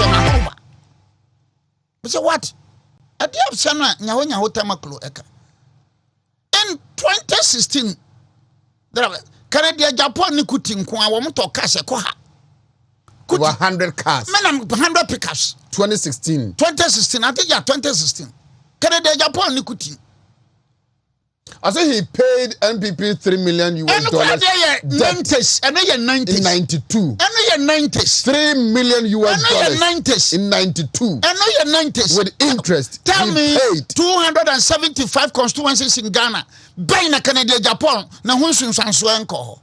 Shema. But so what? At the Absana, Nyahonya Hotamaklo Eka. In 2016, Canada, Japan, Nikutin, Kwa, Wamuto Kasa Koha. 100 cars. 100 pickups. 2016. 2016, I think, yeah, 2016. Canada, Japan, Nikutin. I say he paid NPP $3 million US dollars. And they 90s. In 92. And they 90s. $3 million US dollars. 90s. In 92. And they 90s. With interest. Tell me, paid 275 constituencies in Ghana. Baina Canada, Japan. Na hunsun sansuwa nko.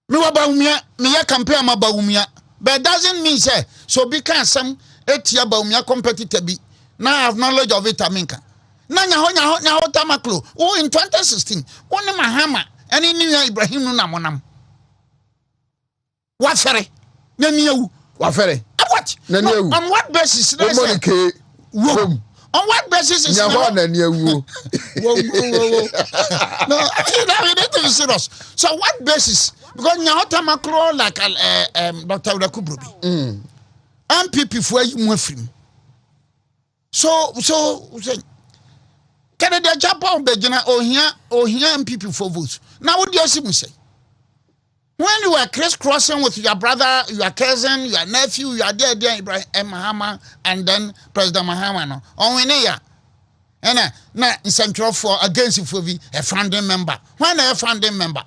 Me wabaumia, me ya compare ma baumia. But doesn't mean say so because some etia baumia competitor be. Now I have knowledge of it aminka. Na nya tamaklo. Oh, in 2016, one Mahama and in Ibrahim Nunamonam. Wafere. Naniu. Wafere. What? Naniu. On what basis? On what basis is Naniu? No, we need to be serious. So what basis? Because nya tamaklo like Dr. Udakubrubi. MPP for you mwefrim. So Canada, Japan, Begina, Ohia MPP for votes. Now, what do you say? When you are crisscrossing with your brother, your cousin, your nephew, your dear Ibrahim Mahama, and then President Mahama, no, Oheneba, and now in Central for against you for a founding member. When are you founding member?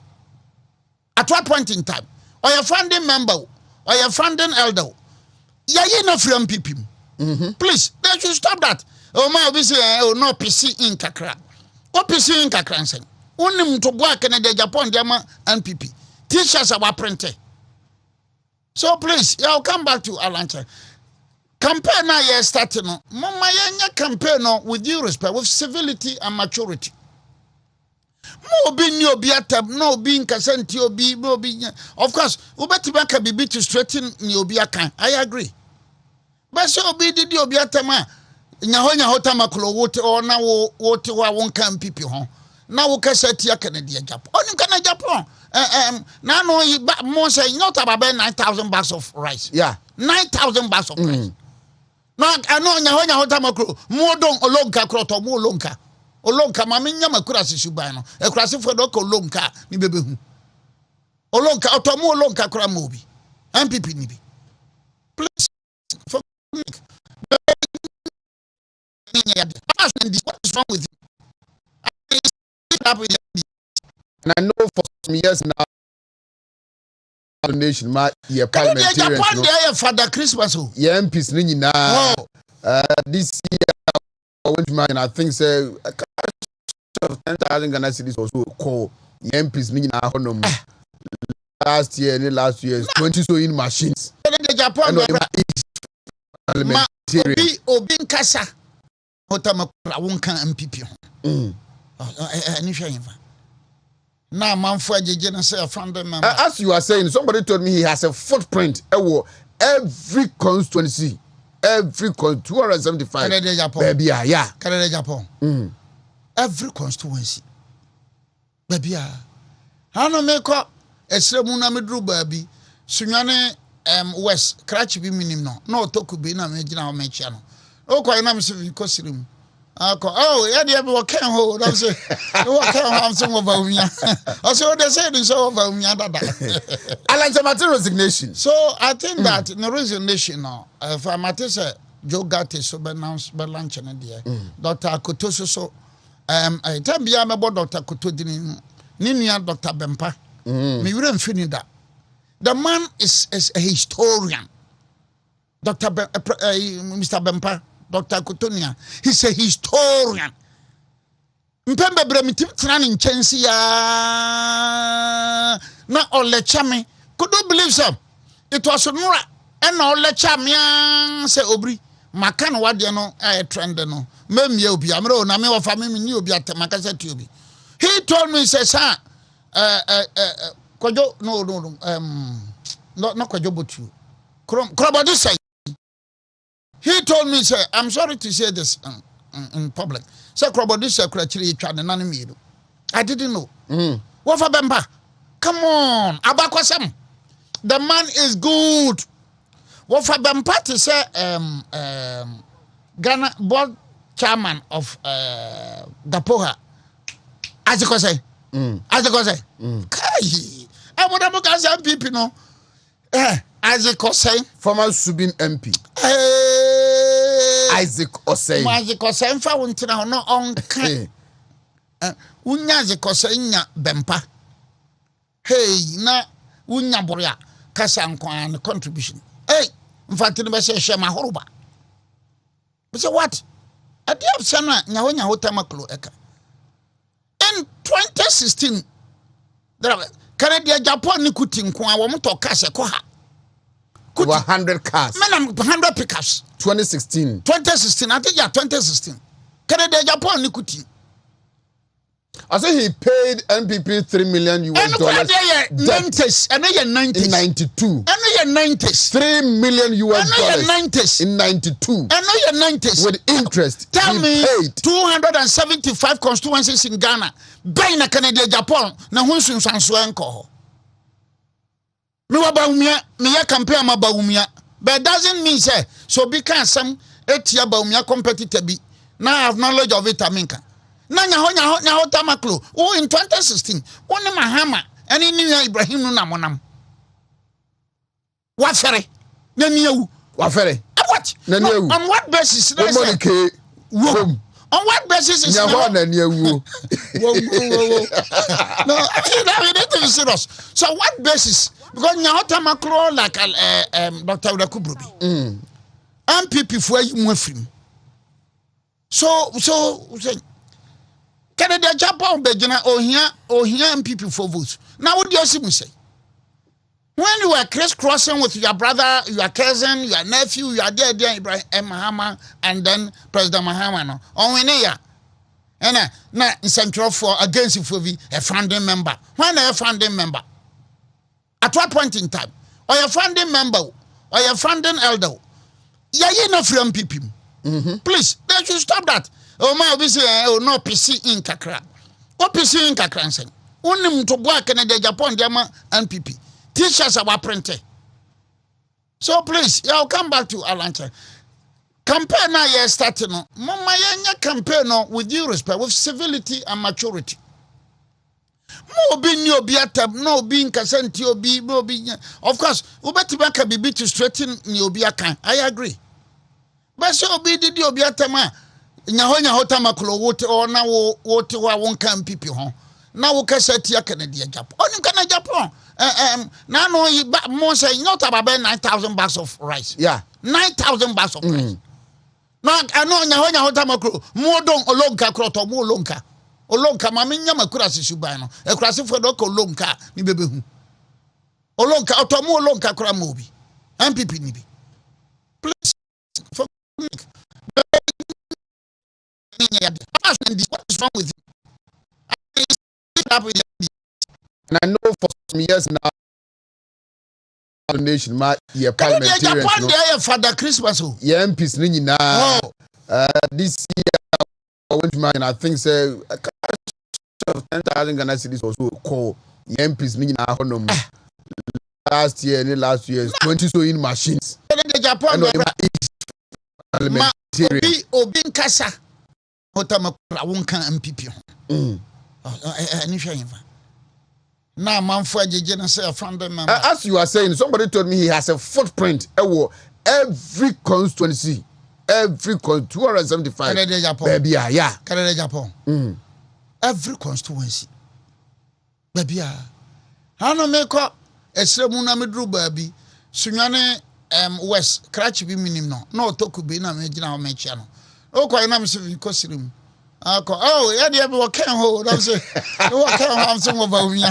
At what point in time? Or your founding member, or your founding elder? Yeah, you know from MPP. Please, they should stop that. Oh, my, we say, oh, no, PC in Kakra. What PC in Kakra saying? Only to work in the Japan, Jama, and PP. Teachers are printed. So, please, I'll come back to Atlanta. Campaign now, yes, starting. Mama, campaign with due respect, with civility and maturity. No being no be at no being consent, no be. Of course, Ubetiba can be to straighten your be I agree. But so be did you be at ma. Nyahonya hotamaklo wote or na wote wa wonka MPP ho na wo ka setia Canada Japan onu Canada Japan na no mo say not about 9,000 bags of rice 9,000 bags of rice no ano nyahonya hotamaklo mo don olonka kroto mo olonka ma me nyama kurase suban no e kurase fo do ko olonka ni bebehu olonka otomo olonka kura mo bi MPP ni bi please for what is wrong with you? And I know for some years now, the nation, my parliamentary, Father Christmas, yeah, MPs now. This year, and I think so. 10,000 Ghana cedis also call MPs now. Last year, 20 sewing machines. Japan, parliamentary. Obi Kasa. Otamakura wonka MPP. Now, man, for a founding member. As you are saying, somebody told me he has a footprint. Every constituency, 275. Canada Japan. Baby, yeah. Canada Japan. Every constituency. Baby, I don't make up a Sramuna Medru baby. Sunyane West, Cratch be minimum. No, Toku be na Major Machano. Oh, quite nice if you cost him. Oh, yeah, the other can't hold. I say, what can't have some of me? I saw they said in so of me. I like the material resignation. So I think that in the resignation now, if I might say, Joe Gatti so announced by lunch and dear Dr. Akutoso. So, I tell me I'm about Dr. Kutodini, Ninia Dr. Bempa. Me wouldn't finish that. The man is a historian. Mr. Bempa. Dr. Kutonia, he's a historian. Mpembe bremitim tran in Chensia na olechame. Could you believe so? It was Nora and olechame say obri. Makan wadiano trend no. Mem yobi amro na me wa family ni obi atemakasa tubi. He told me say sir kwajo no not kwajo botu. Krobodi say he told me, sir, I'm sorry to say this in public. Sir, I didn't know. What for Bemba? Come on, Abakwasam. The man is good. What for them party say Ghana board chairman of Dapoha. As you say. As you say. Kai. I would have got some people no. As you say. Former Subin MP. Isaac Osei. Isaac Osei fa wontina no on kan. Unya Isaac Osei nya bempa. Hey na unya boria kasa nkwan contribution. Hey, mfantini be se ma horoba. Be say what? Ade option na nya hotamaklo eka. In 2016 Canada Japan ni kuti nkwan wo mto kase ko ha. Over 100 cars. Man, 100 pickups. 2016. 2016. I think 2016. Canada Japan Nikuti. I say he paid NPP $3 million US dollars. And they 90s. In 92. And they 90s. $3 million US dollars. 90s. In 92. And they 90s. With interest. Tell me paid 275 constituencies in Ghana. Baina Canada Japan. Na hunsun sansuenko. Me campaign ma baumia, but doesn't mean say so because some etia baumia competitor be. Now I have knowledge of it aminka. Na nya hotamaklo. Oh in 2016, one Mahama and in Ibrahim no namonam. Wafere. Naniu. Wafere. What? Naniu. On what basis? On what basis is no? No, you need to be serious. So what basis? Because Nyahota Macro like Dr. Udakubrubi. MPP for you more free. So Canada Japan Bejana Ohia MPP for votes. Now what do you say? When you were crisscrossing with your brother, your cousin, your nephew, your dear Ibrahim Mahama, and then President Mahama no. Oheneba. And na central for against you for a founding member. When a founding member? At what point in time? Or your founding member, or your founding elder, you no from people. Please, they should stop that. Oh my, we say, oh no, PC in Kakra. What PC in Kakra saying? Only to work in the Japan, Jama and PP. Teachers are printed. So please, I'll come back to Atlanta. Campaign now, you're starting. Mama, you're campaign with due respect, with civility and maturity. No being no be at no being Casanti or be no being. Of course, Ubetibaka be to straighten Niobiaka. I agree. But so be the Diobiatama. Nyahonya Hotamaklo, water or now water won't come people home. Now we can say Canada Japan. Only Canada Japan. Now no, more say not about 9,000 bags of rice. Yeah. 9,000 bags of rice. No, I know Nyahonya Hotamaklo. More don't Olonka Croto, more Lonka. Olonka maminya makurasi subano e kurasi fodo ko lonka ni bebehu olonka otomo olonka kura mobi MPP ni bi please for what is wrong with you? And I know for some years now nation ma ye parliamentary Father Christmas ye MPs ni nyina this year Wontumi and I think say 10,000 Ghana cedis also call MPs ni na honom last year 20 sewing machines Japan parliamentary obi nkasa hotamakura wonka MPP ani hwa na manfo ajeje na say founding member. As you are saying, somebody told me he has a footprint every constituency. Every 275 baby, yeah. Canada Japan. Every constituency. Baby, I no make up a semuna medru baby. Sunyane West Cratch be minimum. No toku be na major mention. Oh, quite nam civil costume. Oh, yeah, the other can hold. I say, what can have some of me?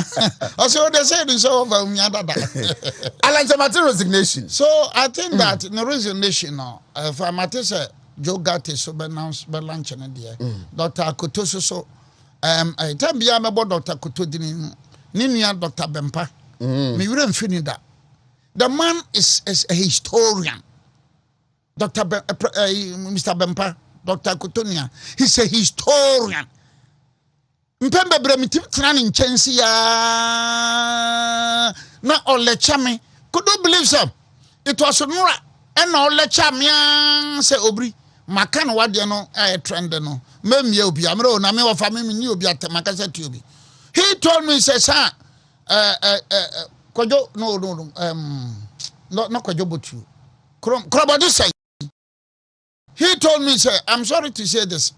Also, they said it's over me. I like the matter resignation. So I think that in the resignation now, if I might say, Joe Gatti so announced by lunch and dear Dr. Akoto so I tell me I'm about Dr. Akoto Ninia Dr. Bempa. Me wouldn't finish that. The man is a historian. Mr. Bempa. Dr. Kutonia, he's a historian. Mpembe bremitim trani nchensi ya na olechame. Could you believe so? It was Nura and all lecture me say obri makan wade no trend no memie obi amro na me wa fa me ni obi atamaka say to obi. He told me say sir kojo no not kojo botu krobody say. He told me say I'm sorry to say this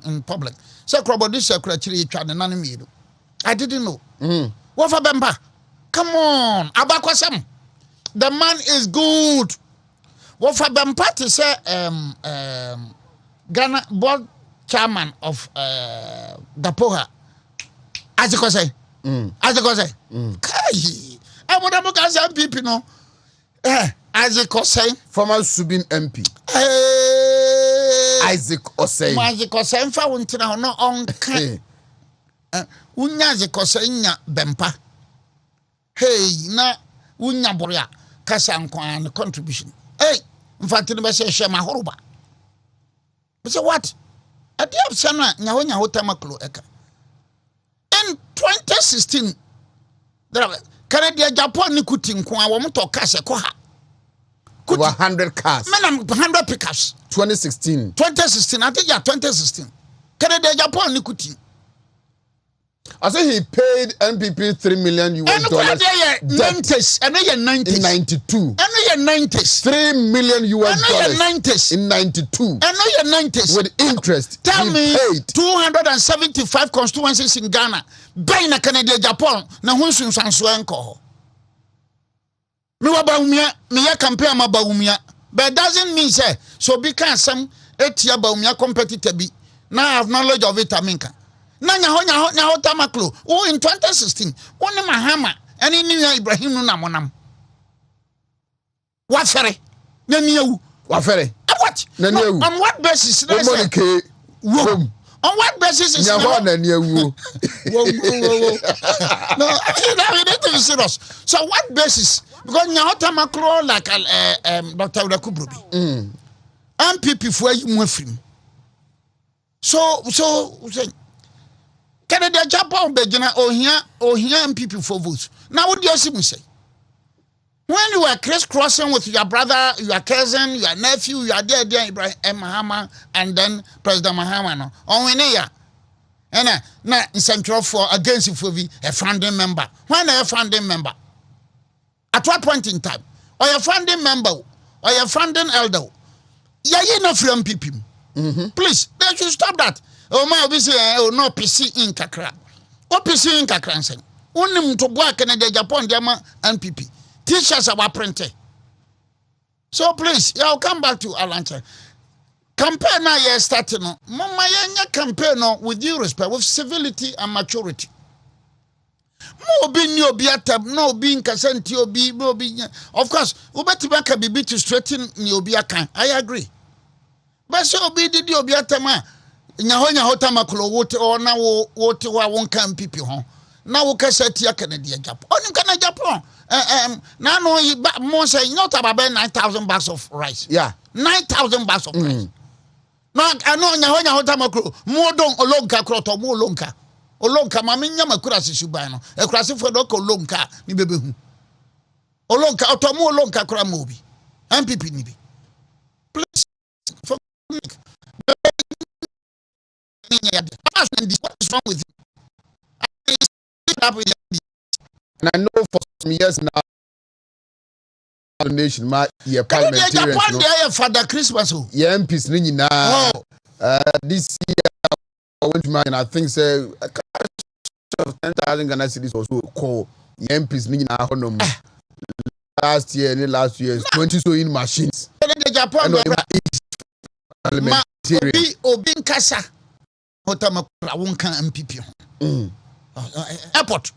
in public. Say krobody say kwachiri twa ne nan me. I didn't know. What for Bemba? Come on, Abakwasam. The man is good. What for Bemba to say Ghana board chairman of Dapoha. As you say. As you say. Kai. I would have got some people no. As you say. Former Subin MP. Isaac Osei. Isaac Osei fa wontina no on kan. Unya zikosa nya bempa. Hey, na unya boria kasa nkwan contribution. Hey, mfati no be share ma horoba. Be say what? Ade option na nya hotamaklo eka. In 2016, Canada Japan ni kuti nkwan wo mto kase ko ha. 100 cars. Men 100 pickups. 2016. 2016, I think 2016. Canada Japan ni kuti. I say he paid NPP $3 million US. And 90s, and 90s. In 92. And 90s. $3 million US. And 90s. In 92. And 90s. With interest. Tell me, paid 275 constituencies in Ghana. By na Canada, Japan, na hunsun sanso enko. Me wa baumia, me ya campaign ma baumia. But doesn't mean say so because some etia baumia competitor bi. Now I have knowledge of it aminka. Nanya ho tamaklo. Oh, in 2016, one mahama and in Ibrahim Namonam. What ferry? Nanu. What ferry? What? Nanu. On what basis? On what basis is no, we need to be serious. So what basis? Because now tamaklo like Dr. Udakubrubi. MPP for you mwefrim. So Canada Japan begina ohia MPP for votes. Now what do you see me say? When you were crisscrossing with your brother, your cousin, your nephew, your dear Ibrahim Mahama, and then President Mahama no. Oheneba. And na in Central for against you for a founding member. When are you founding member? At what point in time? Or your founding member? Or your founding elder? Yeah, you know from MPP. Please, they should stop that. Oh my, we say oh no PC in kakra. O PC in kakra say. Only to boy Canada Japan diama NPP. T-shirts are printed. So please, I'll come back to Atlanta. Campaign now you're starting no. Mama yenya campaign no with due respect, with civility and maturity. Mo be ni obi atab, no be nkasenti obi, no be. Of course, ubetiba can be to straighten ni obi akan. I agree. But so obi did obi atama. Nyahonya hotamaklo wote or na wote wa wonka MPP ho. Na wo kasa tia Canada Japan. Oni Canada Japan. Now no more say not about 9,000 bags of rice. Yeah. 9,000 bags of rice. No, I know nyahonya hotamaklo. Mo don olonka kroto mo olonka. Olonka mami nyama kurasi subano. E kurasi fo do ko olonka ni bebe hu. Olonka otomo olonka kura mobi. MPP ni bi. Please for what is wrong with you? And I know for some years now, nation, my parliamentary, Father Christmas, yeah, MPs now. This year, and I think say a cash of 10,000 Ghana cedis also call MPs now. Last year, 20 sewing machines. Parliamentary. Obin Kasa. Hotamakla wonka MPP. Airport.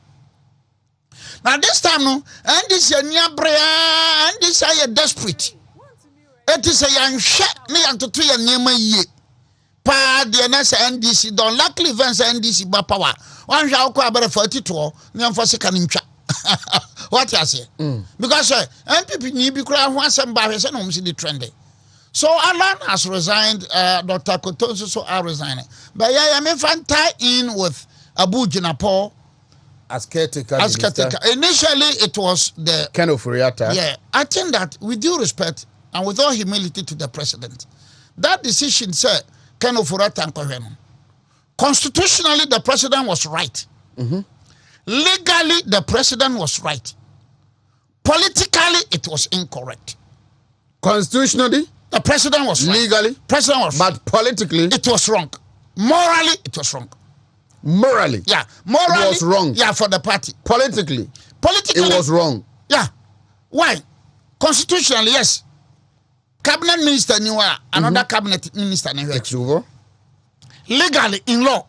Now this time no, and this year and this year desperate. It is a young shot me and to 3 and ye. Pa the NDC don't luckily events NDC ba power. One shall go about 42 near for second. What you say? Because MPP need be cry once and by his own see the trend. So Alan has resigned, Dr. Kotonso so are resigning. But yeah, I mean tie in with Abu Jinapo as caretaker. Initially it was the Ken of Furiata. Yeah, I think that with due respect, and with all humility to the president, that decision said, constitutionally, the president was right. Legally, the president was right. Politically, it was incorrect. Constitutionally, the president was right. Legally, president was but politically, it was wrong. Morally, it was wrong. Morally, yeah, morally, it was wrong. Yeah, for the party. Politically, it was wrong. Yeah, why? Constitutionally, yes. Cabinet minister niwa, another cabinet minister niwa. Legally, in law,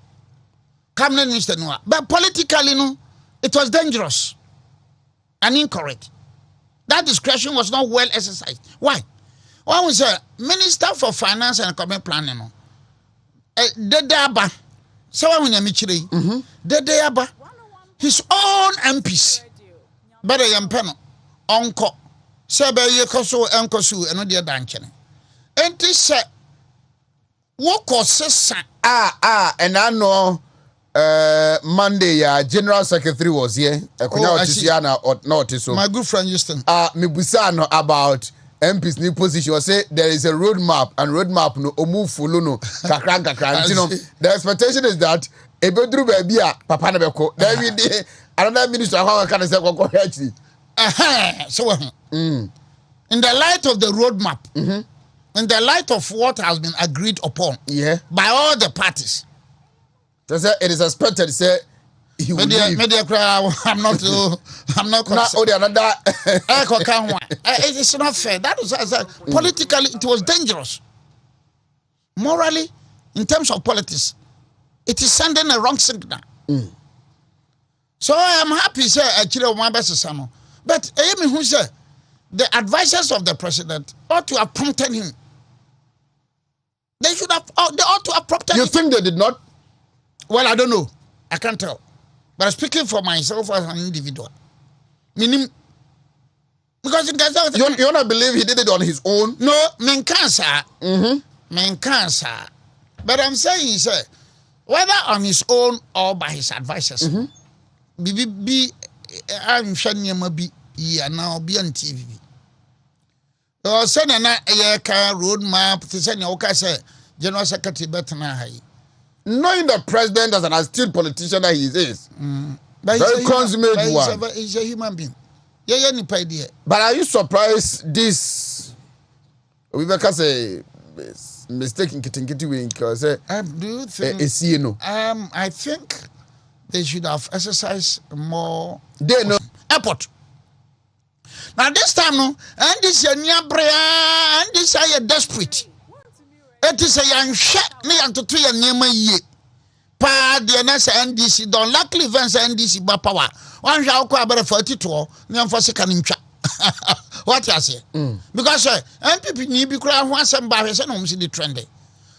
cabinet minister niwa, but politically, no, it was dangerous and incorrect. That discretion was not well exercised. Why? One was a minister for finance and economic planning. No, Dedaba, so when you meet Dedaba, his own MPs, better yempeno, uncle. Sebe yekoso enkosu eno de danche ne enti se wo kosesa and I know Monday general secretary was here Ekunya Otisiana or not so my good friend Houston me busa no about MP's new position was say there is a roadmap and roadmap no omu follow no kakra you know the expectation is that ebedru ba bia papa na beko then we dey another minister how can say kokko actually so in the light of the roadmap, in the light of what has been agreed upon by all the parties, it is expected to say he will leave. I'm not it's not fair. That is politically it was dangerous. Morally, in terms of politics, it is sending a wrong signal. So I am happy, sir, actually, my best son. But who said the advisors of the president ought to have prompted him. They should have. They ought to have prompted him. You think they did not? Well, I don't know. I can't tell. But speaking for myself as an individual, meaning because you don't believe he did it on his own? No, men cancer. Men cancer. But I'm saying, sir, whether on his own or by his advisors, I'm sure be now be on TV. Or send a road map to send your General Secretary Betana. Knowing the president as an astute politician that he is, very consummate one. He's a human being. But are you surprised this? We can say mistaking kitty wink because do you think? I think they should have exercised more. They know airport. Now this time no, and this year and this are desperate. It is a young shot me and to 3 years ye. Pa the NDC don't luckily events NDC ba power. One shall go about 42 near for second. What you say? Because MPP need be cry once and by his own the trendy.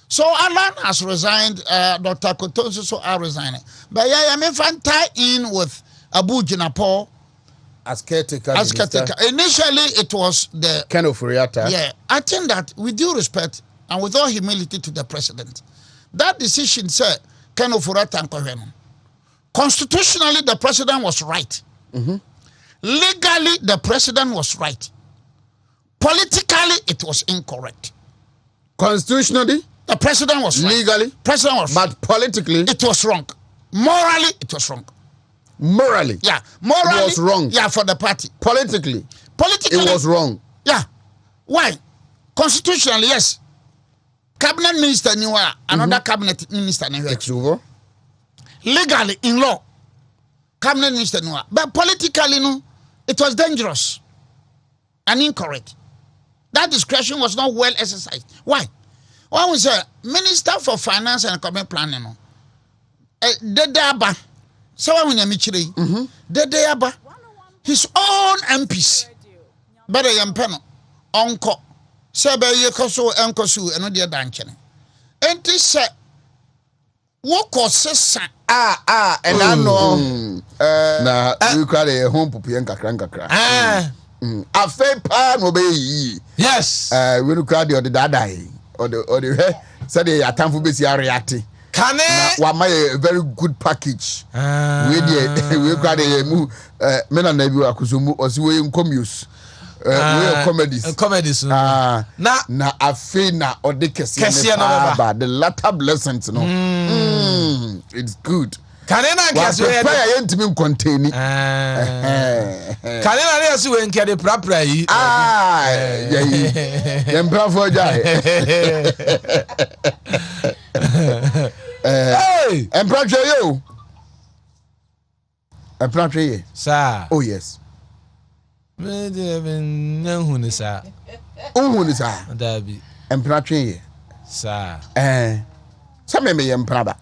So Alan has resigned, Dr. Kotonso so are resigning. But I am tie in with Abu Jinapo as caretaker. Initially, it was the kind of Furiata. Yeah, I think that with due respect and with all humility to the president, that decision said kind of Furiata. Constitutionally, the president was right. Legally, the president was right. Politically, it was incorrect. Constitutionally, the president was right. Legally, president was but politically, it was wrong. Morally, it was wrong. Morally, yeah, morally, it was wrong. Yeah, for the party. Politically, it was wrong. Yeah, why? Constitutionally, yes. Cabinet minister niwa, another cabinet minister niwa. Legally, in law, cabinet minister niwa, but politically, no, it was dangerous and incorrect. That discretion was not well exercised. Why? One was a minister for finance and economic planning. Dedaba, so when you meet Dedaba, his own MPs, better yempeno, uncle, Sebe yekoso enkosu eno de danche ne. Enti se wo kosesa and I know na we call a home pupian kakra. A fair pan obey. Yes. We look at the dadai or the said the atamfu besi ariati. Can wa my very good package. We call the men and nebu akusumu or see we in commus. we are comedies na afi na odekese ne the latter blessings no it's good kanena nkiaso we prayer yentimi contain kanena ne aso we nkede prapra yi yayi yempra fo jae empra twa yo empra twa ye sa oh yes me de ben nhu sa dabi empra twa ye sa sa me yempra ba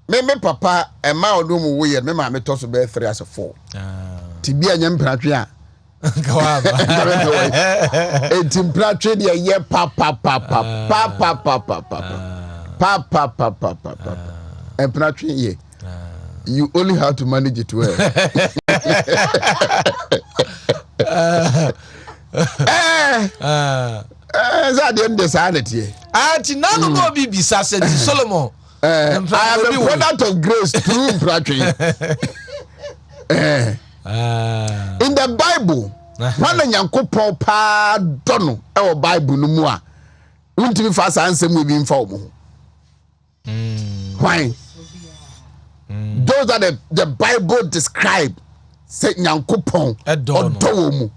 me papa ma odum wo ye me ma me to so be 3 as 4 ti bia nya mpratwe a kawaba ti mpratwe de ye pa mpratwe ye you only have to manage it well za de ndे sanity ati nanu mo bi bisa se ti Solomon I am a product of grace through mpratwe in the Bible when Nyankopon pa dono e wo Bible no mu a untimi fa sansem we bi mfa omo why those that the Bible describe say Nyankopon odo mu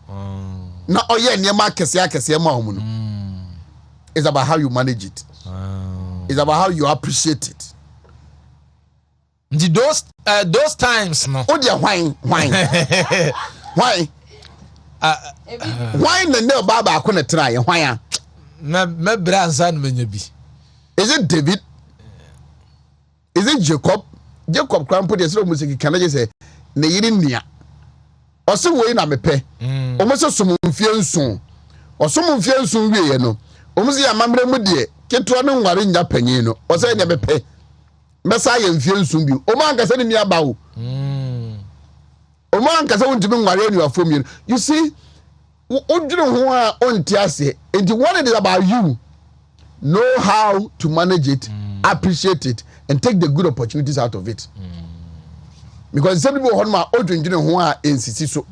na oye niema kese ma omo no it's about how you manage it it's about how you appreciate it those times no o dia why why na ne baba akona tra ye why a me branza no menya bi is it David is it Jacob krampo de sero musiki kana je say na yiri nia o se wo na mepe o mo se somfie nson o somfie nson wie ye no o mo se ya mamre mu de keto no nware nya panyin no o se nya mepe mesa ye mfie nson bi o mo ankasa ni nia ba wo o mo ankasa wontimi nware ni afom ye you see odwene ho a onti ase and what it is about you know how to manage it appreciate it and take the good opportunities out of it because some people honma odwene ho a ensisi so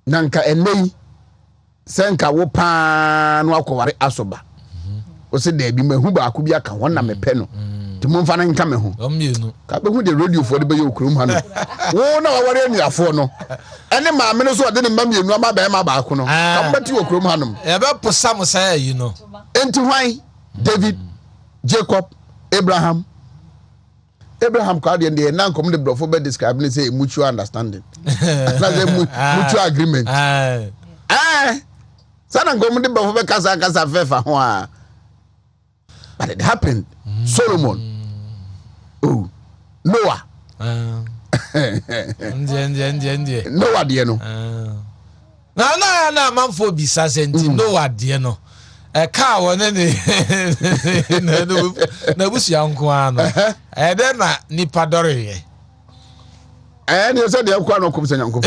nanka enei senka wo pa no akware asoba o se da bi mahu ba ko bi aka won na mepe no ti mo mfa na nka me ho ka be hu the radio for the be okrum ha no wo na waware anuafo no ene ma me no so de ne mam yenu ama ba ma ba ko no ka mbati okrum ha no e be posa mo say yi no enti hwan David Jacob Abraham kwa de na nkom de brofo be describe ne say mutual understanding na say mutual agreement sana nkom de brofo be kasa fefa ho a but it happened Solomon Noah Noah de no na manfo bisa senti Noah de no ka wona ne na busu yanko ano de na nipa dore ye ne so de yanko ano kom se yanko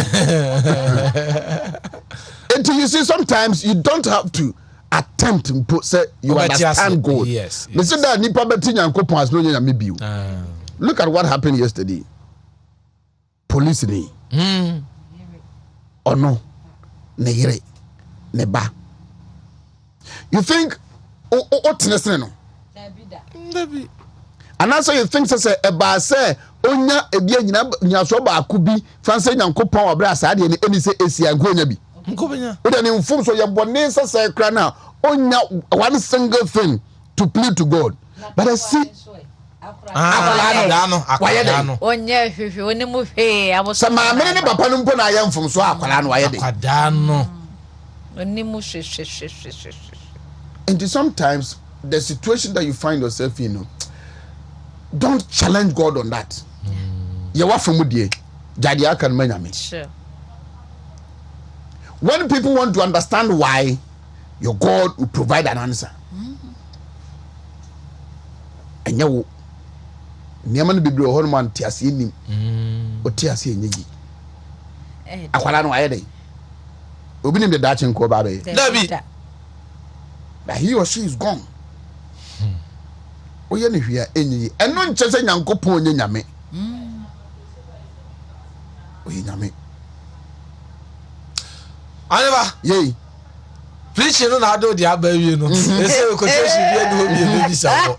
until you see sometimes you don't have to attempt to say you understand God. Yes. Listen that nipa beti yanko pon as no nya me biu. Look at what happened yesterday. Police ni. Ono ne yire ne ba. You think o tenese no? Dabi. And also you think say e ba say onya ebia nyina so ba akubi France Nyankopon obra sa de eni say esia nkonya bi. Nkobenya. We dey inform so ye bone say kra na onya one single thing to plead to God. But I see akwala onye hwehwe onimu hwe aboso sama me ne papa no mpo na ya mfom so akwala no ayede akwada no onimu and sometimes the situation that you find yourself in don't challenge God on that ye wa from die jade aka no manyame sure when people want to understand why your God will provide an answer and you niam no bibiri ho no man tiase nim o tiase enyeyi akwala no ayede obi nim de dache nko ba be Dabi that he or she is gone oye ne hwia enyeyi eno nche se Nyankopon onye nyame Ohinyame. Aneba. Yay. Preaching no na do the abawi no. They say quotation bi enu obi ebi sa.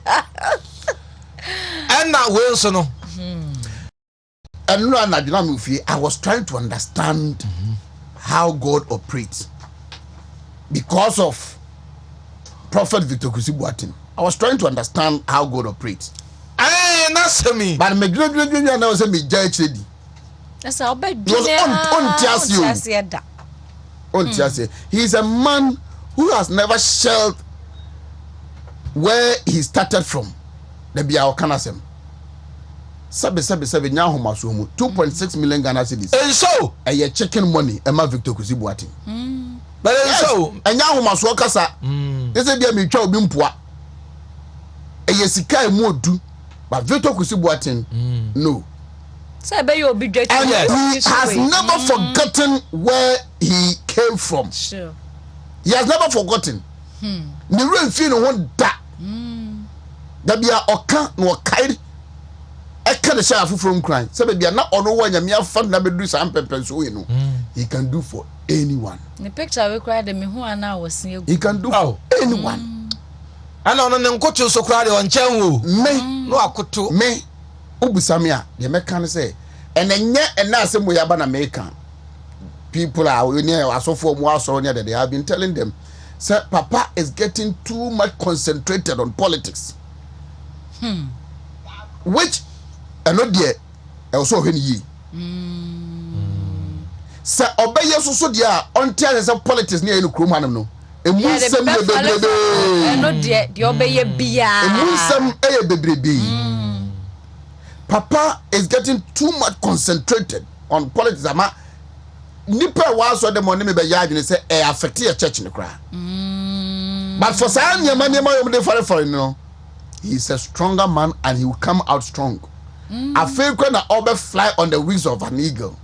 And na we so no. And no na dina me fie. I was trying to understand how God operates because of Prophet Victor Kusibuatin. I was trying to understand how God operates. That's me. But me na was me judge lady. That's how bad. He is a man who has never shelled where he started from. The Biao Kanasem. Sabe nya homa so mu 2.6 million Ghana cedis. And so, a chicken money Emma Victor Kusibuatin. But so, nya homa so kasa. They say bia me twa obi mpoa. Sika emu odu. But Victor Kusibuatin no. And he has never forgotten where he came from. Sure. He has never forgotten. Ni ren fi no won da. Da bia oka no kai e ka de sha afufuro nkran. Se be bia na ono wa nyame afa na bedu sam pepe so we no. He can do for anyone. The picture we cried me who are now was seeing. He can do for anyone. Ana ono ne nkoto so kra de onchen wo. Me no akoto. Me Ubusamia, the American say, and then yet and now some way about American people are near so for more so near that they have been telling them, sir, Papa is getting too much concentrated on politics. Which not yet also when ye. Sir, obey us so dear on tell some politics near in Krumanum. No. And not yet, the obey be a Papa is getting too much concentrated on politics. Ama nipa was so the money me be yard and say affect your church in the crowd. But for some your money for no. He's a stronger man and he will come out strong. I feel when I over fly on the wings of an eagle.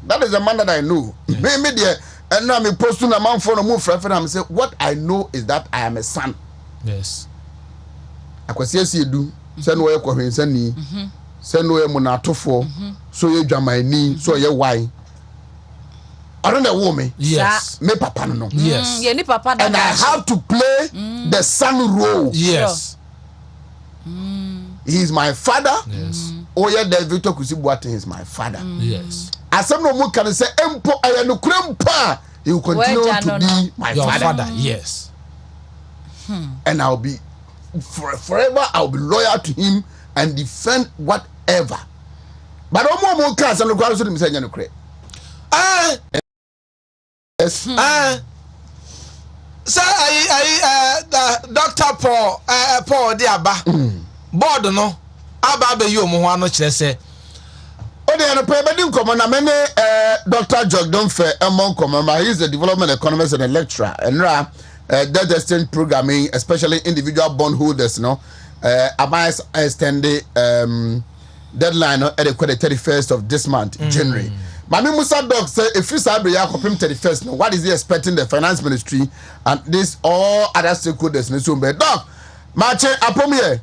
That is a man that I know. Me there and now me posting a man for a move for and say what I know is that I am a son. Yes. I could see you do. Send away Kohensani, send away Monatofo, so ye Jamani, so ye why. I don't know woman. Yes. Me papa no. Yes. And I have to play the son role. Yes. He is my father. Yes. Oya Victor Kusibuatin is my father. Yes. As some no more can say empo ayanu krempa. He will continue to be my father. Yes. And I'll be forever I'll be loyal to him and defend whatever. But no more cars and the to say no credit. Yes. Sir, Dr. Paul Diaba. Board no. Aba be you mo ho ano kire se. O dey no pay be come na many Dr. Jogdon Fair among come. He is a development economist and a lecturer. And debt exchange programming, especially individual bondholders, about extend the deadline at the 31st of this month, January. Mami Musa Dog say if you sabi ya kopim 31st, what is he expecting the finance ministry and this all other stakeholders in so be dog marche apomie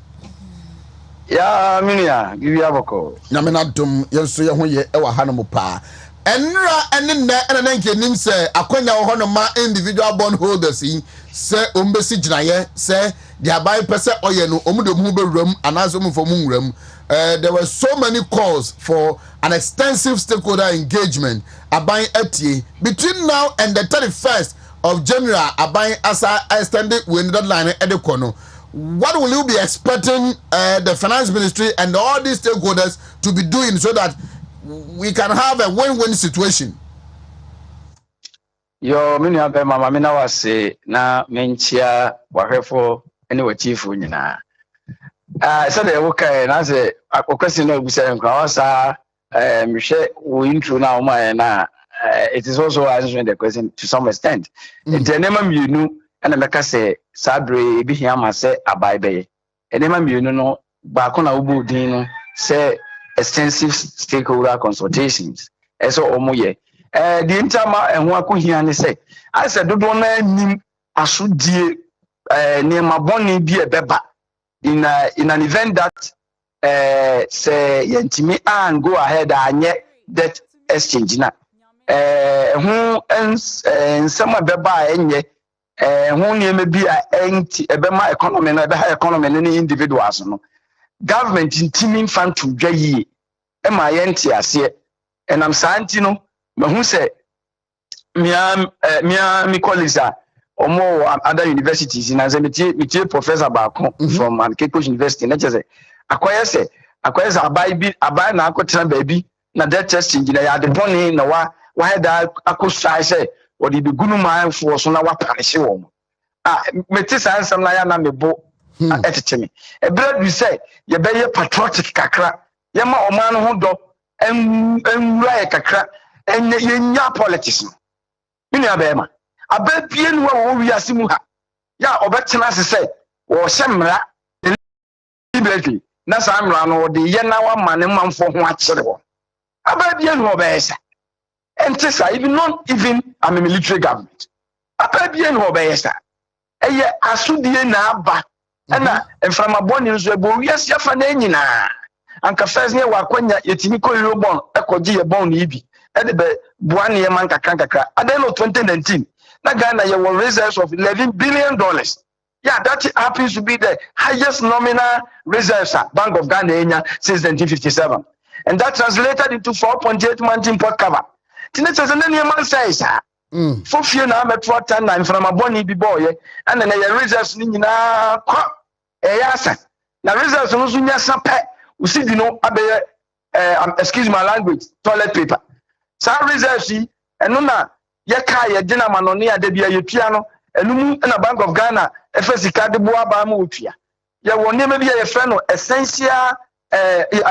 ya minia give you aboko na me na dum yenso ye ho ye e wa hanom pa enra ene na ene nke nim say akonya wo hono ma individual bondholders yi say ombesi ginaye say dia buy person oye no omudo mu be wram anaso mu fo mu nwram. There were so many calls for an extensive stakeholder engagement aban etie between now and the 31st of January. Aban asa extended with deadline at the corner. What will you be expecting the finance ministry and all these stakeholders to be doing so that we can have a win-win situation? Yo mini abe mama mina wase na menchia wahefo anyway chief nyina. So the okay na say question no busa nkwa wasa mhwe wo intro na o na it is also answering the question to some extent. Enema mienu na meka say sabre ebi hia ma say abaibe. Enema mienu no ba ko na obo din no say extensive stakeholder consultations. Eso omoye. The intama enho akohia ne say I said dodo na nim asodie nema boni bi ebeba in an event that say yentimi and go ahead anye debt exchange na ho nsema beba enye ho niam bi a enti ebema economy na ebe ha economy ne individuals no government intimi fan to dwa yie e ma ye nti ase enam santi no mahu se mi colleagues omo other universities na ze metie professor baako from Cathedral University na chese akwayese abai na akotra baabi na that testing na ya de boni na wa head akosai say or the gunu man for so na wa punish wo meti sansam na ya na mebo etetemi e bread we say ye be ye patriotic kakra ye ma oman ho do enwura kakra enye ye nya politics no mini abema ababie no wo wiase mu ha ya obetena se wo hyemra deliberately na samra no de ye na wa mane manfo ho akere wo ababie no obeyesa entesa even not even a military government ababie no obeyesa eye asudie na aba na enframaboni nso ebo wiase afa na nyina anka first ne wa kwanya yetimi ko eurobond ekogi ye bond ibi ede be buane ye man kakra aden no 2019 na Ghana ye were reserves of $11 billion. Yeah, that happens to be the highest nominal reserves Bank of Ghana since 1957. And that translated into 4.8 months import cover. Tinetsa zene man says for few na metro tan na from aboni bi boy and then your reserves ni nyina kwa yasa. Na reserves no so nya sape usi di no abeye excuse my language toilet paper. Sa reserves eno na yeka ye dina manoni ade bia ye pia no enum na Bank of Ghana efesika de boa ba ma otua ye woni me bia ye frɛ no essential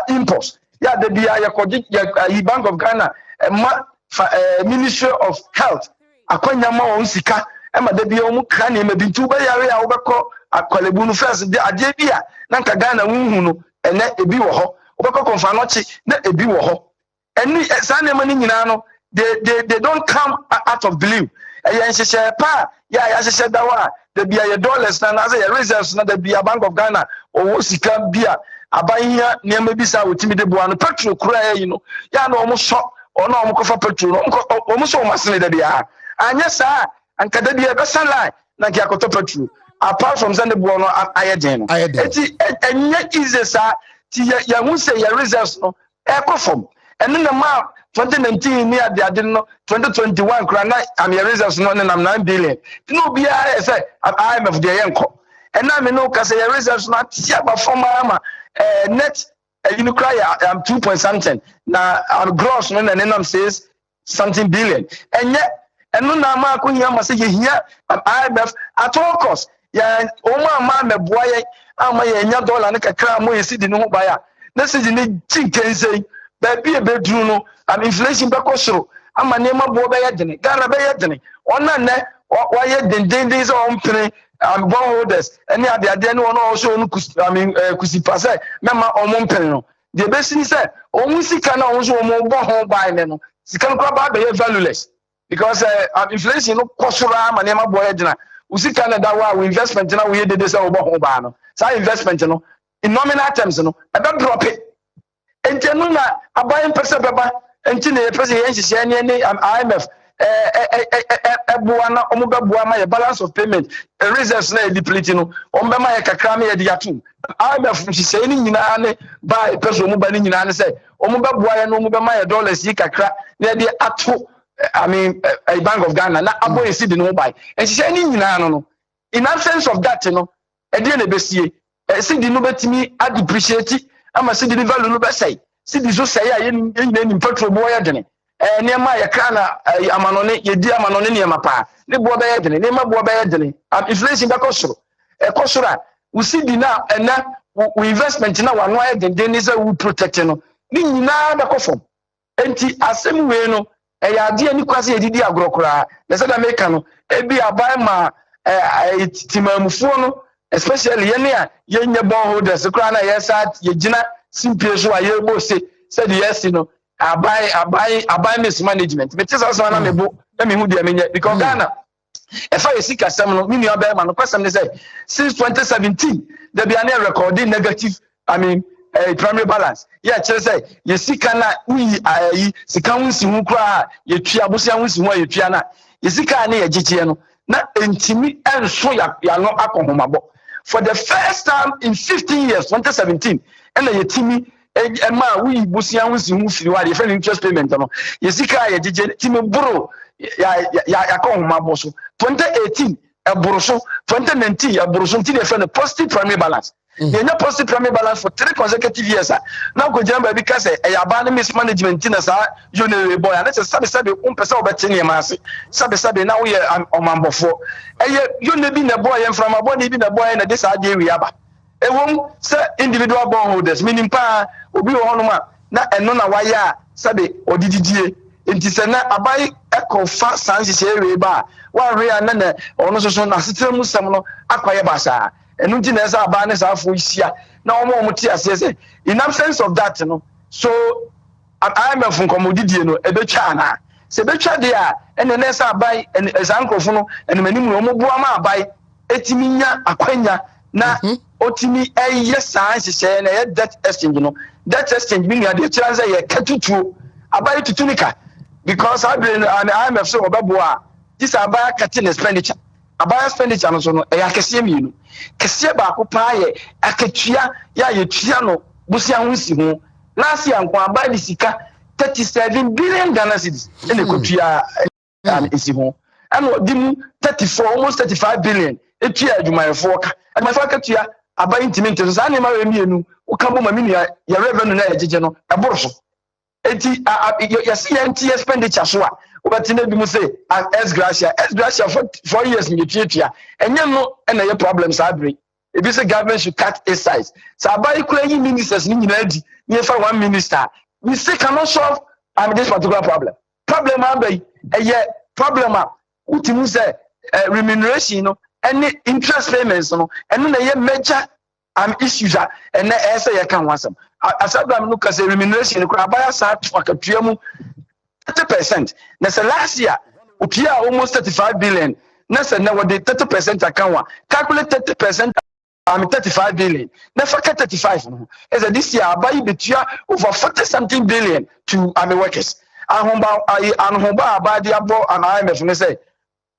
imports ya de bia ye koji ye Bank of Ghana Ministry of Health akwanya ma on sika e ma de bia omu ka na me bintu ba yare a wobekɔ akwalebu no first de ade bia na nka Ghana wunhu no ene ebi wo ho wobekɔ konfa no chi na ebi wo ho eni sa na ma ni nyina no they don't come out of blue. Pa ya dawa the be your dollars na say your reserves na the be a Bank of Ghana or sika bia abanya niam bi sa wotimi de boa no petrol kura you know ya na omo so ono omo kofa petrol omo so masene da bia anya sa anka da bia be sanline na ki akoto petrol apart from send boa no ayeden no eti enye easy sa ti ya hu say your reserves no e kofom enu na ma 2019 ni ade no 2021 krana am your reserves no na 9 billion no bia say IMF de yenko ena me no ka say your reserves no atia ba forma net you know cry 2 point something na gross no na nam says something billion enye enu na ma akohia ma say yehia IMF at all cost ya o ma meboa ye ama ye nya dollar ne kakra mo ye sidi no ho ba ya na sidi ne chinkensei baby bedru no inflation be kosoro ama nema bo be yedene Ghana be yedene ona ne wa ye dendenden so ompene bondholders any ade ne ona also onu kusipa say mema omompene no de be sini say omu sika na onso omo bo ho buy ne no sika no ba be valueless because inflation no kosoro ama nema bo yedena usika na da wa investment na we ye dede say obo ho buy no say investment no in nominal terms no e be drop it entenu na abayin pese beba enti na pese yen hihye ne IMF ebuana omubebua ma ye balance of payment reserves na depleting no ombema ye kakra ma ye de yatum IMF hihye ni nyina ne ba pese omuba ni nyina ne say omubebua ye no omubema ye dollars yi kakra na de ato a Bank of Ghana na abo ye sidi no buy hihye ni nyina no in absence of that no e de na besie sidi no betimi depreciate ama sidi ni value no be say sidi so say ya ni petrol bo ya dene niam ya kana amanone ye di amanone niam pa ne bo be ya dene ne ma bo be ya dene inflation be kosoro kosoro usidi na ena investment na wano ya dene ni say we protect no ni nyina be kofom enti asem we no ya ade ni kwase edidi agrokora na say da make no ebi abai ma timamufuo no especially yenye bondholders kura na yesa yegina simpie so aye bo say said yes no abai mismanagement but this also na mebo na me hu dia menye because Ghana if I see kasam no mini abema no kwasam ne say since 2017 there be an recording negative primary balance yeah kyerɛ sɛ yɛ sika na uyi ayi sika wonsi ho kura yɛ tua bosia wonsi ho yɛ tua na yɛ sika na yɛ gyegye no na entimi enso ya no akɔhomabɔ for the first time in 15 years 2017 ɛna yɛ timi ɛma uyi bosia wonsi ho firi wa yɛ fɛ interest payment no yɛ sika yɛ gyegye timi boro ya akɔhomabɔ so 2018 ɛboro so 2019 ɛboro so nti yɛ fɛ no positive primary balance. You know, positive primary balance for 3 consecutive years. Now, go down because a abandoned mismanagement in a you know, boy, and that's a sabi person over 10 years. Sabi now we are on number 4. You may be a boy and from a body, even a boy, and this idea we have. A woman, sir, individual bondholders, meaning pa, will be on one, not and none of why, sabi or DDG. It is a buy echo fast science area bar. One real nana or no so nasty Muslim acquire basa. And nothing else about this after isia. Now more say in absence of that, you know. So I'm a from commodity, you know, a bechana. Se becha there, and the next I buy and as uncle Funo and many more buy etiminya aquenya na otimi a yes science say and a debt exchange, you know. Debt exchange meaning the chance I katutu. I buy it to tunica because I've been an IMF so babua. This I buy cutting expenditure. Abaya expenditure no so no e akese mienu kese ba ko paaye akatua ya yetua no busia hunsi ho last year nko abaya di sika 37 billion Ghana cedis ene kotua esi ho ano di mu 34 almost 35 billion etua adwumayefo ka adwumayefo akatua abaya intimate so ani ma we mienu wo ka bo ma mini ya revenue na ejeje no eboro so enti yesi enti expenditure so a but in the say as gracia for 4 years in Ethiopia and you know and your problems are bring if you say government should cut its size so about equally ministers in United near for one minister we still cannot solve this particular problem a problem what say remuneration no any interest payments no and then a major issues and say you can want some as I look at remuneration buy sa to 30%. That's last year, we almost 35 billion. That's now the 30% account. Calculate 30%. 35 billion. Never 35. As this year, I buy the over 40 something billion to workers. And buy the abo and IMF and say,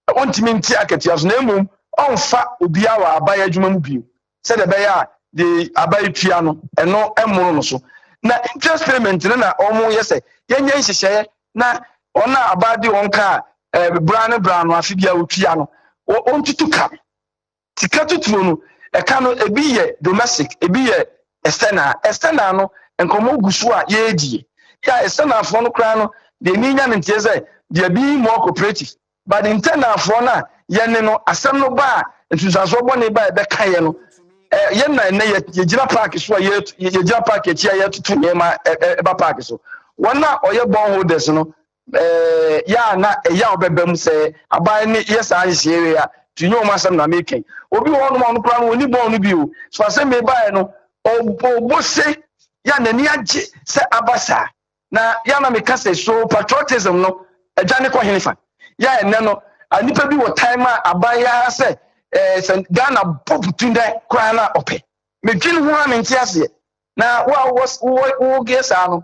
I want to mean Tiaketia's name on fat Ubiawa buy a Juman view. Said the Bayer, the Abai piano and no monoso. Now interest payment, then I almost say, yes, share. Na ona abadi wonka brown afibia otua no ontutu ka tika tutu no e ka no ebi ye domestic ebi ye external no enkomo gusu a ye edie ya external fo no kra no de ni nya ntie say de bi more cooperative but internal fo na ye ne no asem no ba ntusaso bo ne ba e be ka ye no ye na ye gira park so ye gira park e chia ye tutu ne ma e ba park so wana oye bondholders no ya na ya obebem say abai ni yes ahye ya tunyo masam na making obi won no plan woni bon no bi o so asem me bai no obose ya na ni age se abasa na ya na me ka say so patriotism no adwane ko henifa ya enne no anipa bi wo time abai ya say Ghana pop tunde kwa na ope me twin ho amenti ase na wo gesa no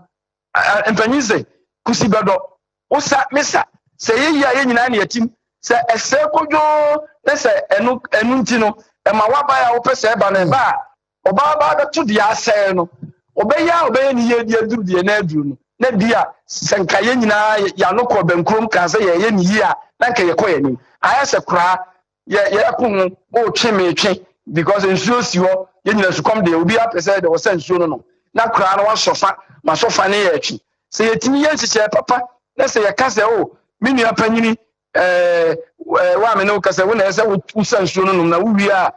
empanyize kusibedo usa misa se yeya ye nyina na yatim se ese kodwo na se enu ntino e ma waba ya wo pese ba na ba oba ba to dia ase no obeya ni ye dia duru dia na aduru no na dia senka ye nyina ya no ko bankrom kan se ye ni yi a na nka ye koye ni aya se kra ye ko o tweme twe because nsuo si ho ye nyina su kom de obi apese de wo se nsuo no na kra no wa sofa ma sofa ne ye atwi se yetimi ye nhyeche papa na se ye ka se o menu apanyini wa me no ka se wo na se wo sansuo no na wo wi a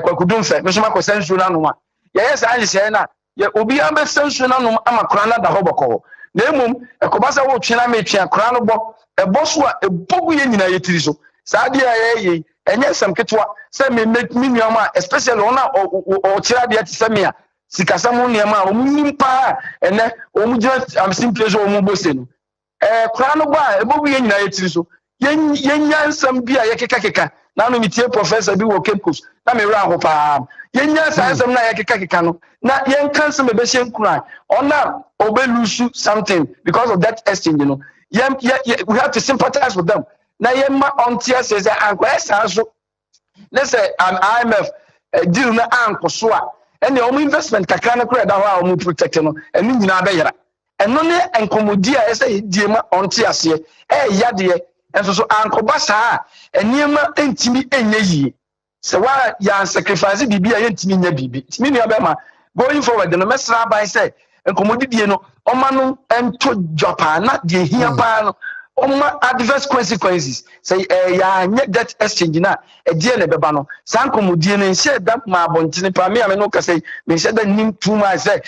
kwakudum fe me so ma ko sansuo na no ma ye ye sa nhyeche na ye obi an be sansuo na no ama kra na da ho bokọ na emum ekobasa wo twena me twa kra no bo eboso a ebogu ye nyina ye tiri so sa dia ye enye sam ketwa se me menu ama especially ona o kira dia ti samia sikasam niam a omumpa ene omugina am simple so omubose no kra no ba ebogu ye nyina ye tiri so yenyansam bi a yekeka na no metie professor bi wo Campus na me ra ho pa yenyansam na yekeka no na yenkansam be hye nkura ona obelusu something because of that exchange you know we have to sympathize with them na yemma ontia says anko esanso let's say an IMF deal na anko so a ene o investment kakra na kura da ho a o protect no enu nyina abeyera eno ne enkomodi a ese die ma ontia ase yade enso so ankoba saa eniema entimi enye yi se wa ya sacrifice bibi a yentimi nya bibi timi nua be ma going forward no mesra ban say enkomodi die no oma no ento jopa na die hia pa no oma adverse consequences say ya nya that exchange na die ne beba no san komodi ne nse da ma abontene pa me no ka say me nse da nim too much say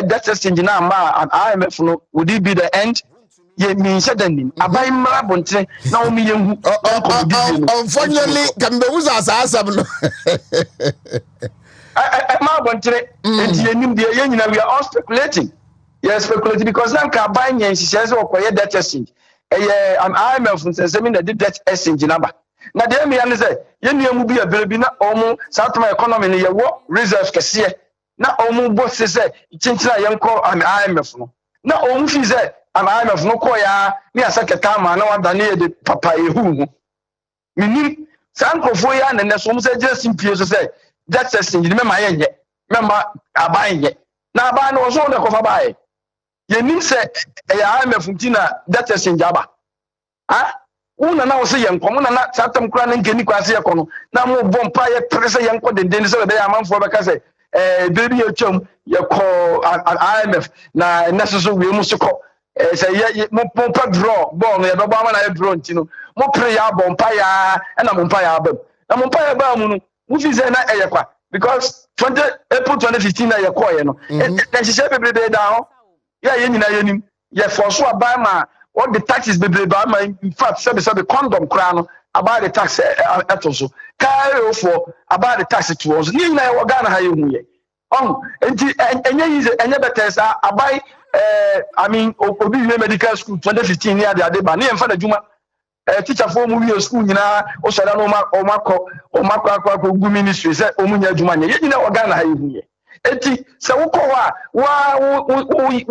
that exchange na ma an IMF no would it be the end ye me nse da nim abai mra abontene na o me yehu unfortunately can be use as asab no ma abontene enti yenim de ye nyina we are all speculating speculating because nan ka abai nyen hihye se okoye that exchange an IMF says na did that exchange number na de me yan say ye nuamu bi abere bi na omu South economy ne ye wo reserve kese na omu boss say chinchina ye nko an IMF no na omu fi say an IMF no ko ya me asaketa ma na wada ne ye de papa ehu minim sankofo ya ne so mu say just simpie so say that exchange me ma ye member aban ye na aban no so de ko fa bae yenim se IMF ntina that exchange aba una na wo se yenkom na satam kura na nkeni kwase yekono na mo bompa ye prese yenko denden se be amanfo be ka se baby ye twam ye ko IMF na necessary we mu siko se ye mo pompa draw ball no ye be ba ma na ye draw ntino mo pre ya bompa ya na mo pompa ya ba na mo pompa ya ba mu no mu fi se na eye kwa because April 2015 na ye ko ye no na shise bebrebe da ho yeah, yenim ye for so buy ma all the taxes be buy ma in fact say be condom crown about the tax etoso carry for about the tax to us ni na we Ghana ha ye hu ye enti enye yize enye better sa abai I mean obi medical school 2015 ni ade ba ni emfa da juma teacher for mu wi school nyina o sara no ma akwa gu ministry say o mu nya juma nye ye na we Ghana ha ye hu ye eti se wo ko wa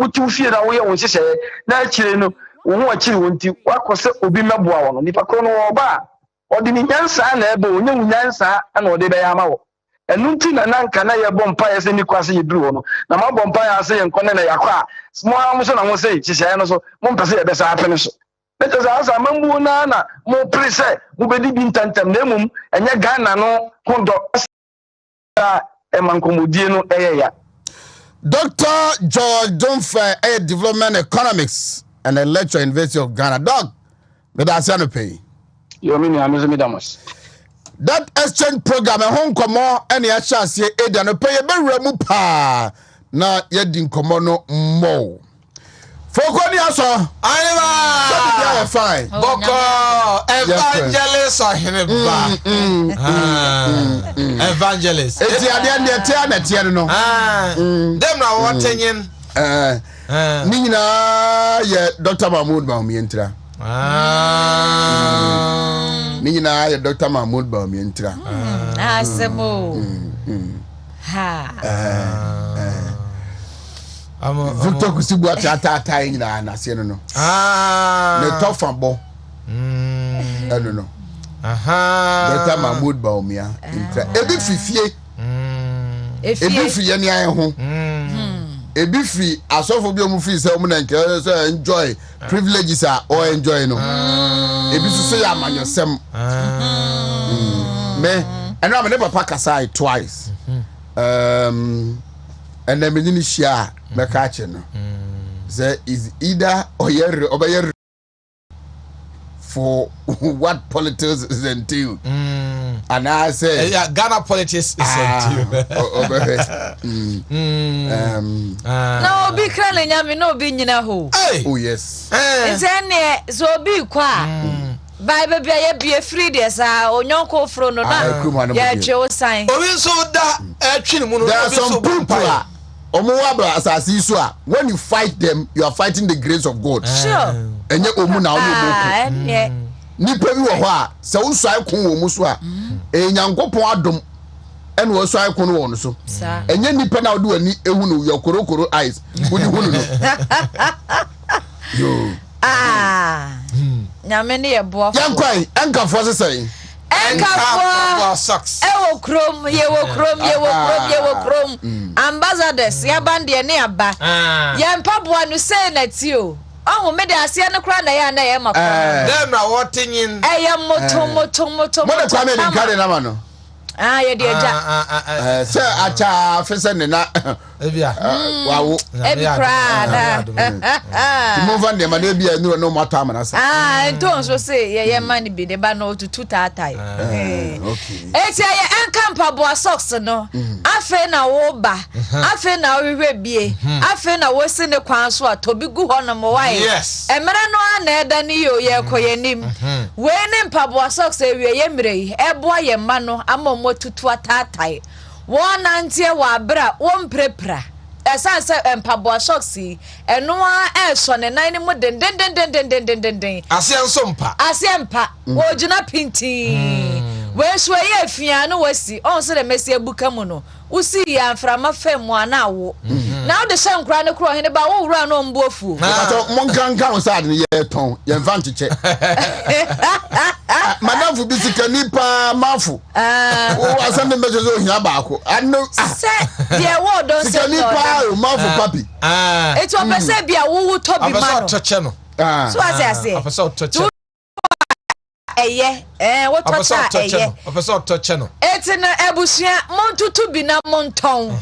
tu fie na wo ye won hye na akire no wo ho akire wonti wa ko se obi meboa wo no nipa ko no wo ba odi ni nyansa na ebe onye nyansa na odi be ya ma wo enu nti na nanka na ye bompa ye se ni kwase ye duru wo no na ma bompa ya se ye nkone na yakwa mo am so na mo se hye no so mo mpese ye be sa apene so beto za asa mambu na mo prese mo be di bi ntantem na emum enye Ghana no kondo Dr. George Domfe, a development economics and a lecturer at University of Ghana. Doc, that's an pay. You mean Damas? That exchange program at home come on any chance ye and pay a very remupa. Na ye din komono mo. Fokonia so I fine. Boko evangelist Oheneba. Evangelist. Eti ade na tie no. Dem na wotenyin. Ni nyina ye Dr. Mahmoud Bawumientra. Ni nyina ye Dr. Mahmoud Bawumientra. Asemo. Ha. Victor Kusibu atata nyina na se no. Ne tofa bo. No. Dr. Mahmoud Bawumia intra. Ebi fifie. Ebi fie ni aye ho. Ebi free asofo bi omu free say omu na nke say enjoy privileges are or enjoy no. Ebi so say amanyosem. Me and I'm never pack aside twice. And then we share me catch no. Say is either or yer for what politics is entailed. And I say Ghana politics is entailed. No be krale nyame no be nyina ho. Oh yes. Nsene so be kwa. Bible bia ye bia free there sa onyonko fro no na. Ya twe sign. Obi so da twin mu no. There are some people when you fight them, you are fighting the grace of God. Sure. And you nipa bi wo ho a se wo suai kon wo mu so a enyankopon adom ene wo suai kon wo no so enye nipa na wo de wani ehu no your korokoro eyes wo di hunu no yo nyame ne ye boafo yankwai enkafo sesai enkafo socks ewo krom ambassadors ya bande ne aba ya mpaboa no sei na ti o oh me de ase no kra na ya makwa dem na wotinyin moto mo de kwa me de kare na ma no ye de eja se acha fese ne na ebia wawo ebi kra na mo van de ma na bia nu no mata amana sa nton so say ye man bi de ba no tutu tatai okay eti ye enkampa boa socks no afe na wo ba afe na wo hwe bie afe na wo se ne kwan so atobi gu ho no mo wai emere no ana eda ni yo ye koyenim we ne mpaboa socks ewie ye mrei eboa ye ma no amommo tutu tatai won antie wa bra won prepra esanse mpaboa socks eno a eso ne nan mu den asiempa wo gina pinti we so ye afia no wasi on se de mesi abuka mu no usi ya mframa fam ana wo na wo de shankra ne kro Oheneba wo wura no mbuofu to monkanka wo sad ne ye ton ye mfa ncheche manafu bisikani pa mafu wo asande meje zo hia baako ano se de wo don se bisikani pa mafu papi eto pese bia wo to bi ma no so ase afasa toche what touch no eti na ebusia montutu bi na monton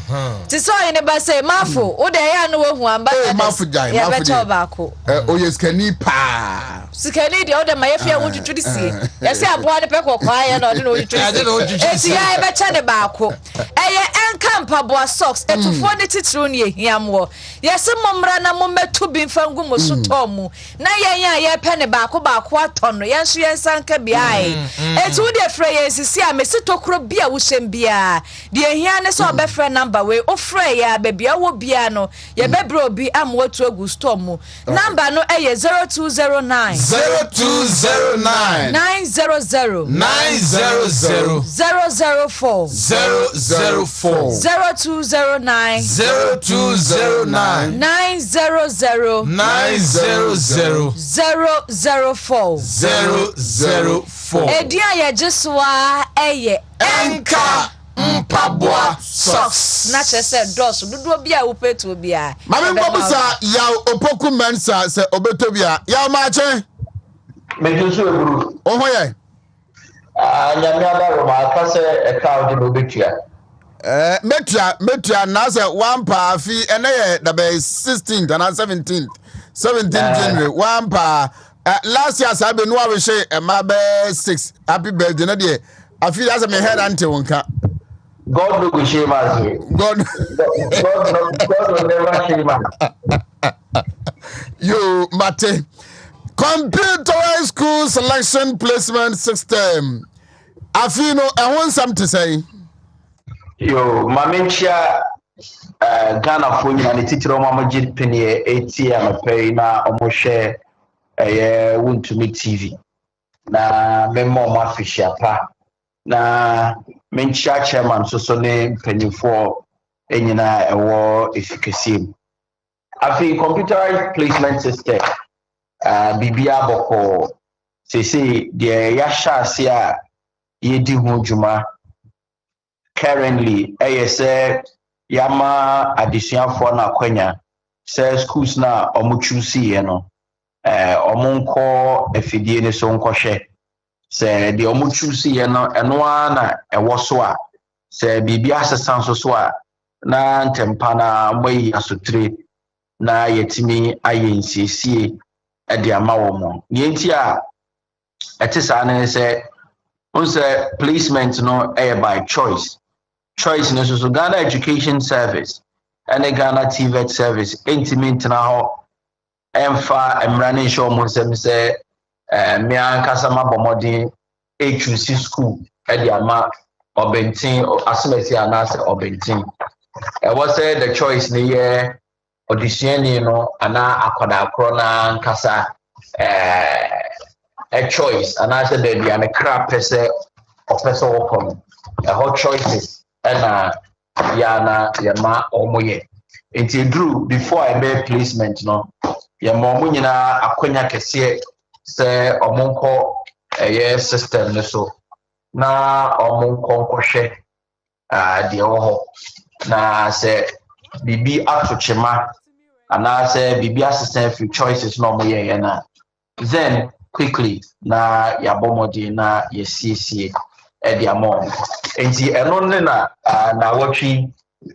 ti so Oheneba say mafu wo de ya no wahu amba mafu jai ya beto baako oyesikani pa sikani de o de mayefia wontutu di sie ya se aboa de pe kokwa ya na de no wontutu eti ya be cha de baako enkampa boa socks etufo ne titru ne ehiamwo yesi momra na mommetu bi mfangu mo so tomu na ya ye pe ne baako atonno yenso yensanka biae etu de frɛ yesisi a mesitokro bia wo hyem bia de ehia ne so obɛfrɛ number we ofrɛ ya babia wo bia no ye bɛbrɛ obi amwotu agu store mu number no 0209 900 004 0209 004 Edia ye jeswa enka mpaboa socks na chese dos dudu bia wo petu bia mame mbobusa ya opoku mensa se obeto bia ya maache mejusu eburu oho ye nyame abaro ma aka se eka odi no betua metua na se one pa fi ene ye da be 16th and 17th January one pa last year sabe no we she ma be 6 happy birthday na de I feel as me head ante wonka God no go shame us. God will never shame us. You mate computerized school selection placement system afino I want something to say yo mamenchia Ghana for you and teacher mamajid penny 80 am pay na omo share Wontumi TV na memo mafisha pa na menchia chairman so ne penifo enyina ewo efficacy afi computerized placement system bibia boko sese de ya shase a yedi ho djuma currently ayese yama adisuafo na kwanya se schools na omuchusi ye no omunko efidie ne so nkohwe se de omuchusi ye no eno na ewo so a se bibia asesan so a na ntempa na moyi asotre na yetimi ayensiesie ade ama wo mo yenti a etisa ne se unse placement no by choice no so Ghana Education Service and Ghana TVET service intimate na ho emfa emrane show mo se me ankasa mabomodin HUC school ade ama obentin asemesi anase obentin was the choice ne ye audition no ana akoda akro na nkasa a choice and I said there and a crap pese or pese welcome a hot choices and yana yama omoye it drew before I made placement no ya momu nyina akonya kese se omonko system ne so na omonko nkohwe de ho na se bibi atochema ana se bibi assistant free choices no moye na then quickly na yabomodi na yesiesie edi amon enti eno ne na watwi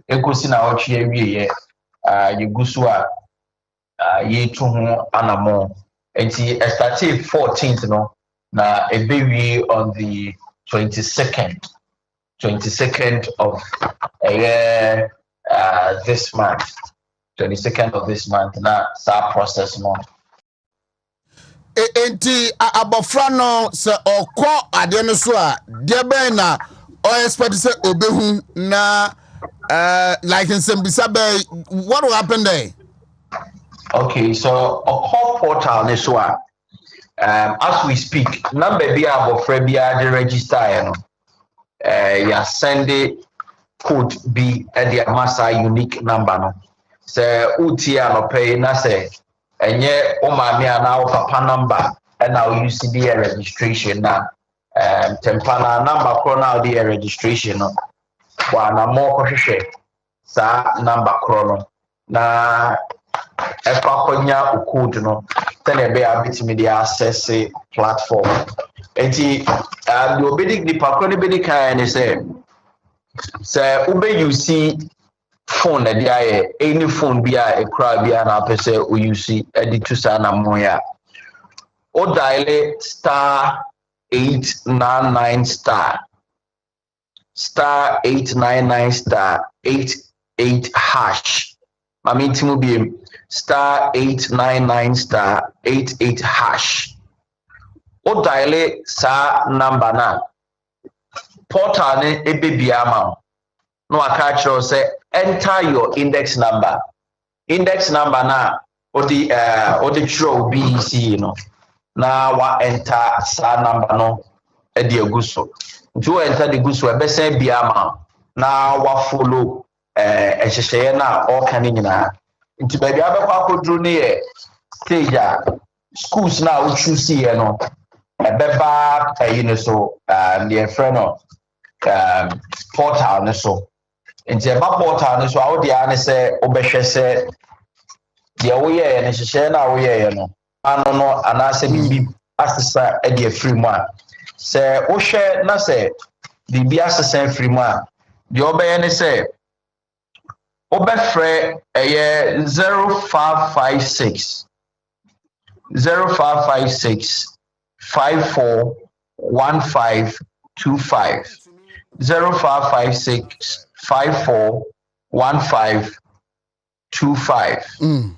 ekosi na watwi awie yegusu a yetu ho anamo enti started 14th no na ebewi on the 22nd of this month 22nd of this month na sa process no enti abofra no se okọ ade no so a de ben na o expect say obehu na like in Sembisa Bay, what will happen there? Okay, so a call portal ne so a as we speak number bi abofra bi the register ya send code bi e the massa unique number no say uti no pay na say enye o maami ana o papa number and now UCD registration na tempana number ko na the registration no wa na mo ko hwehwe sa number ko no na efa konya code no tell be abitimi dey access platform enti the obedi the pakro ne be kan ne say ube you see phone na dia any phone bia e kra bia na pese o use edi to sa na moya o dial star 899 star 899 star 88 hash mami timu bi star 899 star 88 hash o dial sa number na portal ne ebebia ma no aka kiro say enter your index number na odi kiro BC no na wa enter sa number no e de aguso nti enter the guso e be say bia ma na wa follow ehyehyeye na all kan nyina nti ba bia be kwa kodru ne ye stage a schools na o choose ye no e be ba so the friend no portal ne so nti eba portal ne so a wo dia ne se obehwe se de wo ye ne hyehyeye na wo ye no ano no anase bibi asesa e de free mu a se wo hwe na se bibi asesa free mu a de obeye ne se obefre 0556 541525 0556 541525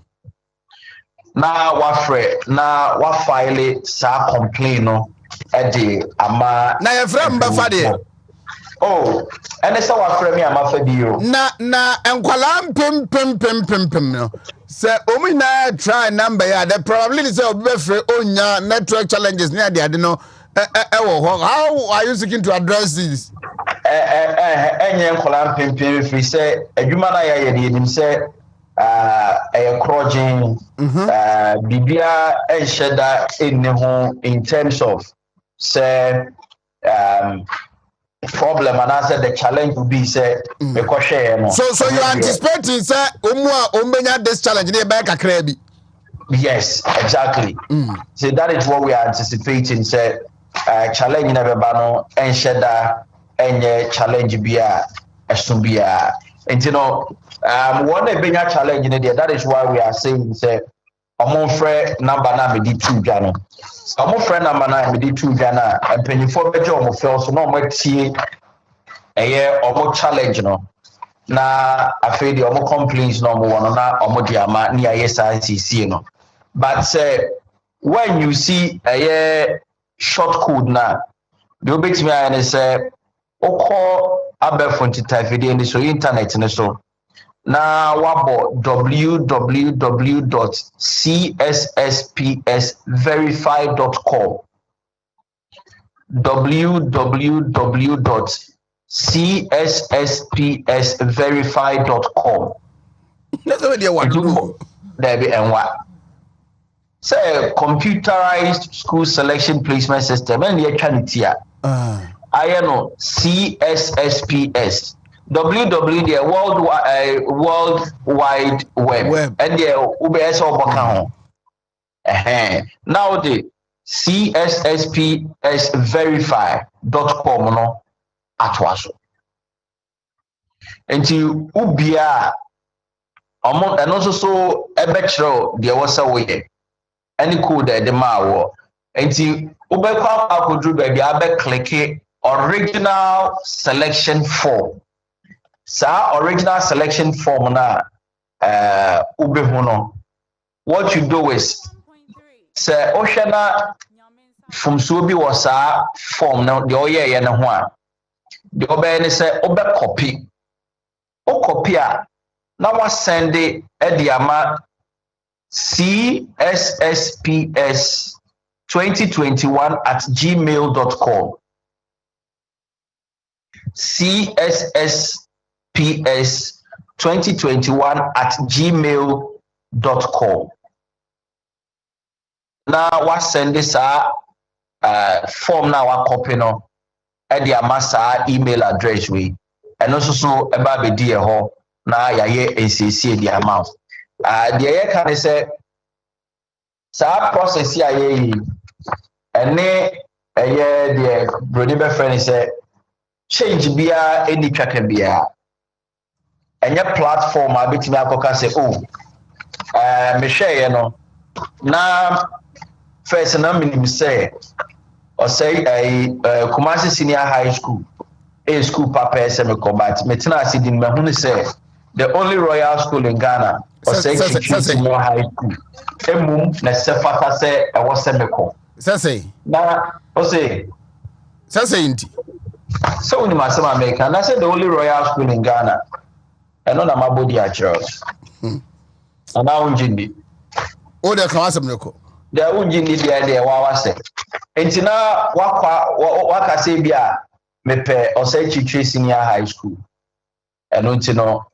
na wafre na wafile sa complain no ede ama Na ye frem ba fa de oh ene sa wafre me ama fa bi o na enkwala pem no se omi na try number ya the probability say obefre onya network challenges near the ade no how are you seeking to address this? Enye nkola pempem free say adwuma na ya ye de nim say crojin bibia ensheda enne ho in terms of say problem and answer the challenge will be say because no so you are anticipating say ombenya this challenge ne be kakra bi. Yes, exactly. So that is what we are anticipating say challenge na beba no ensheda enye challenge bia esubia and you know one benya challenge in there. That is why we are saying say among friend number na me di 2 dwa no among friend number na me di 2 dwa na empanifo beje omo feel so no mo tie omo challenge no na afei de omo complaints no mo wono na omo di ama ni ISICC no but when you see short code na the obeti me and say oko abefon type video so internet ne so na wabo www.csspsverify.com www.csspsverify.com. That's what they want to do. There be and what? Say computerized school selection placement system and the charity. I know CSSPS. WW the World Wide Web. And the UBS over now the CSSPSverify.com no atwaso. Until ubia among and also so a betro there was a way any code the mawo until ubekwa akudru baby abe click original selection form. Sa original selection form na ubehuno. What you do is say Oshana from Subi was a form now the oye and one. The obey say obe copy. O copy now was send it at the ama CSSPS 2021@gmail.com. CSSPS 2021@gmail.com. Now what send this form now a copy no at the amasa email address we and also so about the dear ho now ya NCC the amount. The year can say sa process ya ye and ne a year the brother friend say change bia any tracker bia and your platform a bit me akoka say oh me share you know na first na minim say or say Kumasi Senior High School a school papa say me combat me tena asidi me hu say the only royal school in Ghana or say Senior High School emum na se fata say e wo se me ko say na o say inti so ni masema America na say the only royal school in Ghana and on my body at church and now unjindi o de kan asem ne ko the unjindi there wa say entina waka say bia mepe o say Chichi Senior High School and untino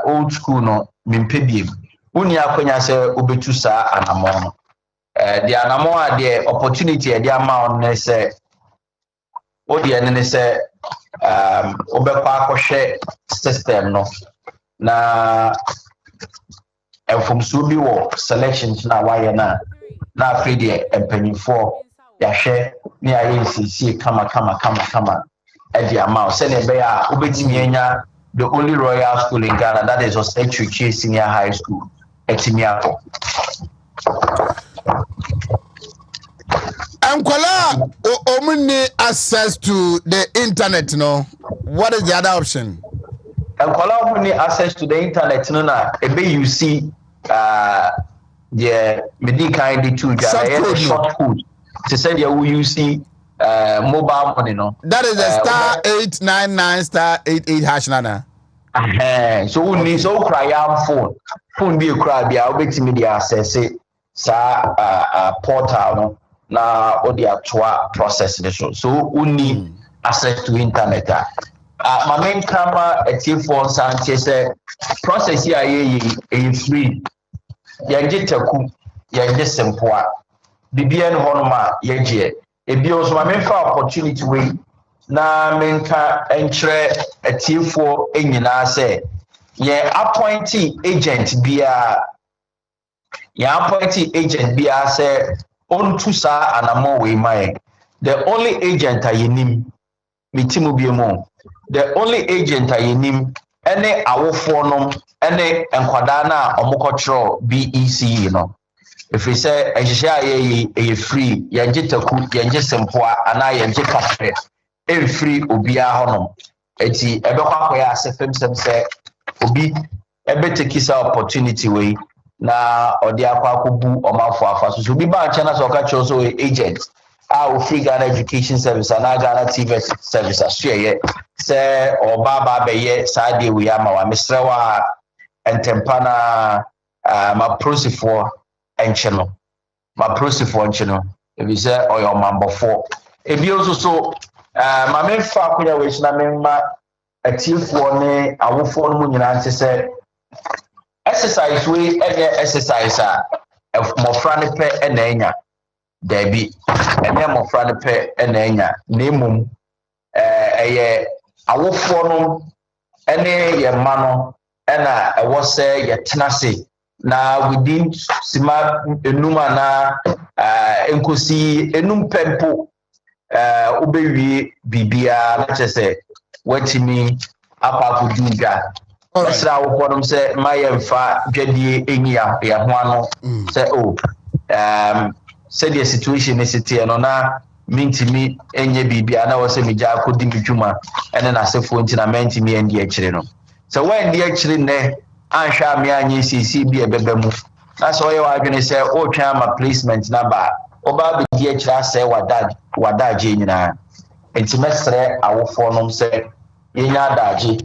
old school no mempe biem uni akonya say obetu sa anamo the anamo the opportunity the amount ne say o the ne say obekwa akɔhwɛ system no na from Subi wo selections na wayɛ na afei deɛ mpanyinfoɔ yɛahwɛ ne ayɛ nsiesie kama ɛde ama wo sɛnea ɛbɛyɛ a wobɛtumi anya the only royal school in Ghana that is Osentrichi Senior High School ɛtumi akɔ. Ankwala omuni access to the internet no. What is the other option? Ankwala omuni access to the internet no na ebe you see the medical ID short code to send you you see mobile money no. That is a *899 *88 hash nana. So we need so cry phone be a cry be a bit me the access sa portal no na o the actual process this so we need access to internet. My main camera a phone sanche say process here is free. Yanje taku yanje sempoa bibia no honoma yagye ebi also my main opportunity way na menka enkyere atiefo enyina say ye appointee agent bia say onto sa anamo we mai the only agent ayenim mitimu biemo the only agent ayenim ene awofo nom ene enkwada na omokotro BEC no if we say ehihia ye free yanje taku yanje sempoa ana yanje kafre e free obia honom eti ebekwa akoya asefem say obi ebe take this opportunity way na odi akwa akobu omafo afa so obi ba chana so ka cho so agent our free Ghana education service and Ghana TV service ashare say oba be ye sade we ama wa misrewa entempana ma prosifo encheno if you say or your mambo for ebi also so ma me fa akonya we na me ma atiefo ne awofo no mu nyina nte se exercise we exercise mofra ne pe na enya dabi ene mofra ne pe na enya na emum eye awofo no ene ye ma no ena ewo se ye tenase na within sima enuma na enkosi enum pempo obewie bibia na chese watimi apa kuduga esra awofo se mayemfa dwadie enyia ya ho ano se se the situation is tie no na mintimi enye bibia na wo se mija akodi midwuma ene na sefo ntina mentimi endi akire no so when the akire ne anhwa me anye sisi bi ebebemu na so ye wa adwene se o twa ma placement number oba be di akire ase wadaje nyina entimesre awofo no se yenya daje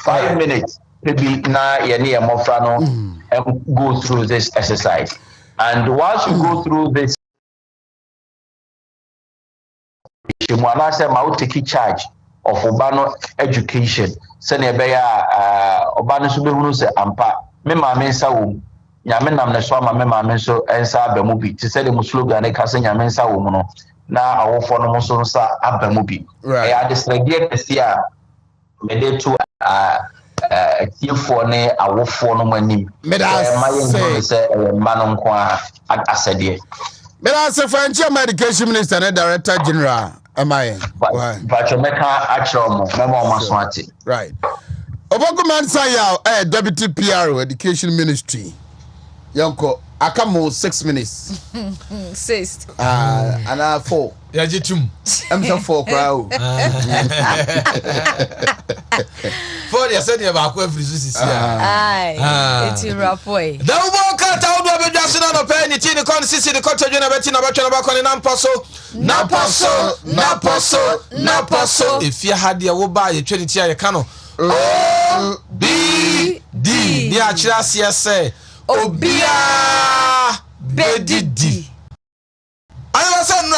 5 minutes maybe na ye ne mofra no and go through this exercise. And once you go through this, you will take charge of Obano education. Send a bear Obano Subunu say ampa. Me mamma saw Yamen Namneswama, me mamma so and Sabamubi to say the Musluga and Cassin Yamen Sawuno. Now our former Sonsa Abamubi. Right. I understand this year. Made to for ne awofo no manim my say manon kwa asede me da say French Medication Minister and Director General am I but you make a mo memo so ati right Oboguman Sayao Deputy PRO Education Ministry Yanko akamo 6 minutes 6 and 4 ya jitum am so 4 crowd for the said about every sisi it's rapoi da wo ka ta wo be dwaso na no pe ni ti ni kon sisi ni ko twadwe na beti na batwa na ba kon na poso efia hade wo ba ye twani ti aye ka no O B D ni a kira se se obia bedidi. I was on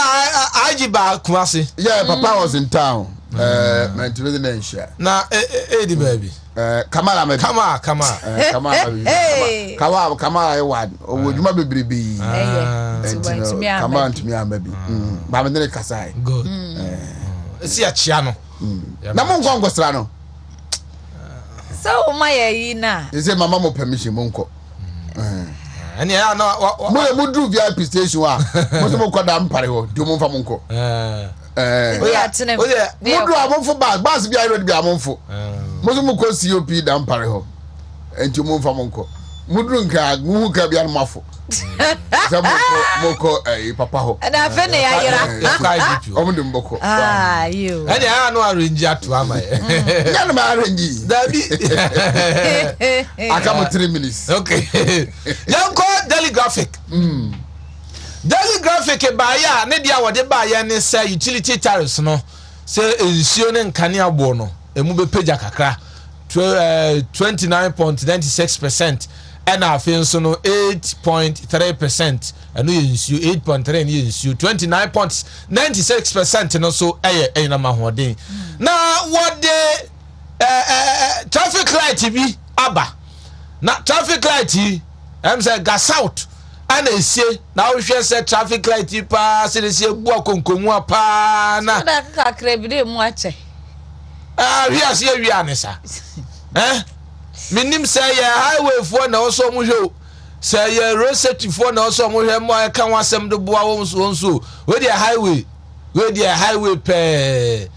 Ajiba Kumasi. Yeah, Papa was in town. Meant to visit Asia. Now, Eddie baby. Kamala, I want. Or would you maybe be? Come on to me, baby. Mamma Kasai. Good. See a Chiano. Namon Gongo Strano. So, my Ina. Is it my mama permission, Monko? And yeah, no, we do VIP station. Most of them Pario, do move from Monko. We are to know. We do a month for bus, be I ready to be a month for. Most of them call COP down Pario and to move from Monko. Mudrunka, Muka be a muffle. Moko, Papa. And I finished. Omudumbo. You. And I know I arrange to Ama. I come with 3 minutes. Okay. Young call Daily Graphic. Daily Graphic by ya, Nedia, what they buy and say utility tariffs, no. Say, Sion Kania Bono, a move page kakra 29.96%. And I feel so no 8.3%, and we issue 8.3 and you issue 29.96% and also a number one day. Now what the traffic light be abba. Now traffic light I'm say gas out and they say now we shall say traffic light pass and they say buakonkomu pa na that crebe muache. We are here we are sir. Minim say highway for na also mo hwe say road safety for na also mo hwe mo ka wasem do boa wo so we dey highway pe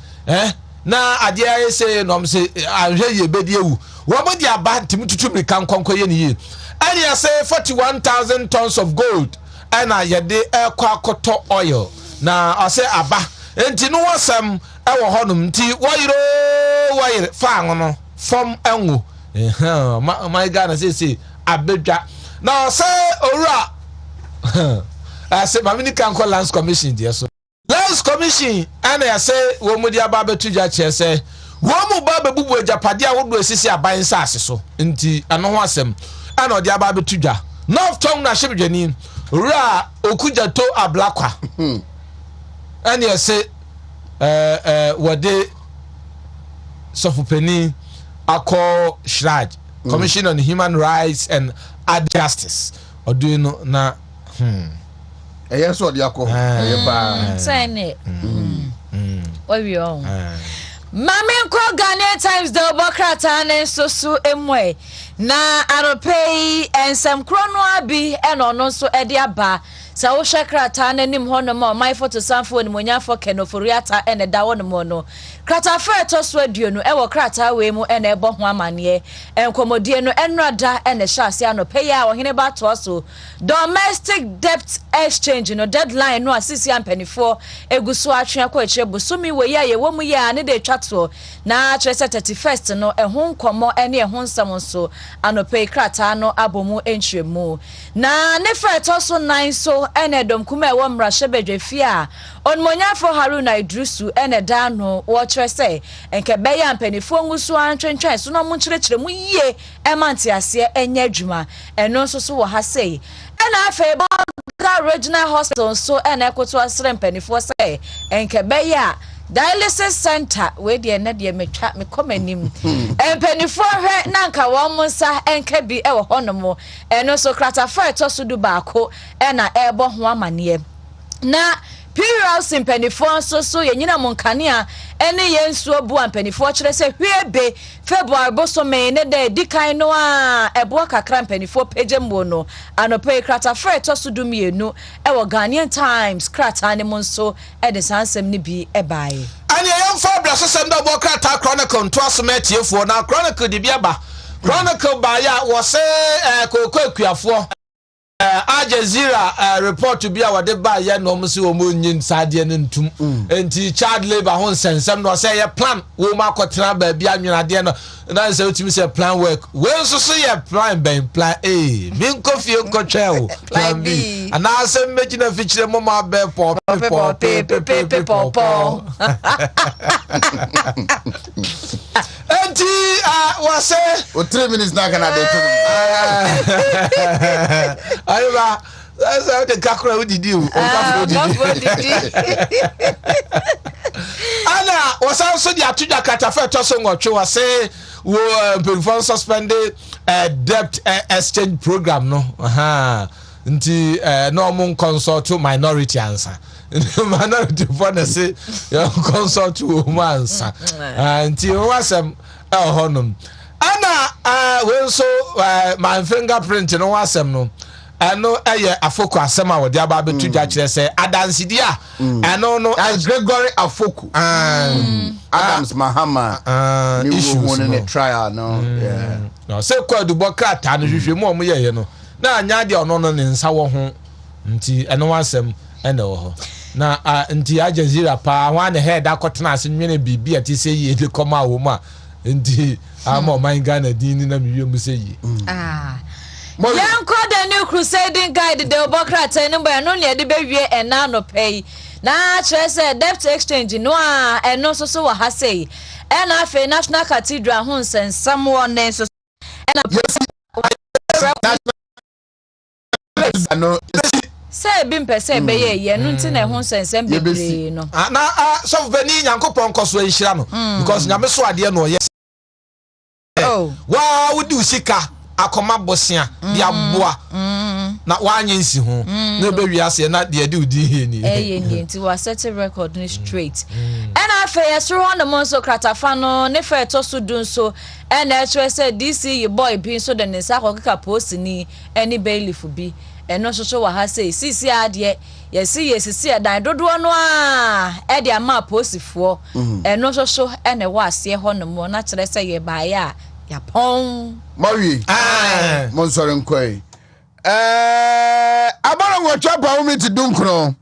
na ade aye say no say ahwe ye bedi ewu wo mo dey aba tim tutu mi kan konkɔ ye ni ye and you say 41,000 tons of gold and ye dey ekɔ akoto oil na I say aba enti no wasem e wo honum nti wayire fa no from enwo my God, say abedwa now say ora I say mamini can call Lands Commission there so Lands Commission and I say wo mu dia ba betuja che say wo mu ba bebubu ejapade a wodo esisi aban saase so nti ano ho asem ana odi aba betuja North Town na shebedwani ora okuja to ablakwa and I say wode sofopeni akọ Shraj Commission on Human Rights and Justice oduno na yes what yakọ Sene what we on Mami nko Ghanaian Times the Bokrata ne soso emwe na aropei ensem krono abi eno no so ede aba sa wo hwekrata na nim hono ma my photo sanfo ni monyafo kenoforiata ene da wono mo no krata fa to so aduonu e wo krata we mu ene ebo ho amane enkomodie no enrada ene hyase anopei a Oheneba to so domestic debt exchange no deadline no asisi ampanifo eguso atwe akọ ekire busumi we ya ye wo mu ya ne de twato na kyerese 31st no ehun komo ene ehun nsam so anopei krata no abomu enhwemu na ne fa to so 9 so ene dom kuma e wo mra hyebedwefi a onmonyafo Haruna Idrisu ene da no wo kyerese enke beya ampanifo nguso antwentwen so no mo kyerechire mu yie emanti ase enya adwuma eno so so wo ha sei ena afa Regional Hospital so ena ekoto asere mpanifo sei enke beya dialysis center we de na de metwa me komanim empanifo hwe na nka wo monsa enka bi e wo honomo eno so krata fa to so du baako ena ebo ho amane na periods impanifo so yenyina monkania ene yensu obu ampanifo kire se hwebe February boso me ne de dikan no a ebo kakra ampanifo pejembo no anope krata fa to so du mienu e wo Ghanaian Times krata ne monso e de sansem ne bi e bae ani yemfa bra sesem da bo krata Chronicle to asometiefo na Chronicle de biaba Chronicle ba ya wo se kokko akuafo Aljazeera report to be our deba ya no msi wo monyin sade ne ntum enti child labor hon sensem no say plan wo ma kwotena ba bia nwunade no na say utimi say plan work we nso so ye plan plan A min kofi nkotwa o plan B ana say meji na fichire mo ma be pop enti wa say o 3 minutes na kana de Ayba, that's how the kakra udidi o kakra udidi. Ana was also the atuja katafe to so ngotwe wa say wo perform suspended debt exchange program no nti no mon consult minority answer minority for na say consult wo answer nti wasem honum ana we so my fingerprint no wasem no eno eye afoko asem a wode aba betu dwa kire se adansidi a eno no Gregory Afoko Adams Mahama issues in the trial no yeah no se kwadu bokrata no hwehwemu o mo ye no na anya de ono no ne nsa wo ho nti eno wasem ene wo ho na nti Aljazeera pa ho ne head akotena ase nwene bibi ati se ye de koma wo ma nti ama man Ghana dini na miwe mu se yi Yanko the new crusading guide the Bokrata no ba no ne de bewie ena no pay na chere debt exchange no a eno so wa ha sei ena afa National Cathedral ho nsensam won so ena say bi mpese be ye no nti na ho nsensam bebre no na so beni Nyankopon koso ehira no because nyame so ade no ye wa wudi usika akoma bosia dia boa na wanye nsi ho na be wiase na dia de udi he ni nti wa set record ni straight and afa yesro on the monso kratafa no ne fa to so dun so and actually said DC boy bi so de ne sa kokka post ni any bailiff bi eno so wa ha say sisi ade yesi dan dodo no a e de ama posifo eno so ene wa ase ho no mo na kire say ye ba ya Yapon Mawi Monsore nkoi abara ngotwa umi ti dunkro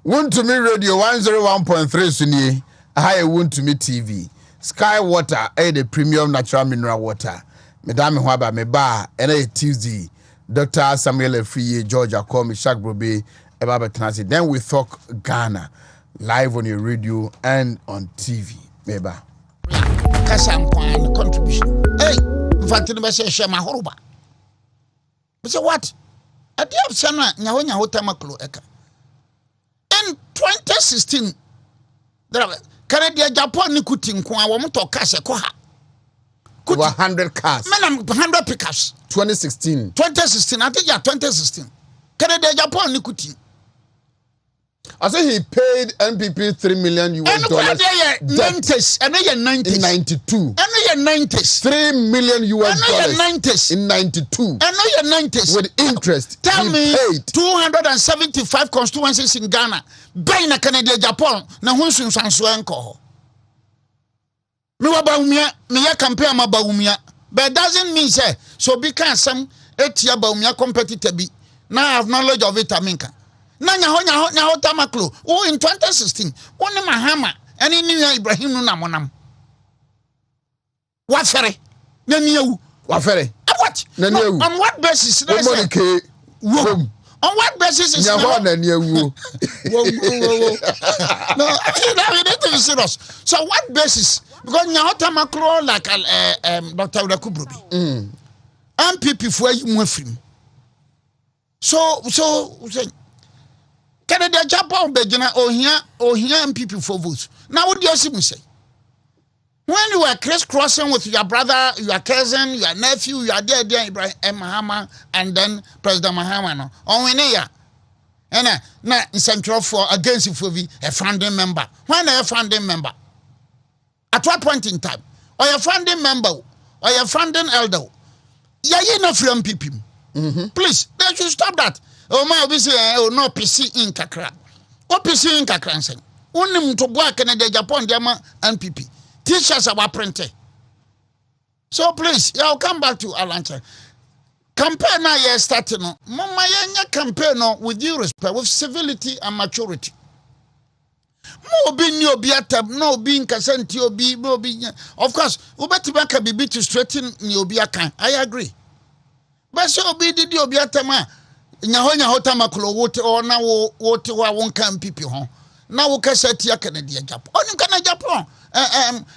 Wontumi radio 101.3 sunie aha Wontumi TV Sky Water the premium natural mineral water medame ho aba me ba ene Tuesday Dr. Samuel Afriye George Akomi Shakbrobe eba betnasi then we talk Ghana live on your radio and on TV meba Kasankwan contribution. Hey, mfantini bese shema horoba. Bese what? Adi absana nyahonya hotama klo eka. In 2016, Canada Japan ni kuti nko a wo mto cash ko ha. Over 100 cars. Men 100 pickups. 2016. 2016. I think 2016. Canada Japan ni kuti. I say he paid NPP $3 million US dollars. And 90s. And 90s. In 92. And 90s. $3 million US dollars. 90s. In 92. And 90s. With interest. Tell me paid 275 constituencies in Ghana. By na Canada Japan. Na hunsun sanso enko. Me wabaumia. Me ya campaign mabaumia. But it doesn't mean say. So because some etia baumia competitor be. Now I have knowledge of it aminka. Na nya tamaklo o in 2016 woni mahama ene ni Ibrahim no na monam wafere na niawu wafere what na niawu on what basis na say on what basis is na na niawu no we need to be serious. So what basis? Because nya tamaklo like Dr. Udakubrubi MPP for you mwafrim so Canada Japan begina ohia MPP for votes. Now what do you say? When you were crisscrossing with your brother, your cousin, your nephew, your dear Ibrahim Mahama, and then President Mahama no. Oheneba. And na central for against you for a founding member. When are you founding member? At what point in time? Or your founding member or your founding elder? You not from MPP. Please, they should stop that. Oh my be say oh no PC in kakra. O PC in kakra nsen. Unim to boa Canada Japan diama NPP. T-shirts are printed. So please, I'll come back to Atlanta. Campaign now you starting no. Mama yenya campaign no with due respect, with civility and maturity. Mo be ni obi atab, no be nkasenti obi, no be. Of course, ubetiba ka bibi to straighten ni obi akan. I agree. But so obi didi obi atama. Nyahonya hotamaklo wote or na wote wa wonka MPP ho na wo kasa tia Canada Japan oni Canada Japan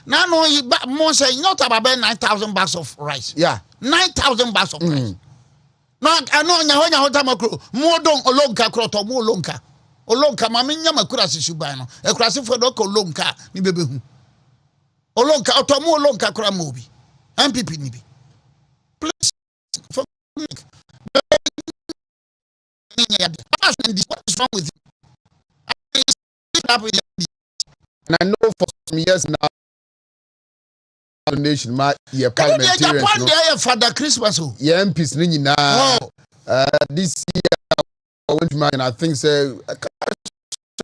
na no mo say not about 9,000 bags of rice 9,000 bags of rice no ano nyahonya hotamaklo mo don olonka kroto mo olonka ma menya makura sisuban no ekurase fo do ko olonka ni bebehu olonka otomo olonka kura mo bi MPP ni bi please for what is wrong with you? And I know for some years now, nation, my parliamentary. Father Christmas. Yeah, MPs nini na. This year, Wontumi, and I think say a cash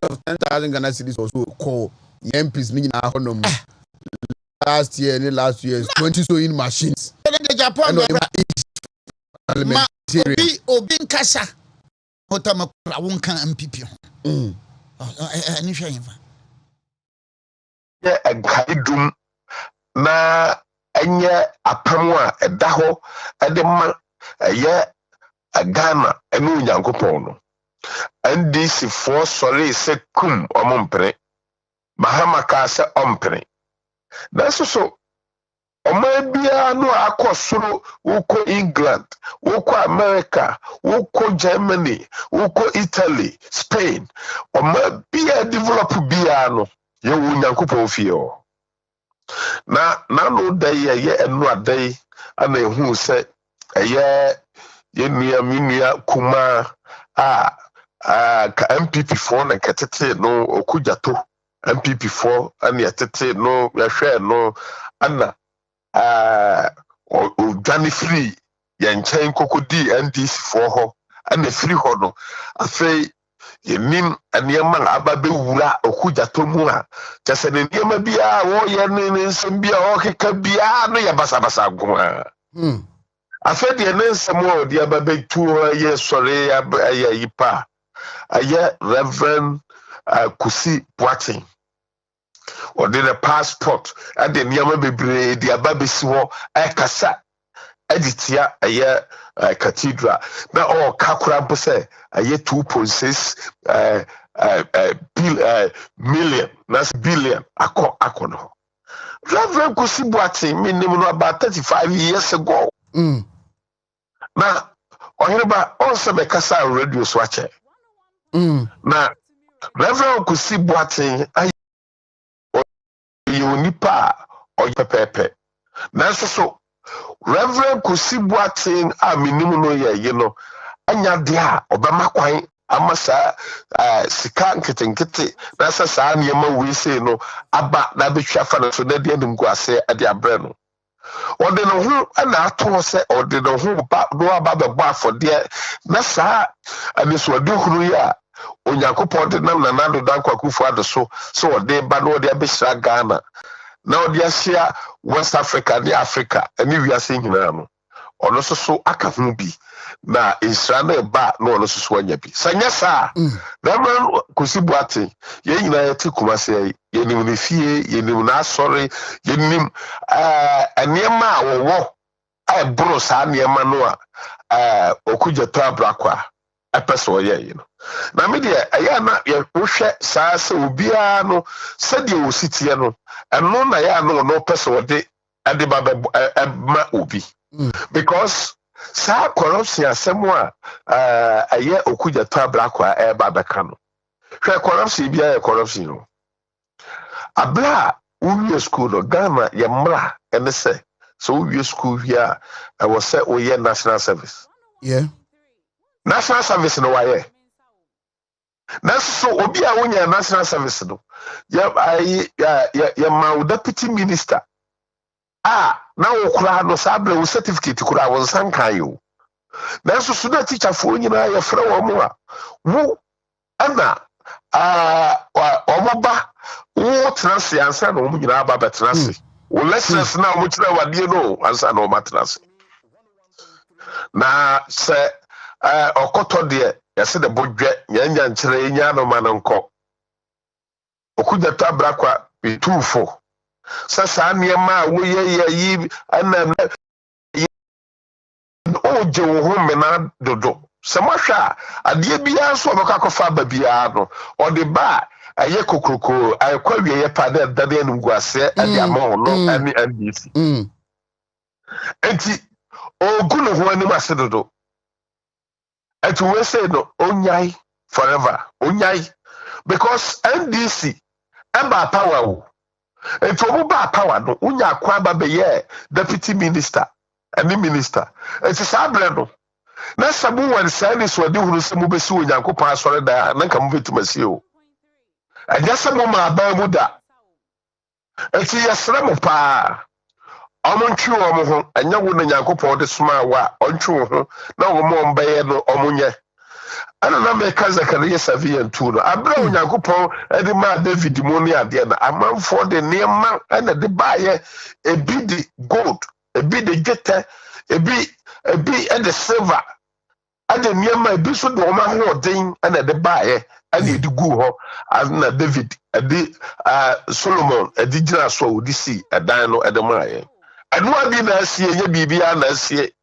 of 10,000 Ghana cedis also call MPs nini na honum. Last year, 20 sewing machines. Japan, parliamentary. Obi nkasa. Hotamakla wonka MPP. Ani hwa yinfa. Yeah, agaidum na enye apam a eda ho ede ma ye Ghana enu Nyankopon no. NDC for sorry se kum omompre. Mahama ka se ompre. Na so Oma bia no akosoro woko England, woko America, woko Germany, woko Italy, Spain. Oma bia develop bia no ye wo Nyankopon fie o. Na no day ye enu adai ana ehu se ye nua kuma ka MPP for na ketete no okujato MPP for ana yetete no yahwe no ana Johnny free Yanchain Kokodi NDC for her and the free hono. I say, ye nim and yaman ababe wula okuja tomua. Just an yama bia, or yanin sambia or kabia, no yabasabasa guma. I said, the name some more, the ababe 2 years, sorry, yipa. A year Reverend Kusi Boating. Or did a passport and then Yama Bebre, the Ababisi war, Akasa, Editia, a year Cathedral. Now, all Kakrampo say, a year 2.6 million, that's billion, Akono. Reverend Kusi Boating, minimum about 35 years ago. Now, Oheneba also make us a radio swatcher. Now, Reverend Kusi Boating, pepepe nanso so Reverend Kusibuatin a minimu no ye anya de a obema kwan amasa sika nketenkete na saa niema we say no aba na betwa fa no so na de anim guase ade abre no ode no ho na ato se ode no ho ba no aba bebo afode na saa aniso ade hunu ya onyankopon de nam na nado dankwakufu ade so ode ba no ode abehira Ghana na ode asia West Africa ni Africa ani wiase nyina no ono so aka ho bi na Israel ba no ono so anya bi sanya saa na man Kusibuate ye nyina yati kumase ye nim ne fie ye nim na asori ye nim aniema awowo ai bro saa aniema no a okujeto abrakwa apeso ye na me de aya na ye wohwe saa se obia no se de ositie no eno na ya no peso de ade baba ma obi because sa corruption asemwa aye okujeto abrakwa baba kano hwe corruption bia ye corruption no abla uwie school no Ghana ye mra ene se so uwie school here I was say oye national service national service no waye na so obi a wonya national service no ya ma deputy minister na okura no sabre wo certificate kura won sankan yo na so na teacher fo nyina ya fra wo mo a wo ana omoba wo transi ansa no mo nyina aba betransi wo lessons na mo kira wade no ansa no matrasi na se okoto de yase de bodwe nyanya nkyere nya no manonko okujato abrakwa bitufo sasa niema wo ye yi ana oje wo ho mena dodo se mohwa ade bia so obaka kofa ba bia no ode ba aye kokroko akwa wie ye pa de dade anu guase ade ama no ani NDC enti oguno ho ani masedodo eti we say no onyai forever onyai because NDC eba power wo enti obu ba power no unya kwa ba be ye deputy minister any minister eti sabre no na sabu wan say so de huru se mu be si onyankopon asore da na nka mu betumasi o aja se mu ma ba mu da eti yesre mu pa omontwi wo ho anya wo na nyankopon de soma wa ontwi wo ho na wo mo mbaye no omunye ana na me ka Zakaria 7:2 no abra onyankopon edi ma David mu ni ade na amanfo de niema ana de baaye ebi de gold ebi de jete ebi and silver ade niema ebi so de o ma ho den ana de baaye ana edi gu ho ana David edi Solomon edi gira so odisi edan no ede maaye anu abi na asie ye bibia na asie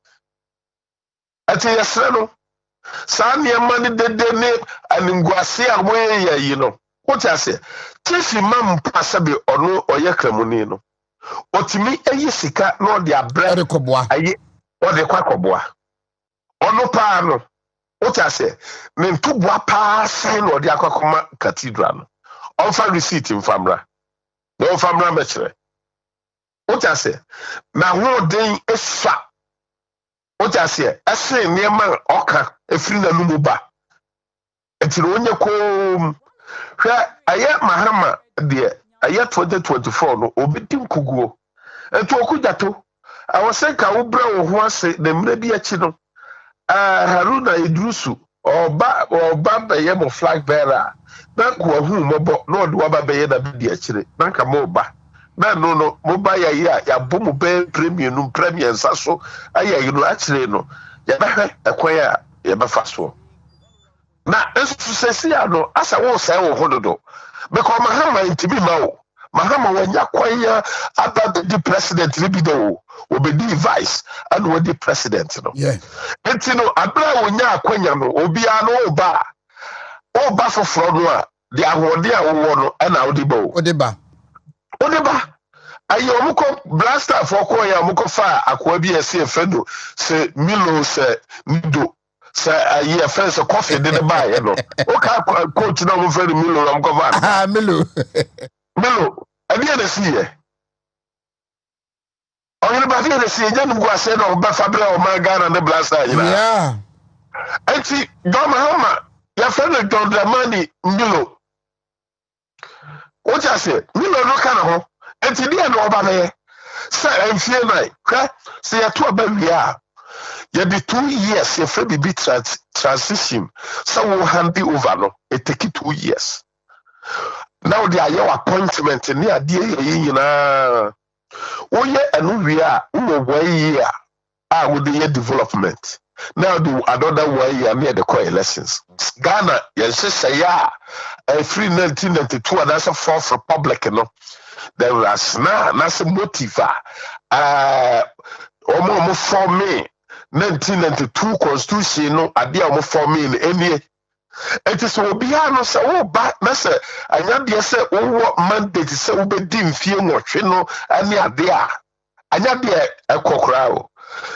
ate yesre no sa niema ni dede ne aningwase a moye yi no what I say tifi mam pasabe ono oye kramuni no otimi eyi sika na ode abre aye ode kwakoboa ono pa no what I say me ntuboa pa sai na ode akwakoma Cathedral no onfa receipt mfamra no famra mechre what I say na ho den efa what I say ase niema oka efiri na numu ba etiro onye ko hwa aye mahama de aye 2024 no obidim kuguo eto okujato awosenka wo bra wo ho ase na mra bi achi no Haruna Idrusu oba be ye mo flag bearer na ko hu mobo na ode wa ba be ye na bi di achire na nka mo ba na no mo ba ya bo mo be premium saso aye you no achire no ya ba hwe ekwaya ya ba faso na esu sesi ano asa wo sai wo hododo because mahama ntimi mawo mahama wanya kwanya aba the president libido obedi vice and we the president no enti no abra wonya akwanya no obia no oba foforo no a de ahode a wo no na odeba ayo omuko blaster for ko ya omuko fa akwa bi ese fedo se milo se nido se aye fence coffee de ba ye no o ka coach na mo fe milo na omuko fa milo abi na si ye Oheneba fi de se nyam go ase no ba fa bra o ma Ghana ne blasta nyina Yeah. enti John Mahama ya friend John Dramani Milo what I say Milo no kana ho enti dia no oba be say enfie nai hwe say ya to oba wia ya be 2 years ya fe bibi transition so we hand over no it take 2 years now they are your appointment ni ade yi nyina oye enu wia wo 1 year with the development now do another 1 year near the core elections Ghana yes say ya free 1992 and that's a fourth republic no there was na some motiva omo for me 1992 constitution no ade omo for me any it is obia no say wo ba na say anya de say wo mandate say wo be di mfie nwotwe no ani ade a anya de ekokora o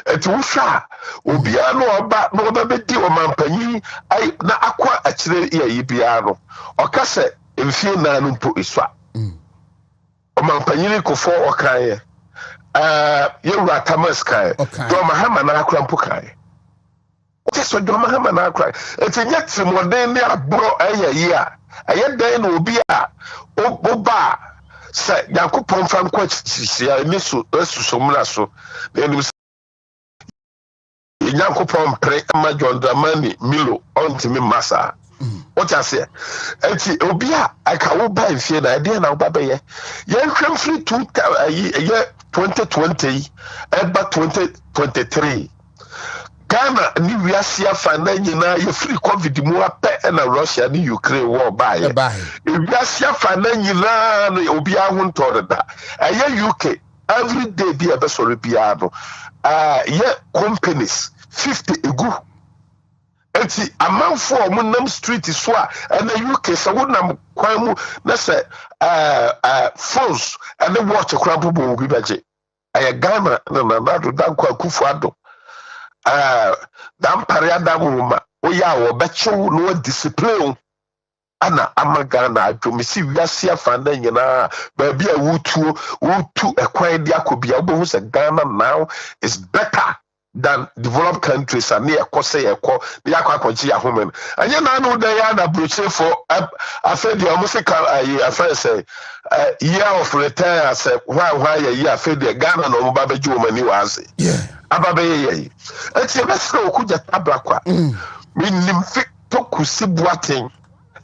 eti wo hwa obia no oba no oba be di o mampanyi ai na akwa akire ye bia no oka say mfie na no mpo iswa o mampanyi ni kofo okaye yewura tamas kai do mahama na akura mpo kai so do mahama na akura eti nyati modern ni abro aye a aye dan na obi a oba sa yakopon fan kwa chisia ni so esusomra so na yakopon pre ma John Dramani Milo ontimi masa what I say eti obi a aka wo ba mfie na de na wo ba be ye hwem free 2020 eba 2023 Ghana ni wiasia fa na nyina ye free covid mu ape na Russia ni Ukraine war ba ye wiasia fa na nyina no obi ahun torda aye UK every day be be sorry bia no ye companies 50 egu enti amanfo omunam street so a na UK so wonam kwan mu na se phones and the watch kra bobo bi baje aye Ghana na do dankwa Akufo Addo dan paria da muma oya wo bechew no discipline ana amagana adwomisi wiase afanda nyina ba bia wutu ekwan dia kobia obohu se Ghana now is better than developed countries and near kose yeko the akwakonchi ya homen anya na no da ya na broche for afedi omusika afa say year of retire say why year afedi Ghana no ba beji o mani waze ababe ye eti besra okuja tabakwa minim fi to kusibuaten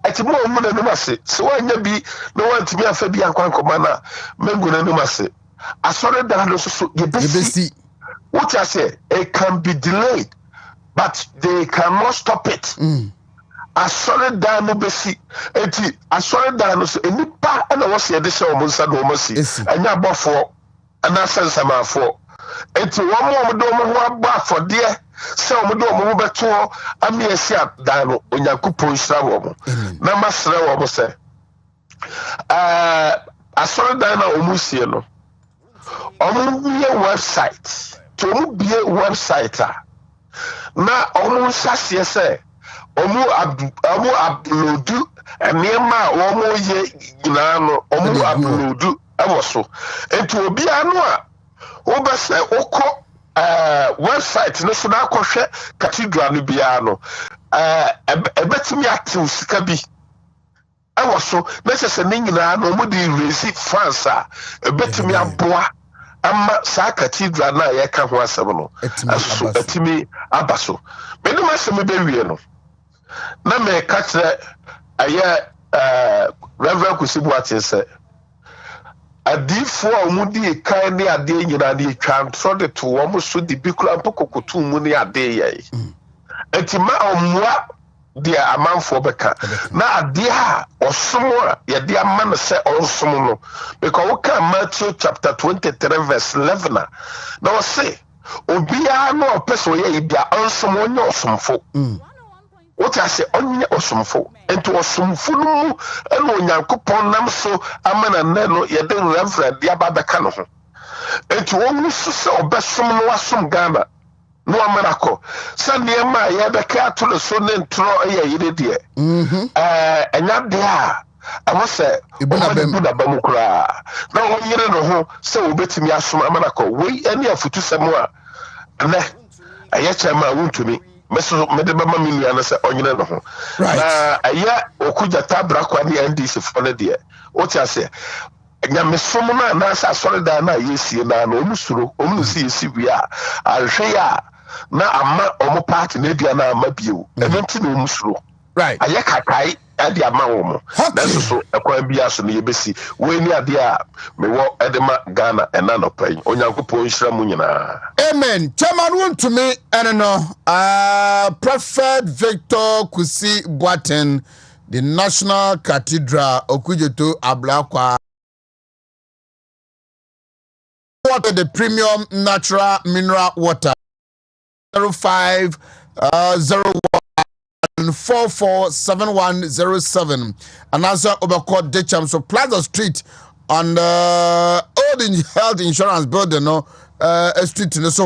eti mo mu na no ase so anya bi no wantimi afedi akwankoma na mengu na no ase asore da no so yebesi what I say, it can be delayed, but they cannot stop it. I saw it down no besi. I saw it down no so any part and I was here this show monsa no mercy. And ya before and I sense am for. Eti one more do mo ba for there. So mo do mo beto am yes ya down no Onyankopon hira wo mo. Na masra wo mo say. I saw it down na omusie no. Omo website. To be a website na omo sase se omo upload enema omo ye gina no omo upload ewoso enti obi anu a wo be se okọ website no so na akọhwe Cathedral no bia no ebetimi atew sika bi ewoso na sese ne nyina no omo di receive funds a ebetimi aboa ama sa Cathedral na ye ka ho asem no aso atimi abaso menim asem be wie no na me ka kire aye Reverend Kusibuatin say adifo omudi kan ne ade nyina ne twa so de to wo mo so di bikura pokokotu mu ne ade ye etima omwa dia amanfo beka na ade a osomo a ye dia man se osomo no because we can Matthew chapter 23 verse 11 na we say obia no person ye bia osomo onye osomfo what I say onye osomfo ento osomfo no eno Onyankopon nam so amana no ye de reverend dia ba beka no ho ento wonu so se obesom no wasom Ghana no amanako sanema ye beka to le so ne ntro ye yire de enya de a I was say, Ibuna Bamukura. na onyere no ho se obetimi asoma amanakọ we ani afutu semo a ne aye chama Wontumi meso mede bama minua na se onyere no ho na aye okuja tabra kwa ne NDC fo ne de o ti ase nyamesom na sa asore da na yesie na omusuro omunusi yesibia ahwe ya na ama omo party na dia na ama bio eventi na omusuro aye kakai ade ama wo mo na so ekwan bia so ne yebesi we ni ade a mewo edema Ghana ena no pai onyankopon nhira mu nyina amen chairman Wontumi eno Prophet Victor Kusi Boateng the National Cathedral Okujeto Ablakwa water, the premium natural mineral water 0501447107 and answer Obakot Decham so Plaza Street on the old health insurance building no street no so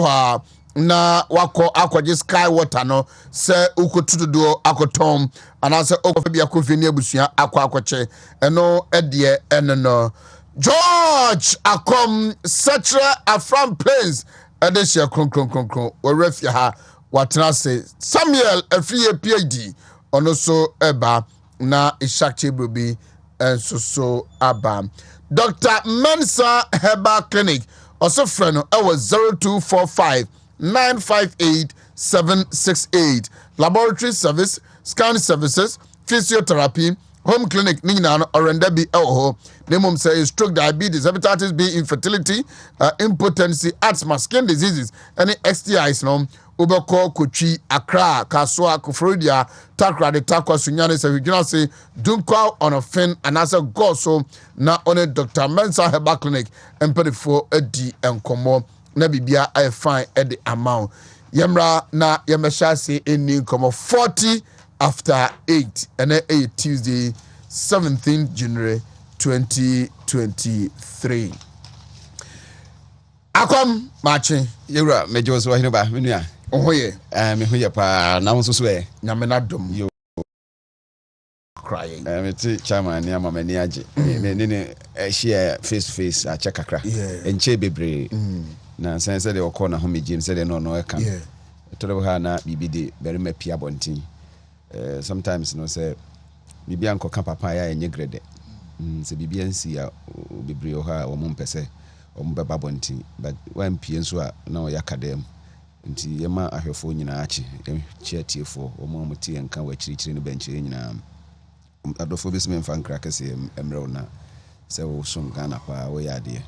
na wako akwaje sky water no se ukotudo akotom and answer okofi akofini abusua akwache eno edie eno George Akom Setra Afram Plains Adesia Kron Orefia ha Watanase Samuel Afriye PhD Onoso Eba na Ishakche Brobi so Aba Dr. Mensa Herbal Clinic also friend was 0245 958 768 laboratory service scan services physiotherapy home clinic nina orenda bi ho nemum say stroke diabetes hepatitis B infertility impotency asthma skin diseases any STIs no ubeko Kochi Accra Kaswa Kofrodia Takra de Takwa Sunyane say regional say Dunkwa on a fin and as a go so na on Dr. Mensa Herbal Clinic empedifo edi enkomo na bibia I fine at the amount yemra na yemesha say any come 40 after 8 and a Tuesday 17th January 2023 Akom machi yewra mejo so Oheneba menua ohoye me hoye pa na won so e nyame na dom yo crying me ti chairman ni amamani age ne share face to face a check kakra enche bebre na sense de okọ na ho megim se de no e kan toro ha na bibide bere mapia bontin sometimes no say bibia nko kan papa ya enye grade se bibia nsi ya bebre ha wo mo mpese o mo beba bontin but wan pie nso a na o yakadem nti yema ahwefo nyina achi chiatiefo o mo mo tie nka wa chirichiri no benchire nyina adofo besime mfa nkra kase emrew na se wo som Ghana pa wo yade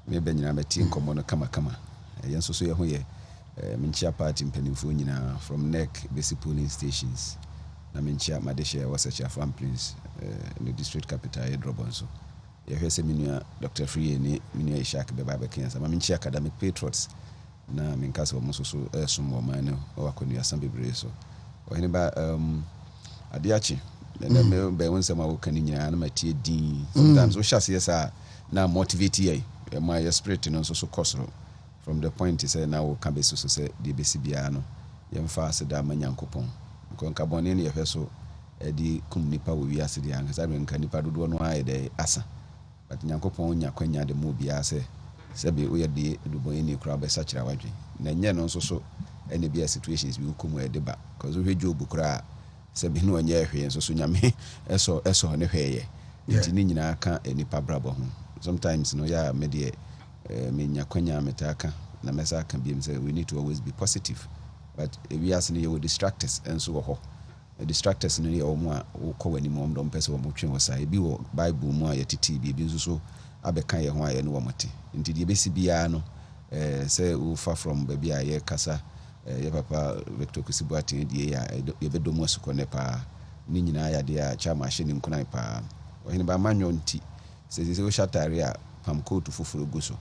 me be nyina metie nkomo no kama yenso so ye ho ye minchia party mpanimfo nyina from neck basic polling stations na minchia madeshe wasacha farm plains in the district capital Edrobonso ye hwese minua Dr. Free ni minua Ishak beba be kensa ma minchia academic patriots na minkasa wo so sumo man o akonu asan bebre so Oheneba adiachi na me be won sama wo kan nyina na matie din sometimes wo shase yesa na motivate ye my spirit no so kosoro from the point is now we can be so say the bcbia no yemfa se da manyankopon nkonka bone ne yehweso edi kum nipa wo wiase de anka sabe nka nipa dodo no aye de asa but nyankopon nya kwanya de mu bia se be wo ye de dubo eni kura be sachira wadwe na nye no so ene bia situations bi kum e de ba cause we job kura se be no nya ehwe so nyame eso ne hweye nti ni nyina aka enipa brabo ho sometimes no ya medie menya kwanya metaka na mesa can be say we need to always be positive but we as you will distract us and so ho distract us no ye omo a wo wani mo ndo mpese wo motwe wo sai bi wo bible mu a yetiti bi so abeka ye ho aye no wo mote nti de besi bia no say wo far from baby a ye kasa ye papa Victor Kusi Boateng die ya ye bedomo suko ne pa ni nyina ya de a cha machine nkunan pa Oheneba manyo nti se wo shatare a pam coat fufuru guso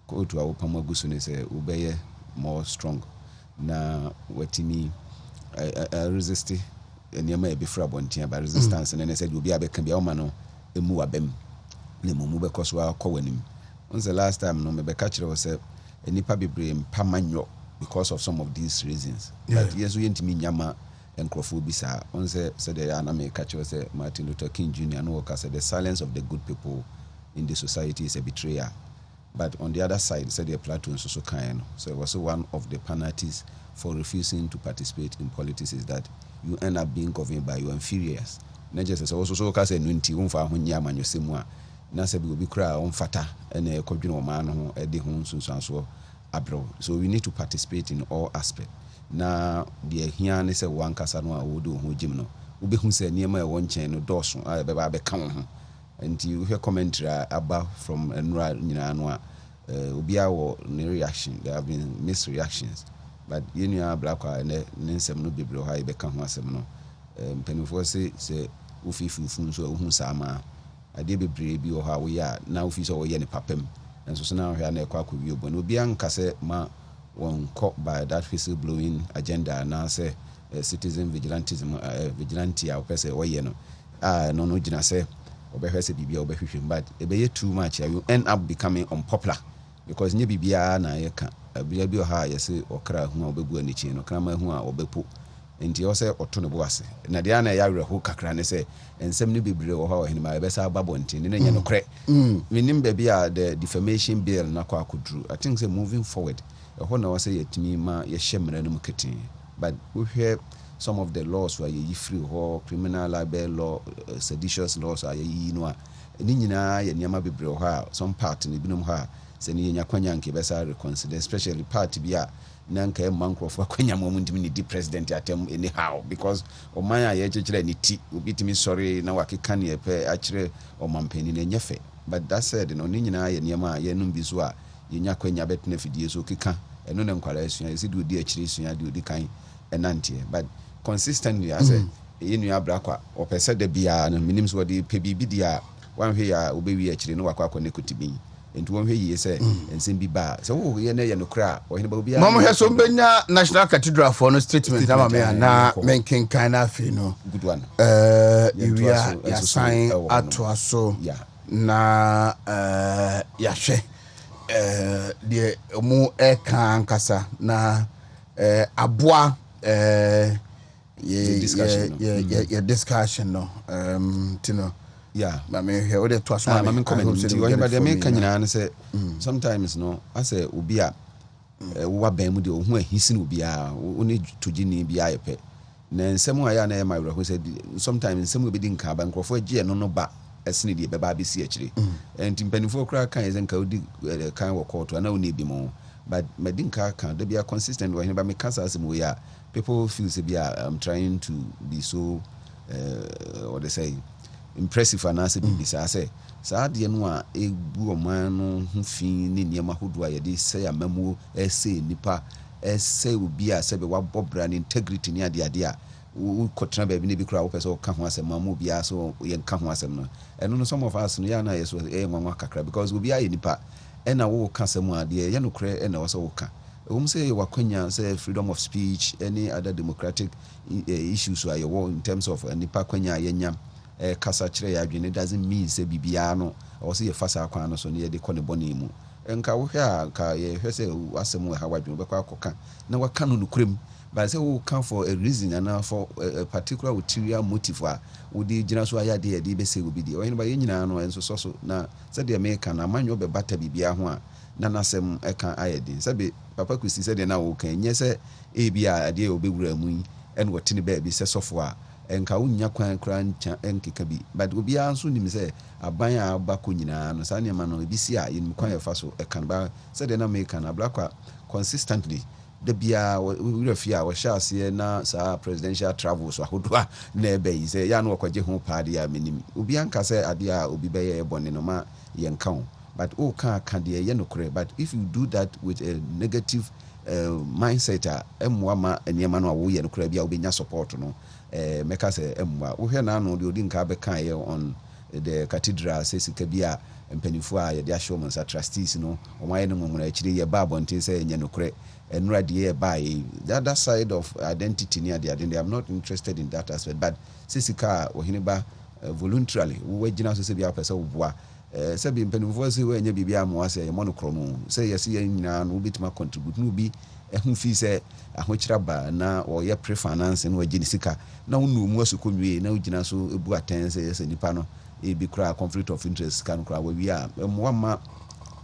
coat a wo pam guso ne se ubeye more strong na watimi resist eniema e befra bontia ba resistance ne se obi abeka bia wo ma no emu wabem ne mumu be koso akwanim once the last time no me be catch we say enipa bebre mpamanyo because of some of these reasons but yeso yentimi nyama enkrofo bisa once said the aname catch we say Martin Luther King Jr. no work as the silence of the good people in the society is a betrayal. But on the other side, said the platoon so kind. So it was one of the penalties for refusing to participate in politics is that you end up being governed by your inferiors. Not just as also so case nunti umfa hunya manyosemwa. Na se bi obi kra umfata ene kodwene o man ho e de ho sunsanso abro. So we need to participate in all aspects. Na the here ne se wan kasa no a wodo ho gym no. Ube hu se niema e won chen no doso a be ba be ka ho. And you hear commentary about from Enra nyina no a obia wo ne reaction. There have been misreactions. But you know black and nsem no bebre ha e be ka ho asem no. Mpanifo se ufifu so hu sama ade bebre bi o ha wo ya na ofi so wo ye ne papam enso so na hwa na ekwa akwa wi obo no bia nka se ma won caught by that whistle blowing agenda na say citizen vigilantism vigilante a opese wo ye no no gina say obehwese bibia obehwehwem but e be too much you end up becoming unpopular because nye bibia na ye ka bia bi o ha ye se okra hu a obegu anichi no krama hu a obepo nti o se oto ne bo ase na dia na ya werɛ kakra ne se ensɛm ne bebre wo ha Oheneba be sa babonti ne nya no kre menim ba bia the defamation bill na kwa akudru I think say moving forward ho na wo se yetimi ma ye hyemra no mketin but we hear some of the laws were ye free ho criminal libel law seditious laws are ye no a ni nyina ye niam bebre ho a some part ne binom ha se ne nya kwanya nke be sa reconsider especially part bia nanka mankrofo kwanya mo ntimi ni di president atem anyhow because oman a ye chechire ni ti obitimi sorry na wakeka ne epe akire omampani na nyefe but that said no ni nyina ye niam a ye num bi so a ye nya kwanya betena fidie so keka eno ne nkwara asua esi di odi akire asua di odi kan enantie but consistently as ye nua abrakwa opese de bia no minim so de pe bibi dia wanhwe ya obewi akire no wakwa ne kotibin enti won hwe yi se ensem bi ba so wo ye na ye no kra Oheneba obi mama hwe so benya National Cathedral for no statement ama me na menken kan na afi no good one iwia ya sign ato aso na ya hwe de mu kan kasa na aboa ye discussion no tino yeah mama here we dey to asoma mama comment Oheneba de me kan nyina ne say sometimes no I say obi a wo ban mu de ohun ahisi no obi a oni togini bi ayepe na nsem a ya na e ma wura ho say sometimes nsem obi di nka ba nkrofo gie no ba esene de beba bi si akire enti mpanifo kra kan ezenka odi kan wo court na oni bi mo but medinka kan de bia consistent Oheneba me kasa asem we ya people feel say bia I'm trying to be so what they say impressive anase bibisa say saa de no a ebu oman no hu fin ne niam ahodo a ye de say amamu ese nipa ese obi a sebe wabobra ne integrity ne ade ade a wo kotena ba bi ne bi kura wo pese wo ka ho asem mamu bi a so ye ka ho asem no eno no some of us no ya na yeso nwanwa kakra because obi a ye nipa ena wo ka asem ade ye no kre ena wo so wo ka say wakwanya say freedom of speech any other democratic issues so ayo in terms of nipa kwanya yenya kasa kire ya adwene doesn't mean say bibia no o say ye fasa akwan no so ne ye de kɔ ne bɔne mu enka wo hwɛ a ka ye hwɛ sɛ asɛm we ha wadwene bɛkɔ akɔka na waka no nukrem but say wo come for a reason and for a particular ulterior motive a wo di gina so aya de be say obi di Oheneba ye nyina no enso so na sɛ de me ka na manyo be bata bibia ho a na nasɛm ɛka ayɛdin sɛbe papa kusi sɛ de na wo kan nyɛ sɛ ebia ade obewura mu yi ɛn wɔte ne ba bi sɛ sɔfo a enka wonya kwan kra ncha enkeka bi but obi anso nim sɛ aban a ba ko nyina no sa ne ma no ebi si a yin kwan ɛfa so ɛkan ba sɛ de na me kan ablakwa consistently de bia we refia wo sha ase na sa presidential travels ahodo a na ebe yi sɛ ya no wɔkɔgye ho paade a menim obi anka sɛ ade a obi bɛyɛ bɔne no ma yɛnka ho but oh can de ye no kore but if you do that with a negative mindset emwa ma eniema no wo ye no kore bia obenya support no meka se emwa wo hwe na no de odi nka be kan ye on the cathedral se sika bia mpanifo a ye de ahwe mo sa trustees no o ma ye no mo na akire ye ba bonte se enye no kore enura de ye ba ye the other side of identity near the identity I'm not interested in that aspect but se sika Oheneba voluntarily wo wagina so se bia pese wo boa sabi mpanimfo se we anya bibia mo ase ye monokro no se yesi ye nyina no bitima contribute no bi ehun fi se ahokyira ba na o ye pre finance no wagini sika na wonu mu aso konwie na ugina so ebu aten se nipa no be cry conflict of interest can cry where we are one ma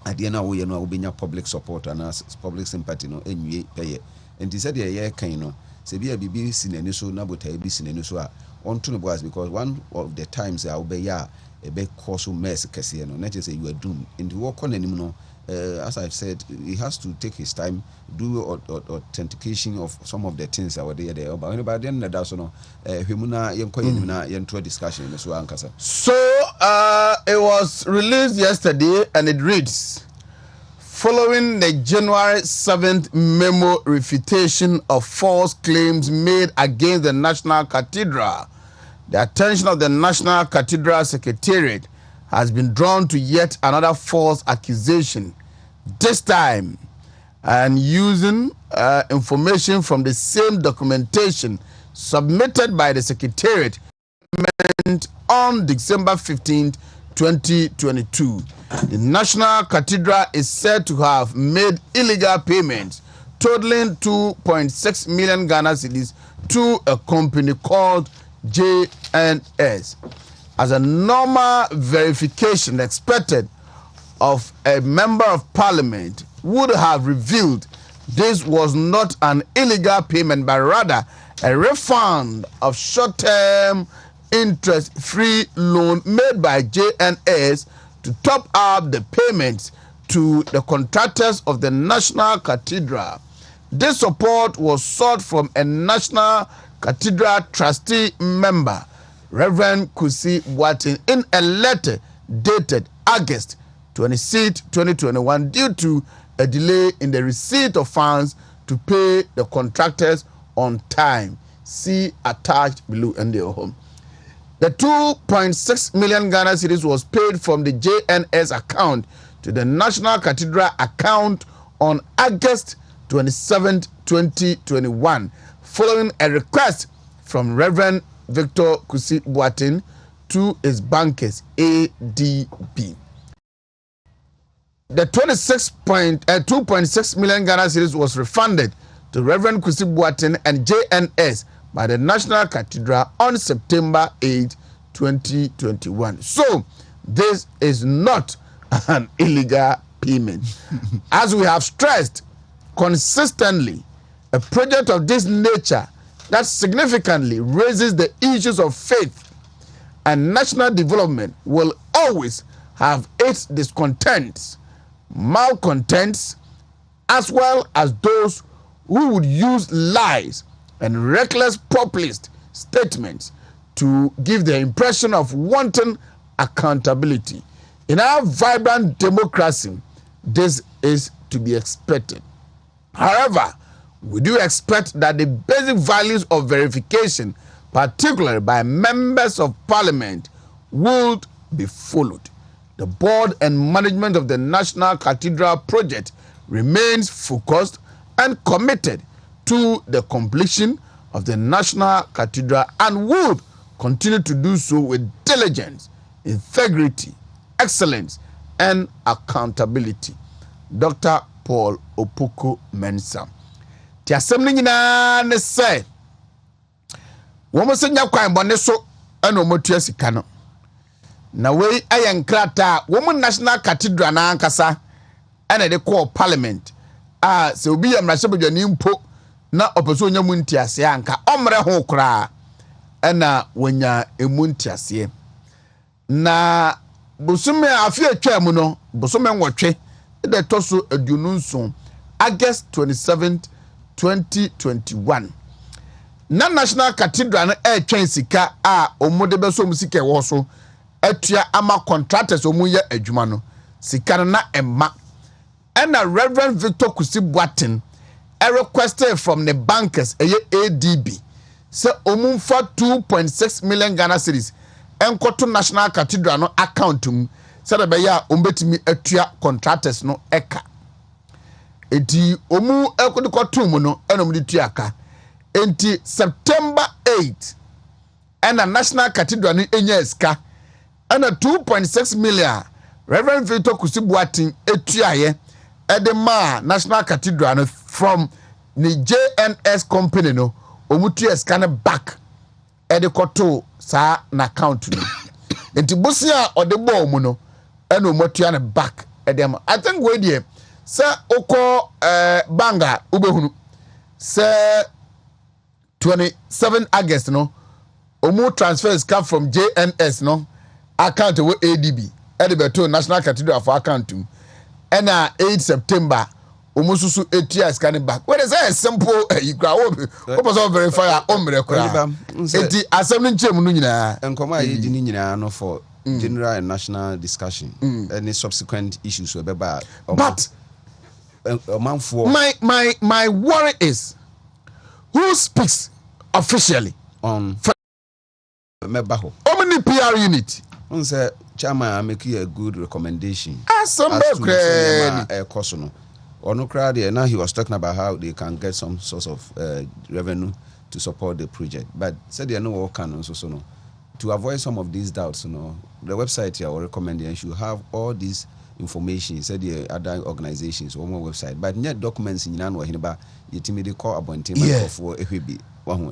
at the end of we know be public support and as public sympathy no enwie pay and he said yeah kind no say be a bibi sinani so na bota bi sinani so a on to no boys because one of the times I will be a big cause mess kese no not just say you are doomed and work on him no as I've said, he has to take his time, do authentication of some of the things that were there. But anybody then that's no discussion. So it was released yesterday, and it reads: following the January 7th memo refutation of false claims made against the National Cathedral, the attention of the National Cathedral Secretariat has been drawn to yet another false accusation, this time and using information from the same documentation submitted by the Secretariat on December 15, 2022. The National Cathedral is said to have made illegal payments totaling 2.6 million Ghana cedis to a company called JNS. As a normal verification expected of a member of parliament would have revealed, this was not an illegal payment but rather a refund of short-term interest-free loan made by JNS to top up the payments to the contractors of the National Cathedral. This support was sought from a National Cathedral trustee member, Reverend Kusi Boatin, in a letter dated August 26, 2021, due to a delay in the receipt of funds to pay the contractors on time. See attached below in the home. The 2.6 million Ghana cedis was paid from the JNS account to the National Cathedral account on August 27, 2021, following a request from Reverend Victor Kusi Boatin to his bankers, ADB. The 2.6 million Ghana cedis was refunded to Reverend Kusi Boatin and JNS by the National Cathedral on September 8, 2021. So, this is not an illegal payment. As we have stressed consistently, a project of this nature that significantly raises the issues of faith and national development will always have its discontents, malcontents, as well as those who would use lies and reckless populist statements to give the impression of wanton accountability. In our vibrant democracy, this is to be expected. However, we do expect that the basic values of verification, particularly by members of parliament, would be followed. The board and management of the National Cathedral project remains focused and committed to the completion of the National Cathedral and would continue to do so with diligence, integrity, excellence, and accountability. Dr. Paul Opoku Mensah. Ti asem ni nyina ne se wo mo se nya kwan bone so ana mo tua sika no na we ayankrata wo mo National Cathedral na ankasa ana de call parliament se obi ya mrahye bodwani mpo na opeso nya mu ntiase anka omre ho kra ana wonya emu ntiase na bosume afi atwa mu no bosume nwotwe de toso adununso August 27th 2021. Na National Cathedral na twen sika a omode beso mu sika wo so atua ama contractors omuye adwuma no sika na emma. And Reverend Victor Kusi Boatin requested from the bankers ADB say omumfa 2.6 million Ghana cedis enkoto National Cathedral no account mu say be ya ombetimi atua contractors no eka. Enti omu ekokoto mu no enom di tuaka. Enti September 8 and a National Cathedral ni enya eska and a 2.6 million Reverend Victor Kusi Boatin etuaye edema National Cathedral no from the JNS company no omutu eska ne back edikoto sa na account no Enti bosia or the ball muno and omotua back edem. I think we dey say oko banga ubehunu say 27 August no omo transfers come from JNS no account with ADB Edebeto National Cathedral for account and 8 September omususu 8 years coming back. What is that simple you go verify omre kra enti assembly nchemu no nyina enkoma ye di nyina no for general and national discussion any subsequent issues we beba but my worry is who speaks officially on mebaho how many PR unit on say chairman make a good recommendation some cost no ono crowd there now he was talking about how they can get some source of revenue to support the project but said they no work can so no to avoid some of these doubts the website here will recommend you should have all these information said the other organizations on my website but net documents in Oheneba Oheneba yetimi dey call appointment for ehwebi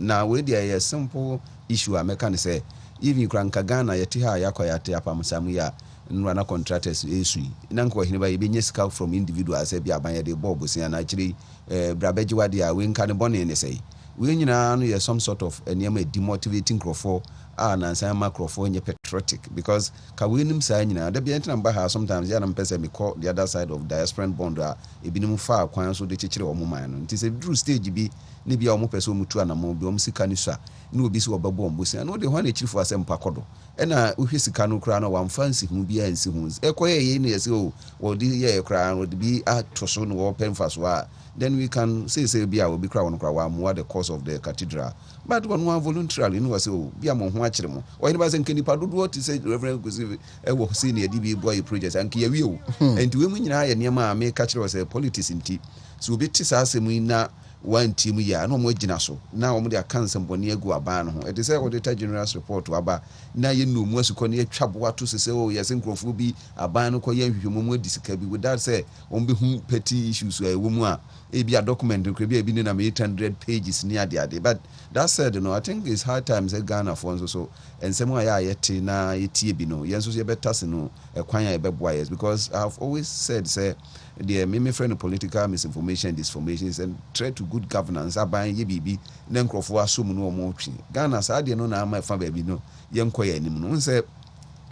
now we dey a simple issue American say even kranka Ghana yeti ha yakoyate apamsamu ya nwana contractors esui nanko Oheneba yebenye scout from individuals say bia ban ye dey bobusia na actually brabejiwa dia we nka ne bone ne say we nyina no ye some sort of enema demotivating crofo na nsama crofo nye patriotic because ka we nim sa nyina da bia ntina mba sometimes ya na mpese me call the other side of diaspora bond ebinim fa kwan so de chechire omo man no nti se drew stage bi ne bia omo pese omutu anamo bi omo sika ni so a ne obi se obabo ombusia no de ho na chirifo asem pakodo na ohwe sika no kra no wan fancy hu bia nsi hu ekoye ye ne yesi o wodi ye kra no de bi atoso no wo pemfa so a then we can say bia obi kra won kra wa mo the cost of the cathedral but one voluntarily no say o bia mo ho akire mo Oheneba say nkeni padodo to say reverend Kusivi wo senior DB boy project anki ya wi o enti we mu nyina ya niam a me ka kire say politics nti so obi ti sa asemu na one team ya no mo gina so na wo de akanse mboni agu aba no ho e say auditor general's report aba na ye no mu asuko na atwabo ato se o yes nkrofo bi aba no ko ye nhwehwemo mu disika bi without say on be hu petty issues e wo mu a e bi a document ko bi ni na 800 pages ni ade but that said I think it's hard times e Ghana for so ensemo ya yeti na yetie bi no yenso ye betase no ekwan ya ebeboa yes because I've always said say the me friend political misinformation disinformation is a threat to good governance aban ye bibi na nkrofo asom no omo twi Ghana sa de no na ama fa ba bi no yenkoya anim no nse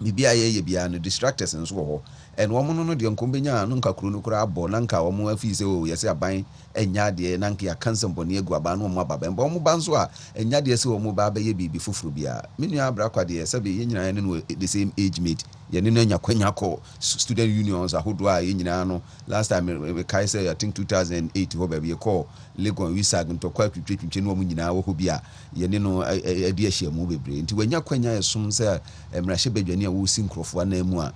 bibia ye bia no distractors nso ho and woman no de nkombenya no nkakuru no kura abo na nka womo afi se o yese aban enya de na nka ya kansa mboni egu aba no mo aba mba womo banzo a enya de se womo ba ye bibi fufuru bia menu abra kwa de se be ye nyina no the same age mate ye ne nya kwanya ko student unions ahodo a ye nyina no last time we kai say I think 2008 ho ba be call Legon Wisag ntokwa twetwetwe no mo nyina wo ho bia ye ne no ade ahia mu bebre nti wanya kwanya esum se emrahye badwane a wo si nkrofo na mu a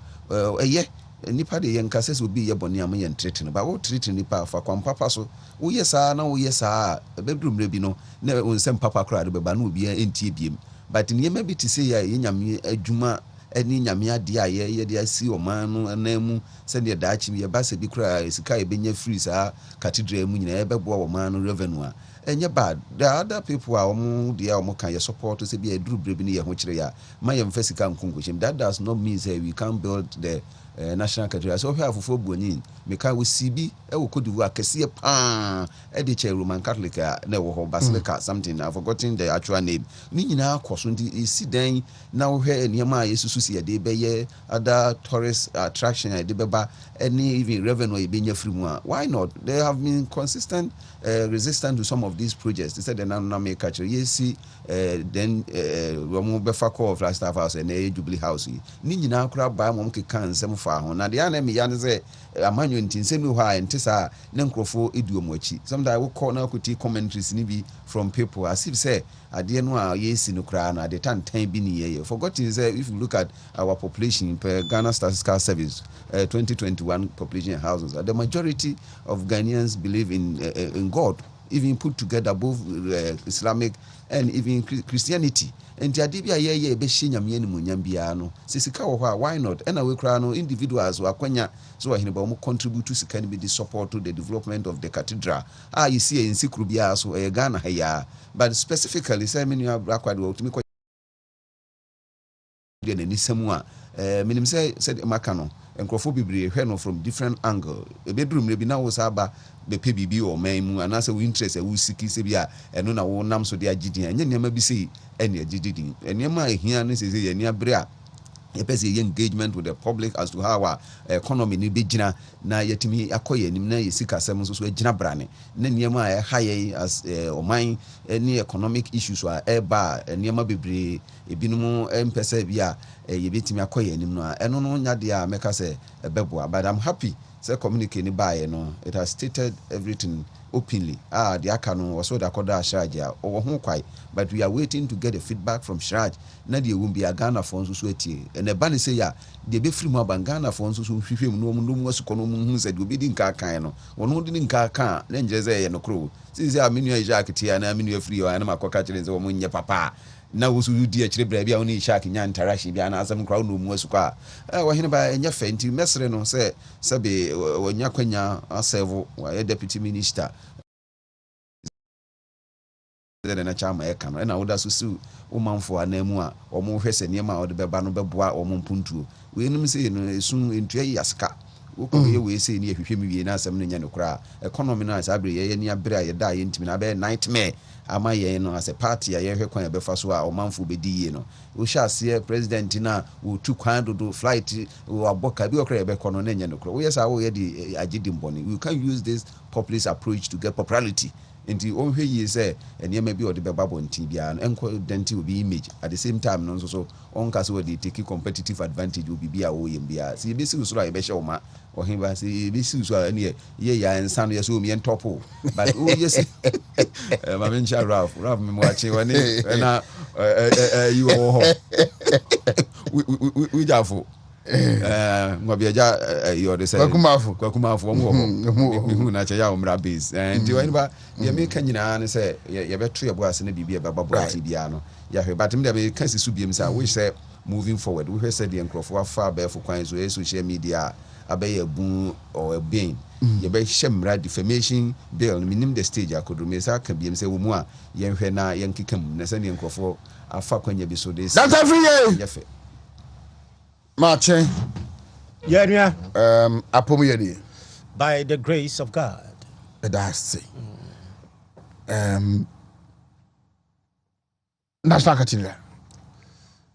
eye nipa de yenka sese obi ye bone am ye ntretin ba wo tretin nipa afa kwam papa so wo yesa na wo yesa bedrum re bi no na onsem papa kra de beba na obi entie biem but niema bi ti say ya yenyame adwuma ani nyame ade aye ye de asi o man no anamu se de daachi ye ba se bi kra esika e benya free sa cathedral mu nyina e bebo o man no revenue a enye bad the other people are they are can you support to say be a dru brebi ne ye ho kire ya ma ye mfa sika nkonkohim that does not mean say we can build the national cathedral so here afofo buonin me ka we sibi e wo kodivu akese pa e de che Roman Catholic na wo ho basilica something I've forgotten the actual name ni nyina akoso ndi isi dan na wo hwe enema yesusu si de be ye other tourist attraction de beba any even revenue e benya free mu why not they have been consistent resistant to some of these projects they said they na make catch yesi then wo mo be fa call of last house and Jubilee house ni nyina akura ba mo mkeka nsem na de ana me ya ne se amanyo ntinsemi ho a ntisa ne nkrofo eduomo achi sometimes we call na kuti commentaries ni bi from people as if say ade no a yesi no kra na de tantan bi ni ye forgotten say if you look at our population per Ghana Statistical Service 2021 population in houses the majority of Ghanaians believe in God even put together both Islamic and even Christianity and the idea ye be shinyame animunyam bia no sisika wo ho why not and we kra no individuals wa kwanya so Oheneba mo contribute to sika be the support to the development of the cathedral you see in sikru bia so Ghana ha ya but specifically say many akwade wo tumi bebree na nisɛm a minim sɛ maka no nkurɔfoɔ bebree hwɛ no from different angle ebeduru mmerɛ bi na wo saa ba bɛpɛ biribi wɔ ɔman mu anaasɛ wo interest a wo siki sɛ bi a ɛno na wo nam so de agye din ɛnyɛ nneɛma bi sei ɛne agye din nneɛma a ɛhia no sɛ yɛ nneɛma bere a yɛpɛ sɛ yɛ engagement with the public as to how our economy ni bɛgyina na yɛtumi akɔ yɛ anim na yɛ sikasɛm nso so agyina brane na nneɛma a ɛha yɛ as ɔman ne economic issues a ɛba nneɛma bebree ebinom mpɛ sɛ bi a yɛbɛtumi akɔ yɛ anim no a ɛno no nya deɛ a mɛka sɛ ɛbɛboa but I'm happy sɛ communicate ne baeɛ no it has stated everything openly the aka no was so da koda Shraj or ho kwai but we are waiting to get a feedback from Shraj na de won be a Ghana funds so etie and e ba ne say ya de be free mu ban Ghana funds so hwehwem no mu asu kono mu hu sɛ de obi di nka kan no wono di nka kan na nje sɛ yɛ no kro sisi a menu Isaac tia na menu free o na makoka kire sɛ wo mu nye papa na wo so di a kire bra bia wo ne Isaac nya ntarashi bia na asɛm kra no mu asu kwa Oheneba enya fa nti mesre no sɛ be wonya kwanya asevo wa deputy minister na chama eka no na woda so su wo manfo anamu a omo hwese niema a wode beba no beboa omo mpuntuo we num se no esu entua yaska wo ko ye we se ne ahwehwe mi wie na asem no nya no kra economy no as abre ye ni abre a ye da ye ntimi na be nightmare ama ye no as a party a ye hwe kwan be fa so a omanfo be di ye no wo sha ase president na wo tu kwan do flight wo aboka bi okra ye be kono na nya no kra wo yes a wo ye di agidi mboni we can use this populist approach to get popularity nti onhwe yi sɛ nneɛma bi ɔde bɛba bɔnti bia no enko denti obi image at the same time no nso so onka so de take competitive advantage obi bia wo yem bia si be si usoro a yɛbɛhyɛ wo ma Oheneba si be si usoro a ne ye ya nsa no yɛso omi entopo but oh yes ma mencha Ralph me mo ache wani na you wo ho we jafo ngwabiaja yode say kwakumafo omo na che ya omra base nti Oheneba ye meka nyina ne say ye beto ye boase na bibia baba boti bia no ya hwe but me de ka sisu biem say we say moving forward we say the nkrofo afa ba fo kwan so social media abaye bu or a being ye be hye defamation bill minim the stage akodo me say ka biem say wo mu a ye hwe na ye nkikam na say the nkrofo afa kwanya bi so this that's every year ye fe Marche. Yeah. Apomiyedi. By the grace of God. That's it. National Cathedral.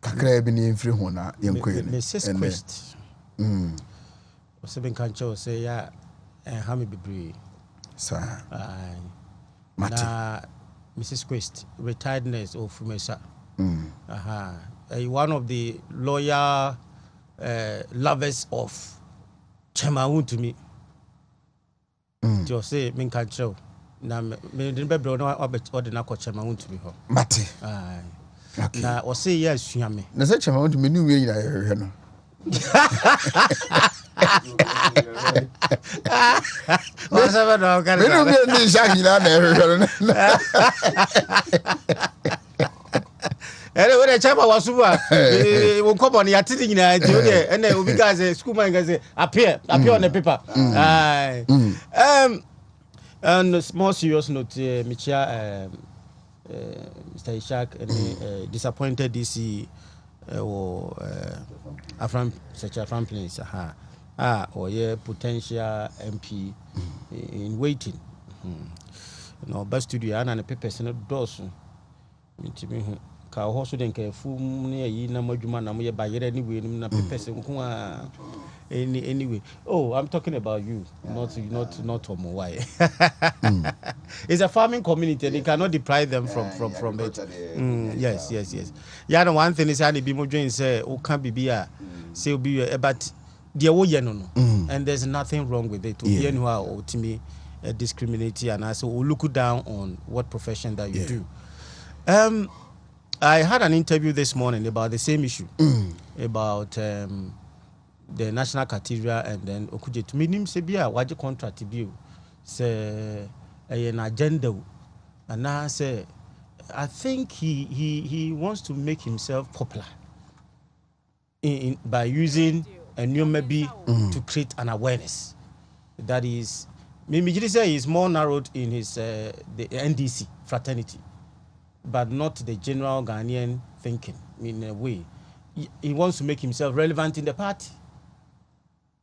Kakra bi ni mfiri ho na yenkoye ne. Mrs. Quest. So ben kancho say ya hami bebre. Sir. Na Mrs. Quest retired nurse of Fumesa. One of the loyal lovers of Chema Wontumi. Just say men can show. Na me didn't be bro no or na ko Chema Wontumi ho. Mate. Okay. Na o say yes suame. Na say Chema Wontumi ni we nyina hwe no. What's ever no can. Me no be ni shagi na hwe no. When the chapa was super, we come on the thing and then we guys school man guys appear on the paper. And small serious note, Mr. Ishak and disappointed DC or such a Afram place. Or yeah, potential MP in waiting. No, best studio and the papers in the doors. Ka hoso den ka fu ne yi na madwuma na mo ye bayere anyway na pepese nko a anyway. Oh, I'm talking about you, not Tomo. Why? It's a farming community and you cannot deprive them from it. Yes. Yeah, the one thing is how they be mo join say o can be a say be but there wo ye no and there's nothing wrong with it. Obi enu a ultimately discriminate and also look down on what profession that you do. I had an interview this morning about the same issue, about the National Cathedral and then Okuje. To me, him say be a wajy contract bill, say an agenda, and I say I think he wants to make himself popular by using a new maybe to create an awareness. That is, maybe say he's more narrowed in his the NDC fraternity, but not the general Ghanaian thinking in a way. he wants to make himself relevant in the party,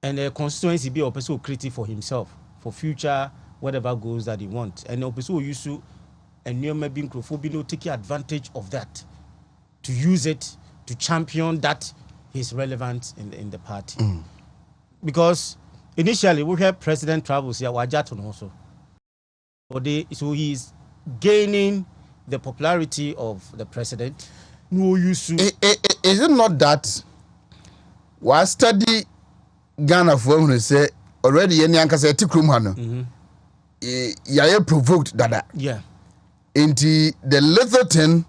and the constituency be a person creative for himself for future whatever goals that he wants, and the person who used to and new maybe no taking advantage of that to use it to champion that he's relevant in the party. Because initially we had president travels here wajato also, so he's gaining the popularity of the president. No use to is it not that we study Ghana for when say already any anka say tikrum ha no ya provoked dada into the little thing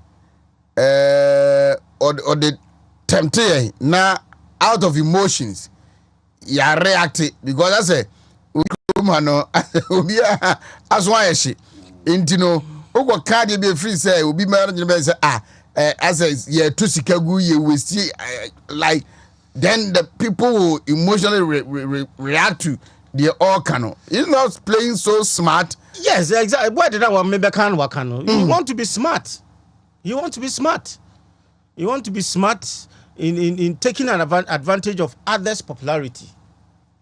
or the temptation na out of emotions ya react because I say tikrum ha no obi as why she into no ogo card be free say obi marriage be say as a to sikagu ye we see like then the people will emotionally react to the all cano. He's not playing so smart. Yes, exactly. Why did I want maybe can wakano? You want to be smart. You want to be smart. You want to be smart in taking an advantage of others' popularity.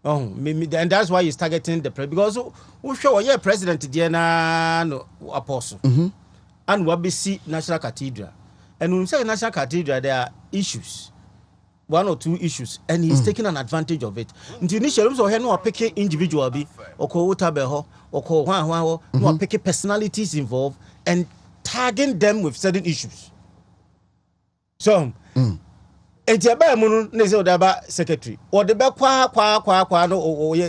And that's why he's targeting the president. Because we show yeah, President Diana no apostle. And we see National Cathedral. And when we say National Cathedral, there are issues. One or two issues, and he's taking an advantage of it. Initially, so he no pick individual be or utabeho or no pick personalities involved and tagging them with certain issues. So, and the secretary or the back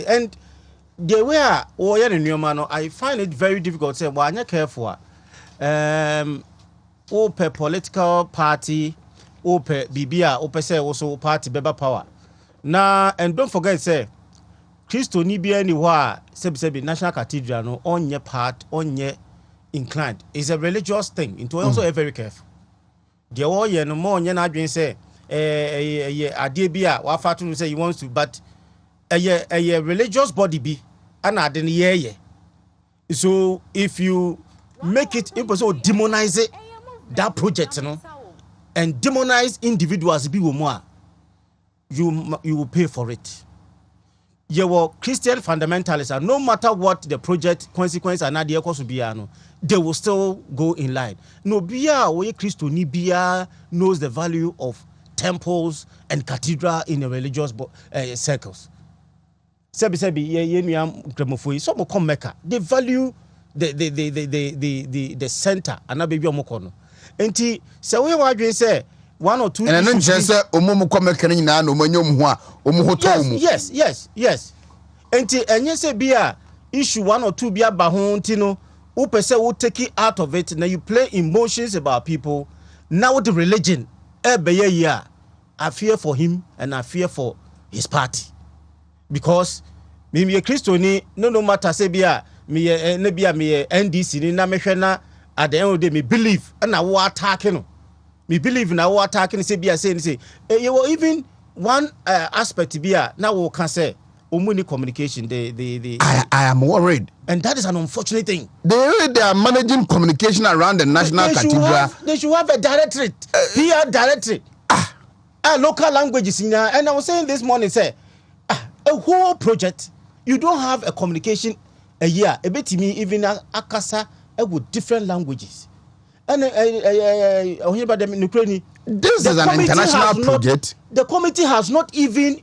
and the way I find it very difficult to say, well, I'm careful. Per political party. Ope bibia ope say also party beba power na and don't forget say Christo ni bia ni wa sebi National Cathedral no onye part onye inclined is a religious thing into also very careful the all ye no more onye na adwen say ade bia wa fa to say he wants to but a religious body be ana ade ne ye so if you make it impossible demonize it, that project no and demonize individuals be more, you will pay for it. Your Christian fundamentalists are no matter what the project consequence and idea cost be they will still go in line. No bia we Christo ni bia knows the value of temples and cathedral in the religious circles. Sebi ye gramofoi some come Mecca. They value the center and baby omokono. Enti se we wadwen say one or two and then just say omumu komeka nyina no manyom ho a omuhoto mu yes enti enye se bia issue one or two bia ba ho nti no wo pese wo take it out of it now you play emotions about people now the religion ebeye ya I fear for him and I fear for his party because me Christian no matter say bia me NDC ni na mehwe na at the end of the day, me believe and I war attacking. Me believe in our attacking. Say, you will even one aspect to be now we can say omuni communication. I am worried, and that is an unfortunate thing. They are managing communication around the National Cathedral. They should have a directorate, PR directorate, local languages in there. And I was saying this morning, say a whole project. You don't have a communication a year. A bit to me even akasa. With different languages, and Oheneba them in Ukraine. This is an international project. The committee has not even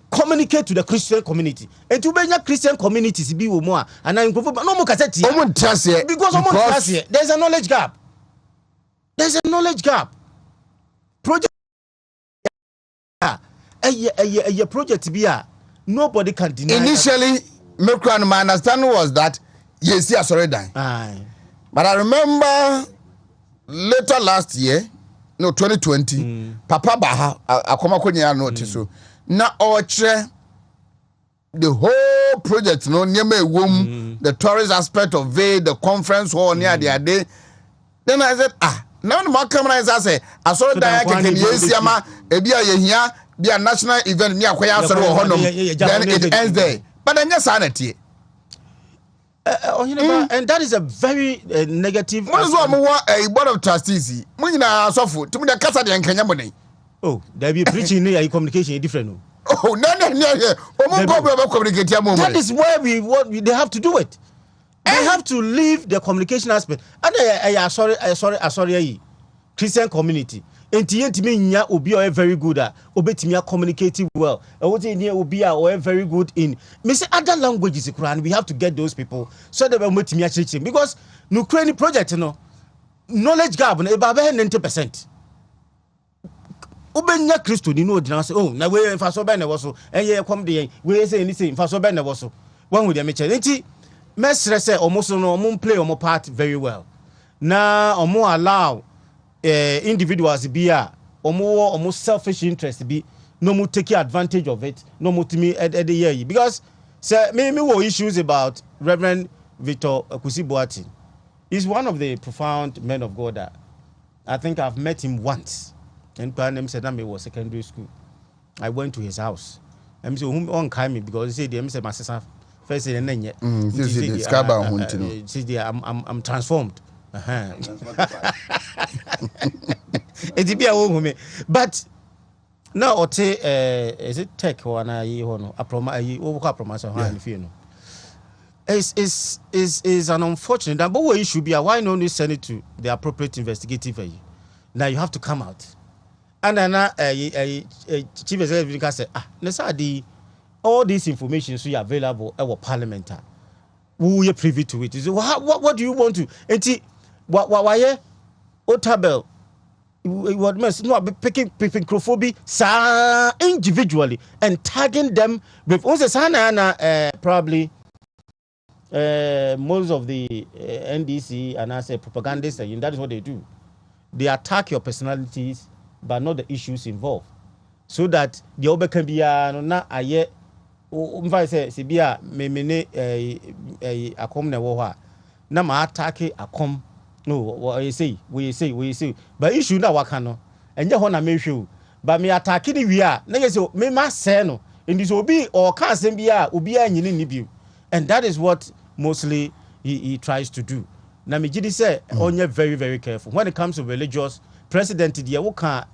communicated to the Christian community. And to be Christian communities be more and I improve. No more cassette because there's a knowledge gap. There's a knowledge gap. Project a project be nobody can deny. Initially, my understanding was that. Yes, yes, already dying. But I remember later last year, no 2020, Papa Baha, I come up notice so. Now the whole project, no near me womb, the tourist aspect of it, the conference hall near the day. Then I said, now the more camera is I say, I saw that I can yes, yama, ebia be a national event near where I then it ends there. But then yes, sanity. And that is a very negative. What is one more a board of trustees? Munina Sofu, to me the Casa de Kenya money. Oh, there be preaching and communication is different. No? Oh, no. Communicate. That is why they have to do it. They have to leave the communication aspect. And sorry, Christian community. Enti nya obi are very good at obetimi communicating well. What in obi are very good in other languages and we have to get those people so that we metimi teaching because no Ukraine project knowledge gap no about 90%. Obenya Christo ni no dina say oh na we fa so be na wo so eye kom de we say anything fa so be na wo so one with them enti mesre say omo so no omo play omo part very well na omo allow individuals be omo selfish interest be no mo take advantage of it no mo to me at the year because say me wo issues about Reverend Victor Akusiboati. He's one of the profound men of God that I think I've met him once. And Panem said, I was secondary school. I went to his house. I'm so whom on me because he said, my sister first said, and then yet, I'm transformed. It's be a woman, but now is it tech or an a promise is an unfortunate, but what issue be why no you send it to the appropriate investigative. Now you have to come out. And then chief executive can say, all this information so available at our Parliamentary. We are privy to it. So what do you want to? And why Otabel what must not picking microphobia individually and tagging them with also probably most of the NDC and I say propagandists and that is what they do. They attack your personalities but not the issues involved. So that the obe can be na aye mfa say sibia memene akom na wo ha na ma attack akom no we say but issue na waka no enye ho na mehwe but me attack ni wi a na say me ma say no ndi so obi or ka asem bia obi anyini ni bi and that is what mostly he tries to do. Na me gidi say onye very very careful when it comes to religious president dia wo ka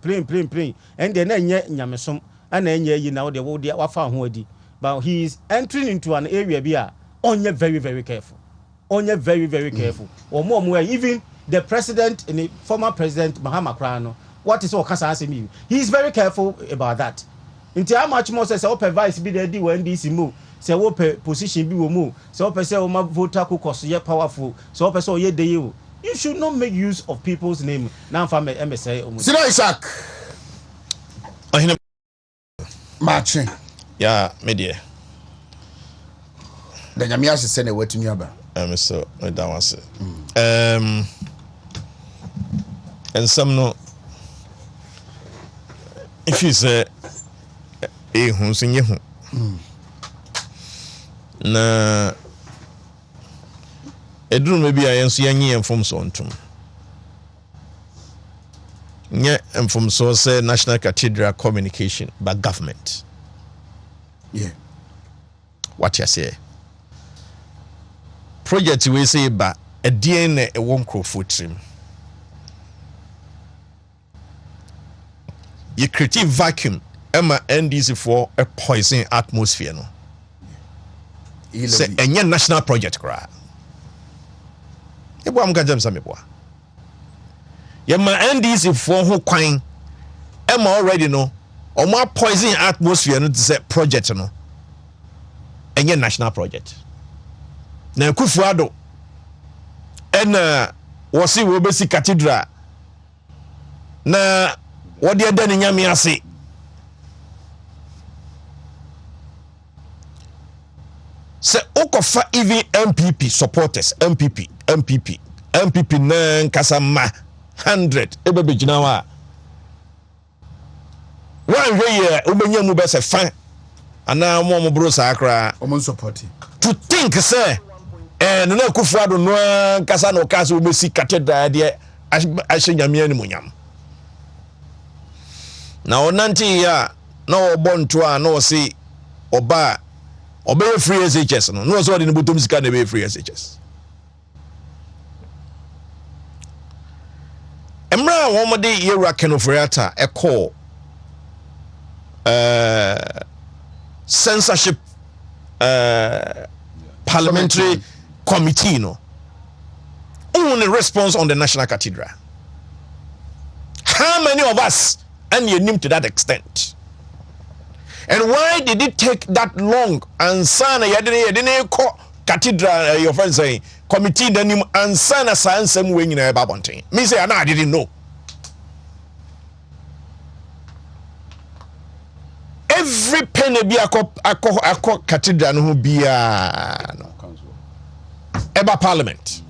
plain and then enye nyamesom ana enye yi na wo de wo dia wafa ho adi but he is entering into an area bia onye very very careful. Onye very very careful. Or even the president and the former president Mahama Krano, what is all Kasa me? He is very careful about that. Into how much more says open vice be there when this move, say open position be move, so open say my voter could cost ye powerful, so open so ye de you. You should not make use of people's name. Now from MSA. Sino Isaac. Oheneba marching. Yeah, media. The Nyamia se send away to Nyaba. So that was it. And some no if you say hun sinye hu na eduru maybe ayenso yanyi enfom so ntum nye enfom so say National Cathedral communication by government. Yeah. What you say? Project we say ba a DNA a one crowfoot trim. You create vacuum Emma NDC for a poison atmosphere no. Say any national project cry. Ebo am ka jam same boa. Ye ma NDC for who kwan Emma already no. Omo poison atmosphere no to say project no. Any national project. Na Kufuado wasi wo besi Cathedral na wodi eda ni nyame ase se okofa even MPP supporters MPP na nkasa ma 100 ebebe gina wa wan hweye obenya mu be se fan ana mo bro sa akra o support to think say na Kufuado no nkasa no kasa obesi Cathedral de nyame ani munyam na onanti ya na obonto a na o se oba obey free SHS no so de butom sika na be free SHS Emra woman de yewra kenofriata e call censorship parliamentary committee no only response on the National Cathedral. How many of us and you name to that extent? And why did it take that long? And sana yadene ko cathedral your friend saying committee the name and sana science some way in a babonting. Me say I didn't know. Every penny be a cathedral who be a Eba Parliament.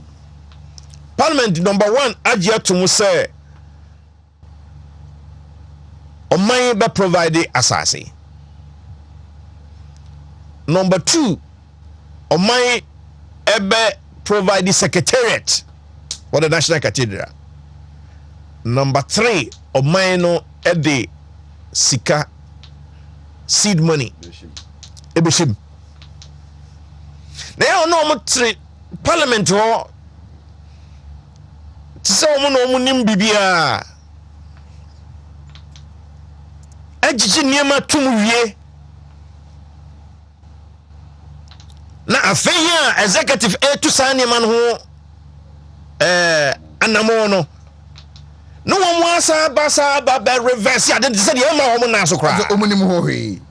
Parliament number 1 ajia to mu say oman be provide asase. Number 2 oman ebe provide secretariat for the National Cathedral. Number 3 oman no ede sika seed money ebeshim. Now no three Parliament ho tse omo no omo nim bibia ajiji niema tum wie na afeya executive to san niema ho anamo no no one asa basa ba reverse ya de say de ma omo na so kra omo nim ho hwe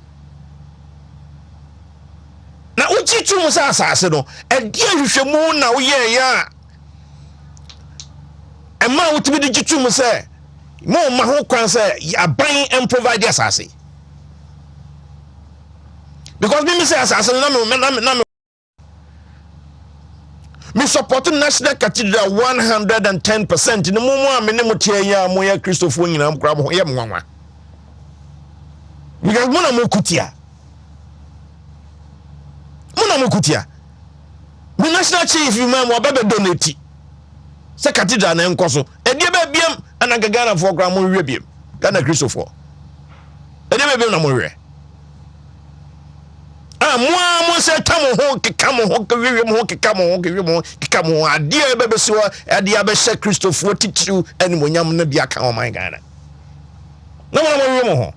na uchi tum sa asase no e dia hwehwemu na wo ye ya e ma wotimi de tum say mo ma ho kwan say aban and provide asase because me say asase na me support National Cathedral 110% no mo me ne mo tie ya mo ya Christopher nyina mo kra mo ye mwanwa because mo na mo kutia the national chief you man wabebe donate se cathedral na enkoso e die be biem ana Ghana for gram mo hwe biem Ghana Christopher e die be biem na mo hwe mo se tamo ho keka mo ho kewe mo ho keka mo ho kewe mo keka mo ade be be so ade abe she Christopher titiru ene monyam na bia ka o man Ghana na mo hwe mo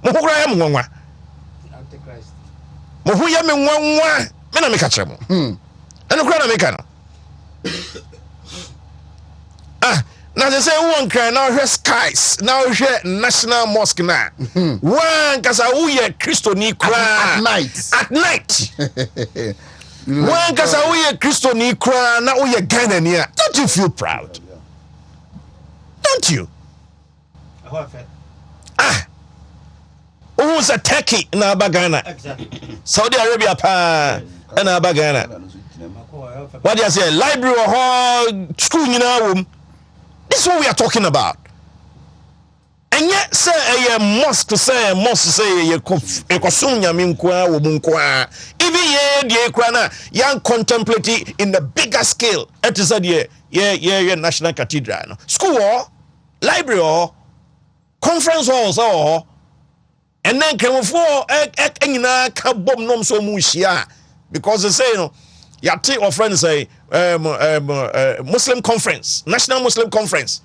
ho kra ya mo nwanwa antichrist mo hu ya me nwanwa me na me ka kire mo eno kra na me ka no na they say one cry now hear skies now hear national mosque na one kasa uye Christo ni kra at night one kasa uye Christo ni kra na uye Ghana ni. Don't you feel proud? Don't you? Who's a Turkey na Ghana? Exactly. Saudi Arabia pa na Ghana. What do you say? Library or school you know? This is what we are talking about. And yet say a mosque say ye kosunya minkwa wo munkwa. Even ye de krana young contemplate in the bigger scale. It is a ye National Cathedral. No? School or library or conference halls or and then come for enyina ka bom nom so mu hia because they say yati or friends say Muslim conference, National Muslim Conference.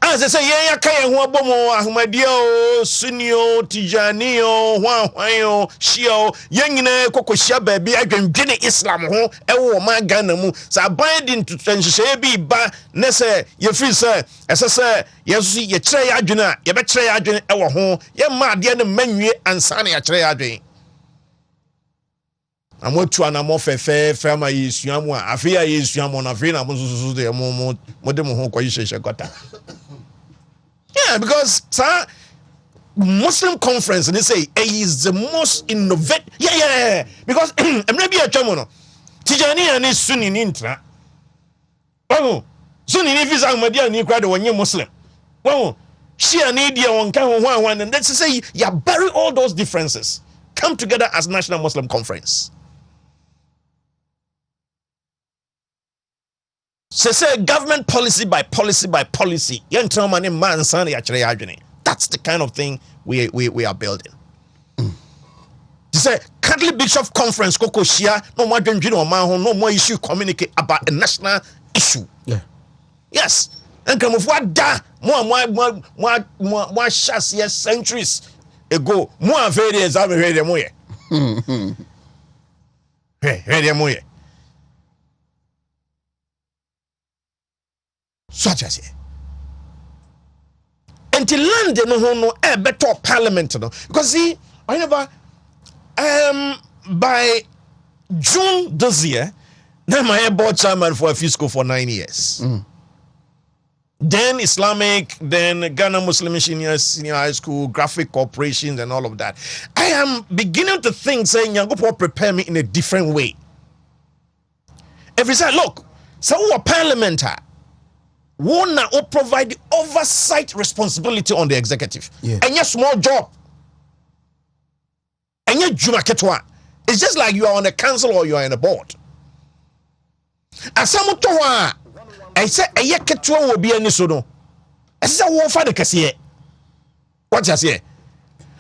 As they say yeah kaya ho abomo Ahmadiyya Sunniyo Tijaniyo Hwanhwanyo Shia yengine kokohia ba bi adwendwene Islam ho ewo ma Ghana mu sa binding to transition bi ba ne say ye free say ese yesu ye kire ya adwene a ye be kire ya adwene ewo ho ye ma ade ne manwie ansa na ya kire ya adwene amotu anamo fefe ma yesuamu a afia yesuamu na afia na mususu de mo de mo ho koyihye gota. Yeah, because sir, Muslim conference they say is the most innovative. Yeah. Because maybe a chamono. Tijani and Sunni intra. Oh, Sunni visa Ahmadiyya ni kwade wonye Muslim. Oh, Shia ni dia won kan one and let's say you bury all those differences. Come together as National Muslim Conference. Say government policy by policy. That's the kind of thing we are building. They say Catholic Bishop Conference Koko Shia no more issue communicate about a national issue. Yeah. Yes. nkramofo da mo share centuries ago mo afere exam hwede mo ye hwede mo ye such as until land no ho no e better parliament no because see Oheneba by June this year now my board chairman for a fiscal for 9 years. Then Islamic, then Ghana Muslim senior high school, graphic corporations and all of that. I am beginning to think saying Yangopo prepare me in a different way. If you say, look, so what parliamentary won't now provide the oversight responsibility on the executive. Yeah. And your small job. And your jumaketwa. It's just like you are on a council or you are on a board. Asamutowa. I say a yaketwa will be any sono. I say one for the cashier. What you say?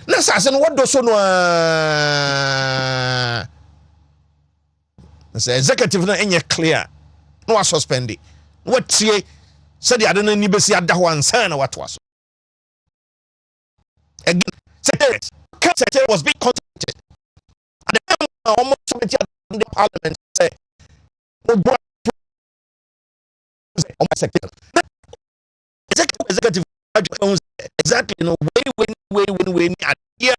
Nasa say what do so no? I say executive na enye clear. No suspend it. What say? Said the other ni besi ada ho ansa na what was. Again, secretary was being contacted. And the almost committee in the parliament say, executive exactly no way at here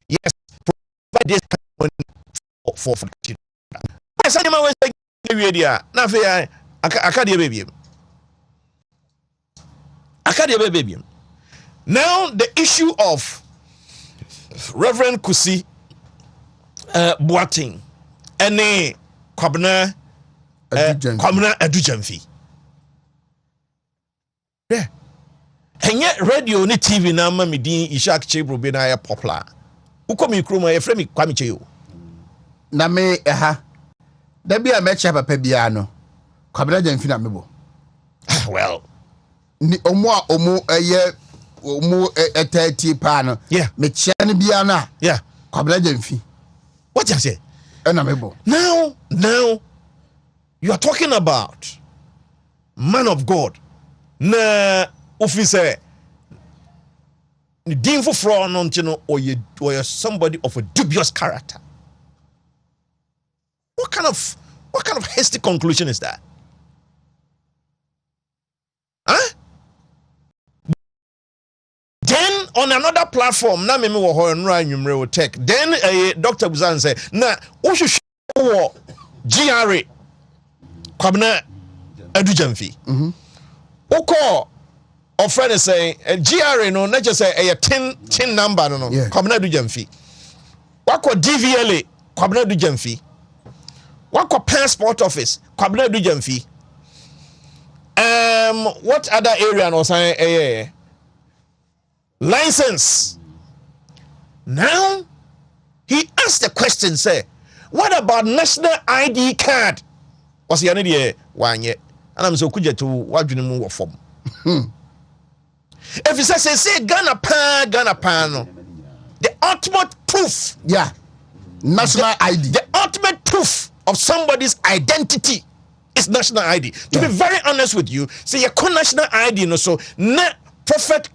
yes provide this for now the issue of Reverend Kusi Boateng and Kwabena Adujamfi. Yeah. And yet radio ni TV na ma me din Ishak Chebro be na ya popular. Uko mi kroma ye frame Kwame Cheyo. Na me da bia me cha papa bia no. Kwabena Jamfi na mebo. Well, ni omo eye omo etati pa no. Yeah. Me chia ni bia na. Yeah. Kwabena Jamfi. What you say? Na mebo. Now you are talking about man of God. Na officer din for fraud or you somebody of a dubious character. What kind of hasty conclusion is that? Huh? Then on another platform, na me wo ho nra anwumre wo tech. Then Dr. Buzan say, na wo hwehwe GRA Kwabena Adujamfi. Oko or friend is saying GRA no not just say a tin number no Kwabena Adujamfi. Wako DVLA Kwabena Adujamfi. Wako passport office Kwabena Adujamfi. What other area no say license. Now he asked the question, say, what about national ID card? What's the idea? One yet. And I'm so kuja to what you move from. If you say Ghana pan no. The ultimate proof. Yeah. National ID. The ultimate proof of somebody's identity is national ID. To be very honest with you, say your national ID no so na prophet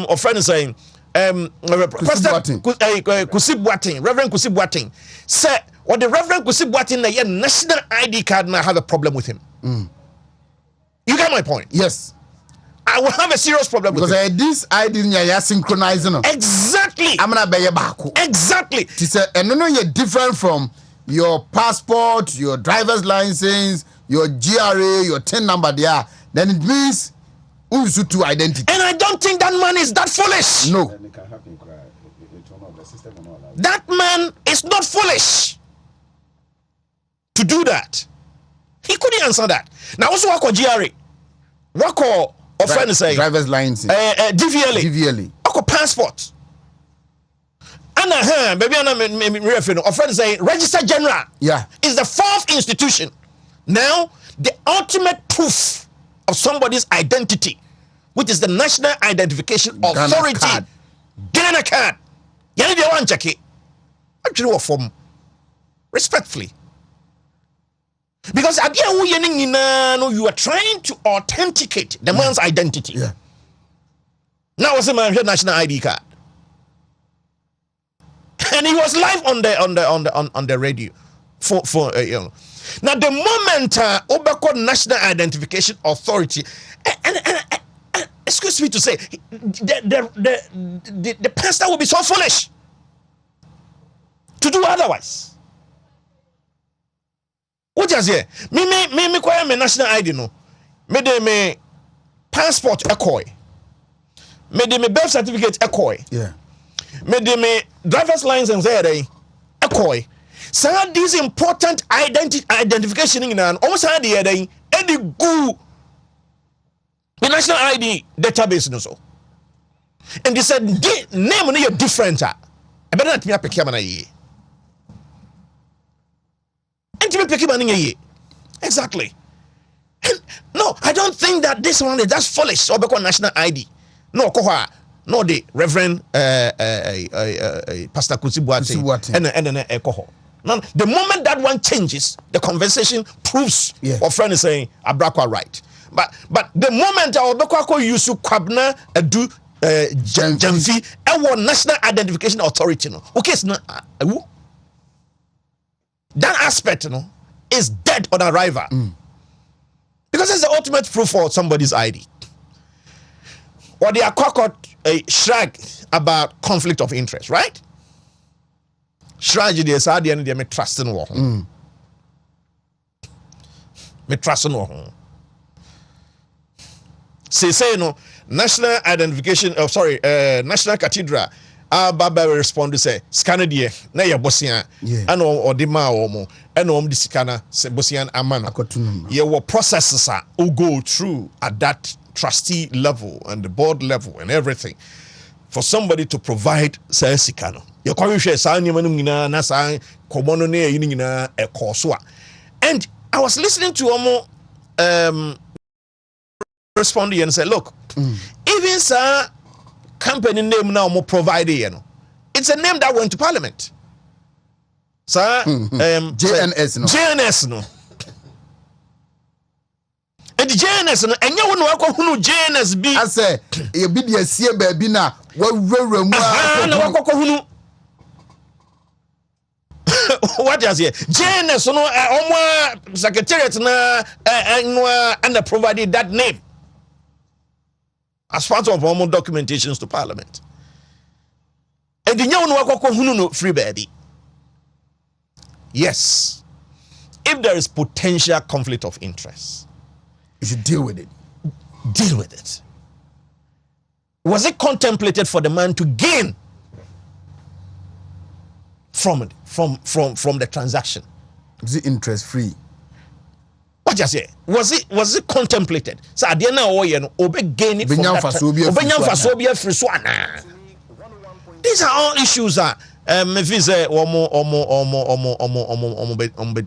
or friend saying Kusi Boateng, Reverend Kusi Boateng said what the Reverend Kusi Boateng na national ID card now have a problem with him. You get my point? Yes. I will have a serious problem because with him. This ID you synchronizing. Exactly. I'm gonna be back. Exactly. She said, and no, you're different from your passport, your driver's license, your GRA, your TIN number there. Then it means to identity. And I don't think that man is that foolish. No. That man is not foolish to do that. He couldn't answer that. Now also wako GRA. Wako friend saying driver's license. DVLA. Wako passport. And maybe I'm referring to friend saying Register General. Yeah. Is the fourth institution. Now the ultimate proof of somebody's identity, which is the National Identification Authority, Ghana card. Yɛne deɛ wankyɛke. Atwere wɔ fam. Respectfully. Because adeɛ a woyɛ no nyinaa no, you are trying to authenticate the man's identity. Yeah. Now was a man national ID card. And he was live on the radio for you know. Now the moment Obeko National Identification Authority and excuse me to say the pastor will be so foolish to do otherwise. What is here? Me kwaya me national ID no. Me de me passport ekoi. Me de me birth certificate ekoi. Yeah. Me de me driver's license there ekoi. So these important identification in an almost had the other any go the national ID database no so. And they said name on your different. I better not me up a camera ye. Exactly. And no, I don't think that this one is just foolish or because national ID. No, koha. No, the Reverend Pastor Kusibuati and koho. Now, the moment that one changes, the conversation proves what friend is saying, Abrakwa right. But the moment our Bekako use Kwabna do Jamfi, our National Identification Authority, no, okay, it's not that aspect, you know, is dead on arrival. Because it's the ultimate proof for somebody's ID. Or they are shrug about conflict of interest, right? Shrug is how the end of me trust in one. Me trust in one. Say no national identification National Cathedral. Baba will respond to say scanner die na ye bosia and or the ma omo and the scanner se bosian amana ye were processes are who go through at that trustee level and the board level and everything for somebody to provide say scanner ye kwa hwe sa nyema no nyina na sa komono na ye nyina e koso a. And I was listening to omo responding and say look even sir company name now more provided, you know. It's a name that went to Parliament. Sir, JNS no. JNS no. And the JNS no, and you know who JNS be. I say, you be the see baby na. What you say? JNS no, secretariat na and provided that name as part of our documentations to Parliament. And the young free baby. Yes. If there is potential conflict of interest, you should deal with it. Deal with it. Was it contemplated for the man to gain from it, from the transaction? Is it interest free? What you say? Was it contemplated? So at the end of the obe gain it from that. These are all issues that me say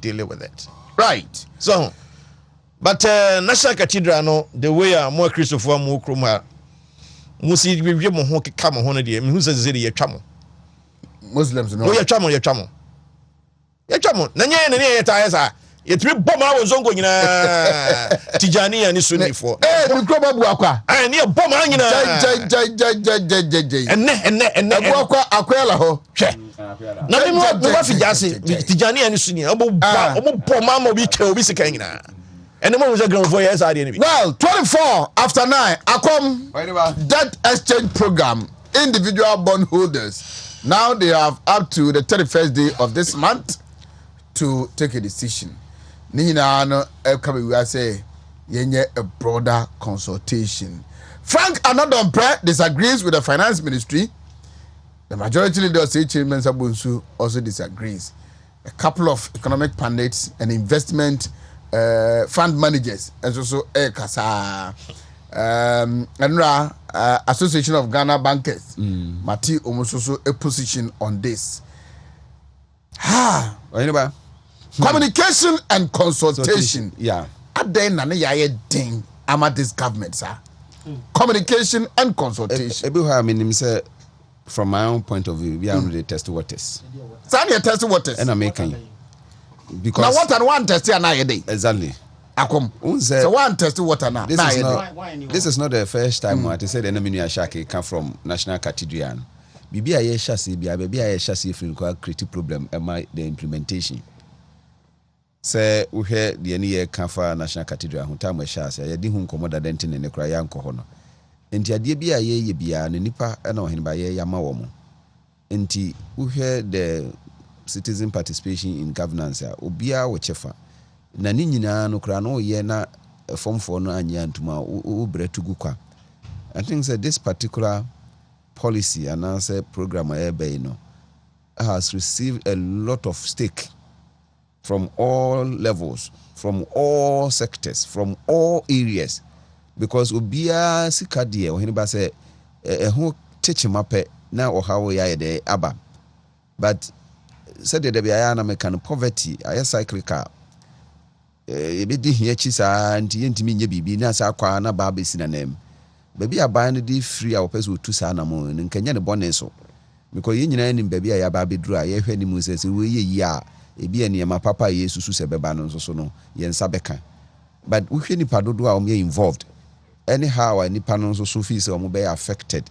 dealing with it. Right. So, but National Cathedral no the way more Christopher mo kroma musi we mo ho keka mo ho no de me hu se ze ye twa mo. Muslims no. No ye twa mo na nye ye ta yesa. You three bomb our zongo nyina Tijani and Sunni for. The crop bu akwa. I near bomb nyina. And akwa akwela ho. Hwe. Na me mo fi jase Tijani and Sunni obo bomb am bi ke obi sika nyina. And the man was a ground for years. Well, 24 after 9, Acom debt exchange program, individual bondholders. Now they have up to the 31st day of this month to take a decision. Nina no we say yenye a broader consultation. Frank Anadonpre disagrees with the finance ministry. The majority leader say Chairman Sabunsu also disagrees. A couple of economic pundits and investment fund managers and also Kasa Association of Ghana Bankers Mati almost also a position on this. Communication and consultation. Yeah. At the end of the day, I'm at this government, sir. Communication and consultation. from my own point of view, we are the test waters. Sani test waters. And I'm making because now what and one test here now day. Exactly. Akom. So one test water now. This is not the first time I said the enemy Ashaki come from National Cathedral. Bibi aye chassis bia baby aye chassis free ko create problem am the implementation. Say we hear the any come for National Cathedral ho time we chassis ye di hu nkomoda denti ne kra ya nko no. Enti ade bia ye bia ne nipa na Oheneba ye yama wo mo. Enti we hear the citizen participation in governance obia wo chefa. Na ni nyina no kra no ye na form for no anya ntuma o bretugu kwa. I think that this particular policy and answer program has received a lot of stake from all levels, from all sectors, from all areas, because ubia sikadie Oheneba say who teach mape na or how ya de aba, but said the bia na mekan poverty aya cyclical ebedi hia chisa anti yentimi nya bibi na sa kwa na ba be sinanem baby aban di free a opeso tu sa na mo nkanya ne bone so because ye nyina ni baby ya ba beduru a ye hwe ni mu se we ye yi a ebi ene ma papa yesusu se beba no so no ye nsa beka but we hwe ni padodo a ye involved anyhow a nipa no so feel se o mo be affected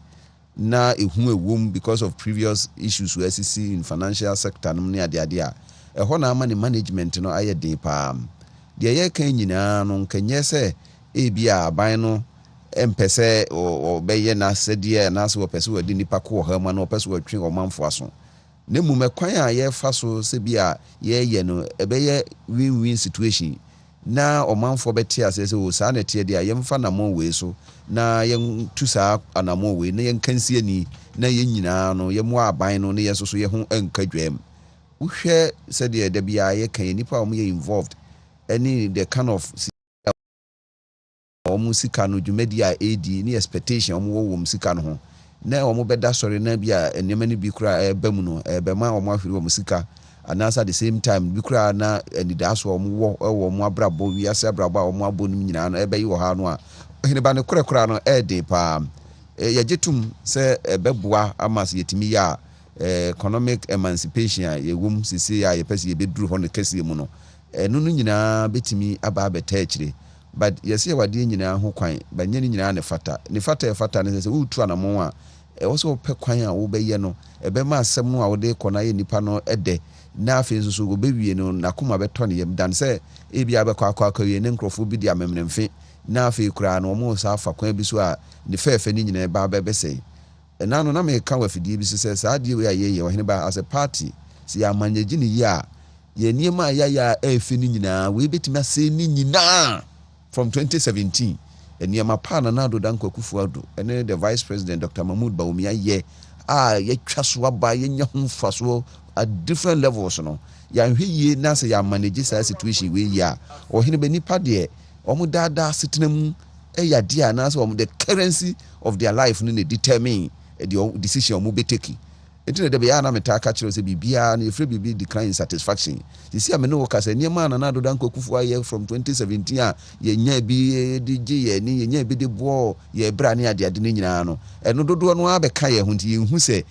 na ehu ewom because of previous issues we see in financial sector no ne ade a ho na ama ni management no aye dey pa de ye kan nyina no nkanye se ebi a aban no empese o beye na sedie na so pese wadi nipa ko ha ma no pese watwe o manfo aso ne mu mekwan a ye fa so se bia ye no ebeye win-win situation na o manfo beti asese o sa na tie dia ye mfa na mo we so na ye tu sa anamo we na ye nkansie ni na ye nyina no ye mo aban no ne ye so ye ho enkadwam uhwe se de da bia ye kan nipa o mo ye involved any the kind of musika no dwumadi a AD ni expectation wo musika no ho na omo beda sori na bia enema ni bi kura eba mu no ebe ma omo ahwiri wo musika anasa the same time bi kura na anidaso omo wo omo abrabo wiase abrabo a omo abonu nyina no ebe yi wo ha no a Oheneba ne kura no ede pa yagetum se ebeboa amas yetimi ya economic emancipation a yewum sisi a yepese yebeduru ho ne kase mu no enu no nyina betimi aba abeta akire but yes ye wade nyina ho kwan ba nyani nyina ne fata ne se utu anamo a wo so pe kwan a wo be ye no ebe ma asem no a wo de kona ye nipa no ede na afi so go be wie no nakoma beto ne yem dan se e bia be kwa wie ne nkrofo bi di amemnemfe na afi kura no mo sa afa kwan bi so a ne fefe ni nyina ba be sei na no na me ka wafidi bi se sa die we ye Oheneba as a party si ya manyeji ni ya ye niema ya efe ni nyina we betimi ase ni nyina from 2017 eniema pana na do danko Akufo-Addo ene the vice president Dr. Mahmoud Bawumia ye ye twaso aba ye nya homfaso at different levels no ya hwe ye na se ya manage sa situation we ya Oheneba nipa de omo dada sitenam ya dia na se omo the currency of their life no determine the decision omo be taking enti de be ya na meta ka kire se bibia na efre bibi decline satisfaction sisi amene wo kasa niema na do danko Akufo-Addo from 2017 a ye nya bi DJ ye ni ye nya bi de bo ye bra ne ade ne nyina no eno dodo no abeka ye ho nti ye hu se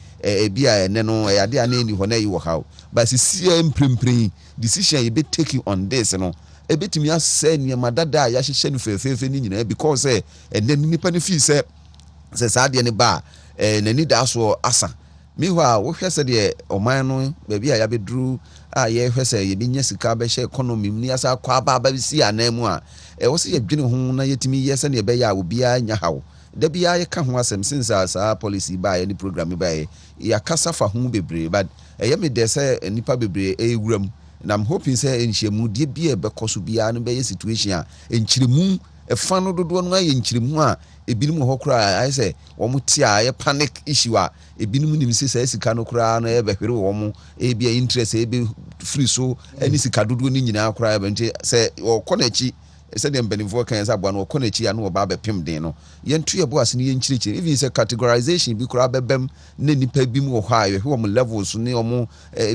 bia ene no ade ane ni ho na yi wo haw but sisi emprempren decision ye be taking on this no ebetimi ase niema dada ya hyehye no fefefe ni nyina because ene nipa ne fi se sa de ne ba nani da so asa miwa wo hwese de oman no baabi a ya beduru a ye hwese ye binya sika be hye economy ni asa kwa ba ba si anamu a wo se ye dwene ho na yetimi yese ne be ya obia nya hawo da bia ye ka ho asem sinsa sa policy ba ye ni program ba ye ya kasa fa ho bebre but ye me de se nipa bebre ewuram na I'm hoping say enhyemu de bia be koso bia no be ye situation a enkyiremu efa no dodo no aye enkyiremu a ebinim ho kura I say wo muti a ye panic issue a ebinim nim se say sika no kura no e behwere wo mo e bia interest e be free so ani sika dodo ni nyina kura e bente say wo konachi said the mpanimfoɔ kan sɛ aboa no wɔkɔ n'akyi a na wɔba abɛpem den no yɛnto yɛ boase no yɛnkyirikyiri even sɛ categorization bi koraa bɛbɛm na nipa bi mu wɔ hɔ a yɛhwɛ wɔn levels ne wɔn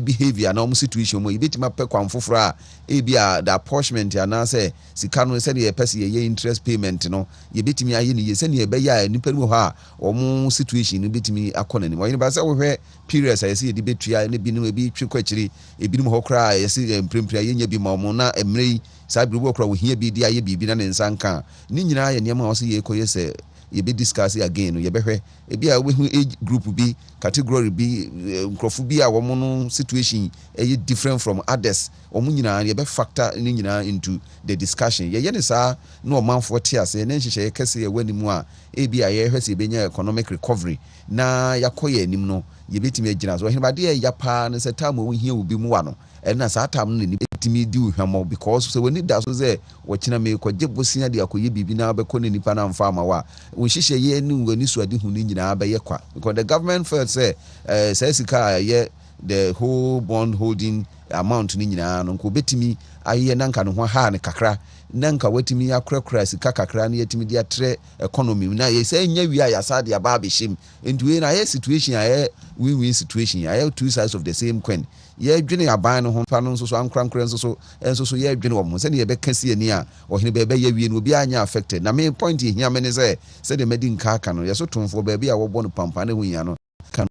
behavior na wɔn situation mu yɛbɛtumi apɛ kwan foforɔ a ebi a the apportionment anaasɛ sika no sɛdeɛ yɛpɛ sɛ yɛyɛ interest payment no yɛbɛtumi ayɛ ne yie sɛdeɛ yɛbɛyɛ a nipa bi wɔ hɔ a wɔn situation no bɛtumi akɔ n'anim wɔyɛ ba sɛ wɔhwɛ periods a yɛsɛ yɛde bɛtua ne binom ebi twe kɔ akyiri ebinom hɔ koraa a yɛsɛ mprempren yɛnya bi ma wɔn na mmerɛ yi saa biribi okura wo hia bi di ayɛ biribi na ne nsa nka ne nyinaa yɛ nneɛma a wɔsɛ yɛkɔ yɛ sɛ yɛbɛ discuss again no yɛbɛhwɛ ebi a wɔhu age group bi category bi nkrɔfo bi a wɔn no situation ɛyɛ different from others wɔn nyinaa yɛbɛ factor ne nyinaa into the discussion yɛyɛ ne saa na ɔmanfoɔ te ase ne nhyehyɛ kɛse yɛ wɔ anim a ebi a yɛhwɛ sɛ yɛbɛnya economic recovery na yakɔ yɛ anim no yɛbɛtumi agyina so ɔheneba deɛ yɛ paa ne sɛ time wɔn hia obi mu wa no ɛna saa time no ne timi di uhwamɔ because so when it does so say wɔkyena me kɔgye bosia de akɔyɛ biribi na bɛkɔ ne nipa na mfa ama wa wo hyehyɛ yɛ ne wani so ade hu ne nyinaa bɛyɛ kwa because the government felt say sika yɛ the whole bond holding amount ne nyinaa no nko betimi ayɛ nanka no ho ha ne kakra nanka watimi akrakra sika kakra ne yɛtimi de atre economy na yɛ sɛ nya wi a yasa de aba abɛhyem ntuwe na yɛ situation ayɛ win-win situation ayɛ two sides of the same coin yɛ dwene aban no ho pa no nso so ankrankra nso so yɛ dwene wɔ mo sɛ ne yɛbɛka si ani a ɔhene bɛbɛ yɛ wie no obi anya affected na me point yɛ hia me ne sɛ de medi nka aka no yɛ so tonfo baabi a wɔbɔ no pampa ne ho hia no kan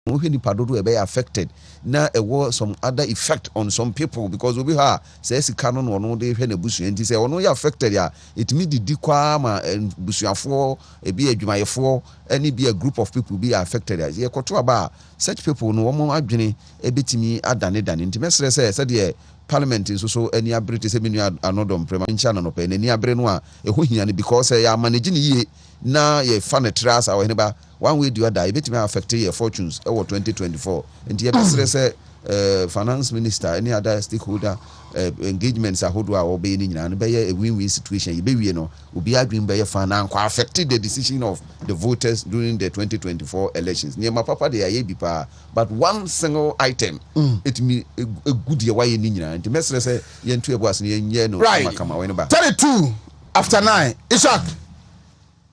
wohwe nipa dodo ɛbɛyɛ affected na ɛwɔ some other effect on some people because obi ha sɛ sika no no de hwɛ na busua nti sɛ ɔno yɛ affected a etimi didi kwa ma busuafoɔ ebi adwumayɛfoɔ any be a group of people be affected as ye koto aba such people no wɔn adwene ebetimi adane nti mesrɛ sɛ de parliament so ani abrete sɛ menu anodom prema ncha na no pe ani abre no a ɛho hia ne because ya manage ne yie na ye fa ne tras a Oheneba one way the other ebetimi affect your fortunes ɛwɔ 2024 nti ye mesrɛ sɛ finance minister any other stakeholder engagements ahodo a obey ni nyina no be a win-win situation yibewie no obi adwin be fa na nkwa affected the decision of the voters during the 2024 elections near my papa they are bi pa but one single item it me a good year why ni nyina nti mesre say yentu ebo asne yenye no makama when ba 32 after 9 Ishak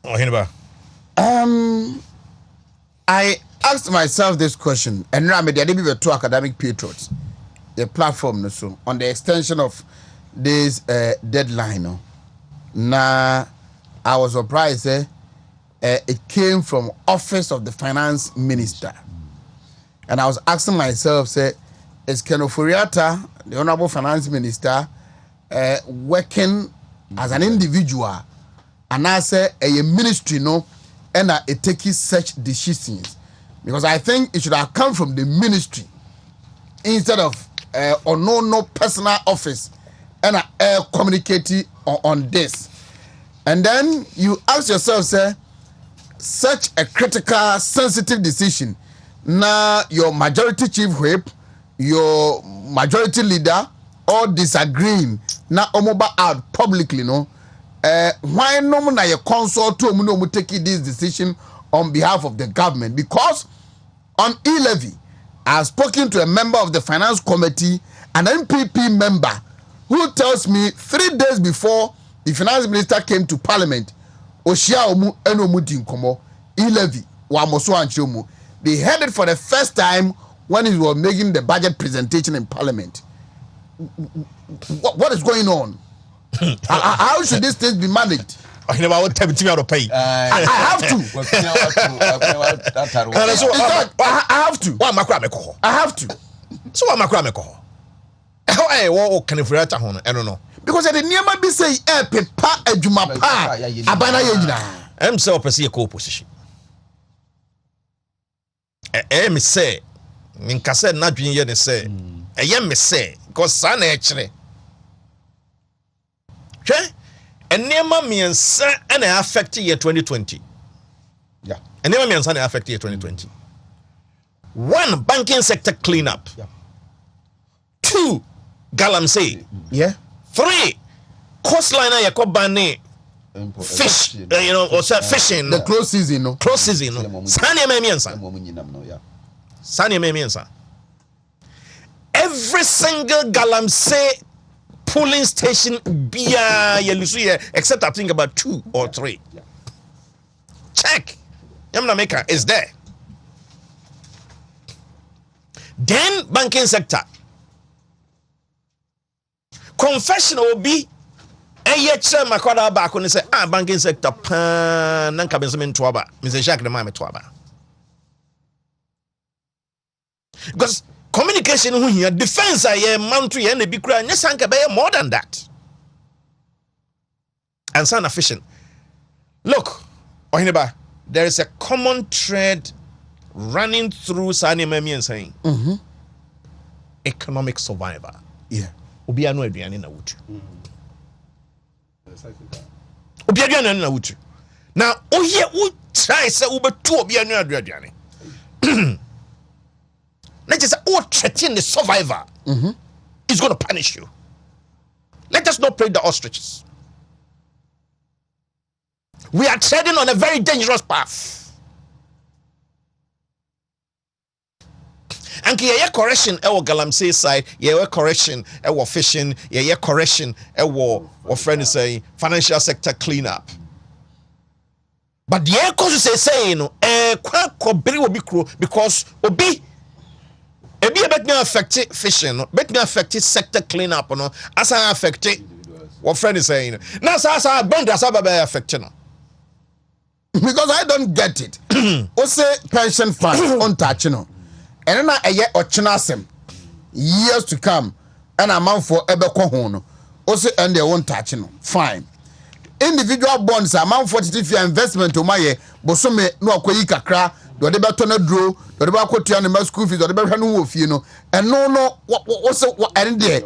Oheneba I asked myself this question and now me dey be two academic patriots the platform no so on the extension of this deadline no na I was surprised it came from office of the finance minister and I was asking myself say is Ken Ofori-Atta the honorable finance minister working as an individual and I say a ministry no and it takes such decisions because I think it should have come from the ministry instead of or no personal office and communicating on this. And then you ask yourself, say, such a critical, sensitive decision. Now your majority chief whip, your majority leader, all disagreeing. Now omoba out publicly, no. Why no na your consult to no taking this decision on behalf of the government? Because on e-levy, I have spoken to a member of the finance committee, an MPP member, who tells me 3 days before the finance minister came to parliament, Oshiaomu enomu dinkomo e-levy wamoso anchomu. They heard it for the first time when he was making the budget presentation in parliament. What is going on? How should these things be managed? I have to. I have to. I have to. So what Macrameko? How I walk can if I don't know. Because the near be say pepa ejuma pa abana yina. I'm so perceive a co-position. Me say, Minkase not being yet say, a young me say, because son actually. And Nema means and affect year 2020. Yeah. And Nema means and affect year 2020. 1, banking sector cleanup. Yeah. 2, galamsey. Yeah. 3, coastline yakobane fish. Or fishing. The close season, no. Close season, no. Sanya memiensa. Sanya memiensa. Every single galamsey polling station bia except I think about 2 or 3. Check. Yamna is there. Then banking sector. Confession will be chair makwada back when say banking sector pan nanka benjamin twaba Mr. Jacques de Mame twaba. Because communication who here defense I mount to and be cry more than that. And sound efficient. Look, Oheneba, there is a common thread running through Sani Memi and saying economic survivor. Yeah. Obi anu aduane na wutu. Obi aduane na wutu. Na oye wo try say ubetu obi anu aduane. Let us say threaten the survivor. He's going to punish you. Let us not play the ostriches. We are treading on a very dangerous path. And ye correction ewo galamsey side, ye correction ewo fishing, ye correction ewo friend is saying financial sector cleanup. But the cause say no kwa beri obi kro because obi ebi bet me affect fishing no bet me affect sector cleanup no as I affect what friend is saying now sa bond as I affect no. Because I don't get it. O say pension fund on touch no. And na eye ochinasem years to come and amount for ebeko ho no. O say and they won't touch no. Fine. Individual bonds amount for if investment o maye bosome no akoyi kakra do de beto na duro do de ba kotua na school fees do de be hwe no wo fie no and no what say what and there.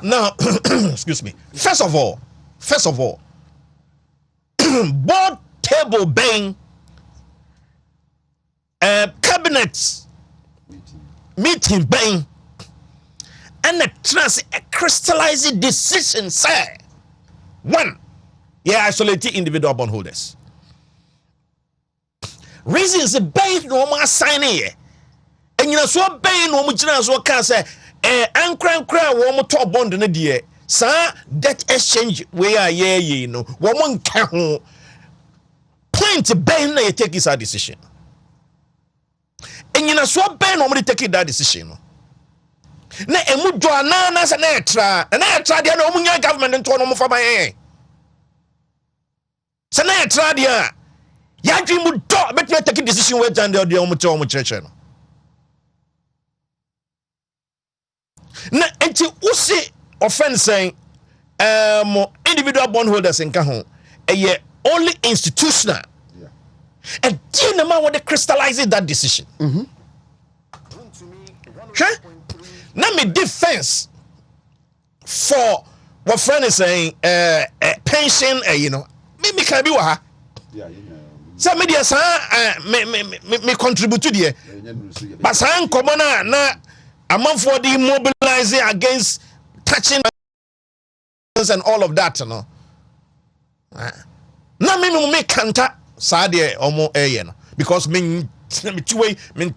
Now excuse me. First of all board table bang cabinet meeting bang and a crystallizing decision say one isolated individual bondholders reasons bang no more signing here and you so bang no more so can say ankra wo mo to bond na die sa debt exchange we are ye no wo mo nka ho point bang na you take this decision and you so bang no mo take that decision no na emu do na sa na etra dia na omunya government nto no mo fa ban sa na etra dia ya dwi mu do bet me take decision we jan dia omu che omu church no na enti usi offense saying individual bondholders in ho only institutional and then the man would crystallize that decision now me defense for what friend is saying pension me can be wa so media sa me contribute to there but sa common na amount for the mobilizing against touching and all of that no na me kanta sa de omo no because me two-way me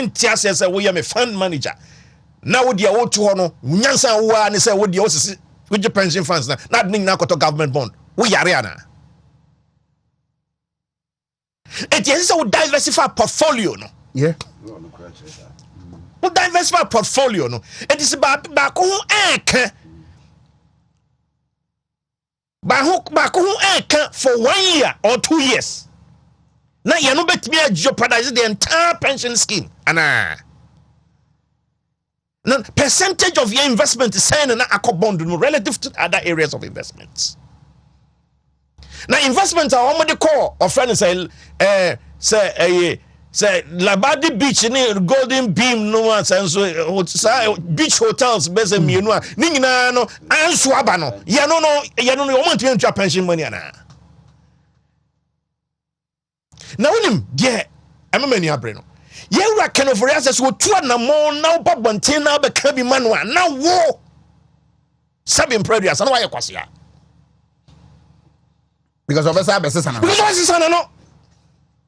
tia say we am a fund manager na wo dia wo to ho no nyansa wo a ne say wo dia wo sisi wo pension funds na ning na koto government bond wo yare ana it is so diversify portfolio no Yeah. wo diversify portfolio no it is ba ko ho eka ba ko ho eka for 1 year or 2 years na you no betimi jeopardize the entire pension scheme ana no percentage of your investment is saying na akobond no relative to other areas of investments. Now investments are already core of friend say Labadi Beach ni Golden Beam no one so beach hotels beze mienu a ni nyina no anso aba no ya no o want to pension money na unim de amamani abre no ye wura kind of reasons wo tu na mo na wo babonten na be ka bi manwa na wo sabin previous na wa ye kwase ya because of esa be sesa na because of sesa na no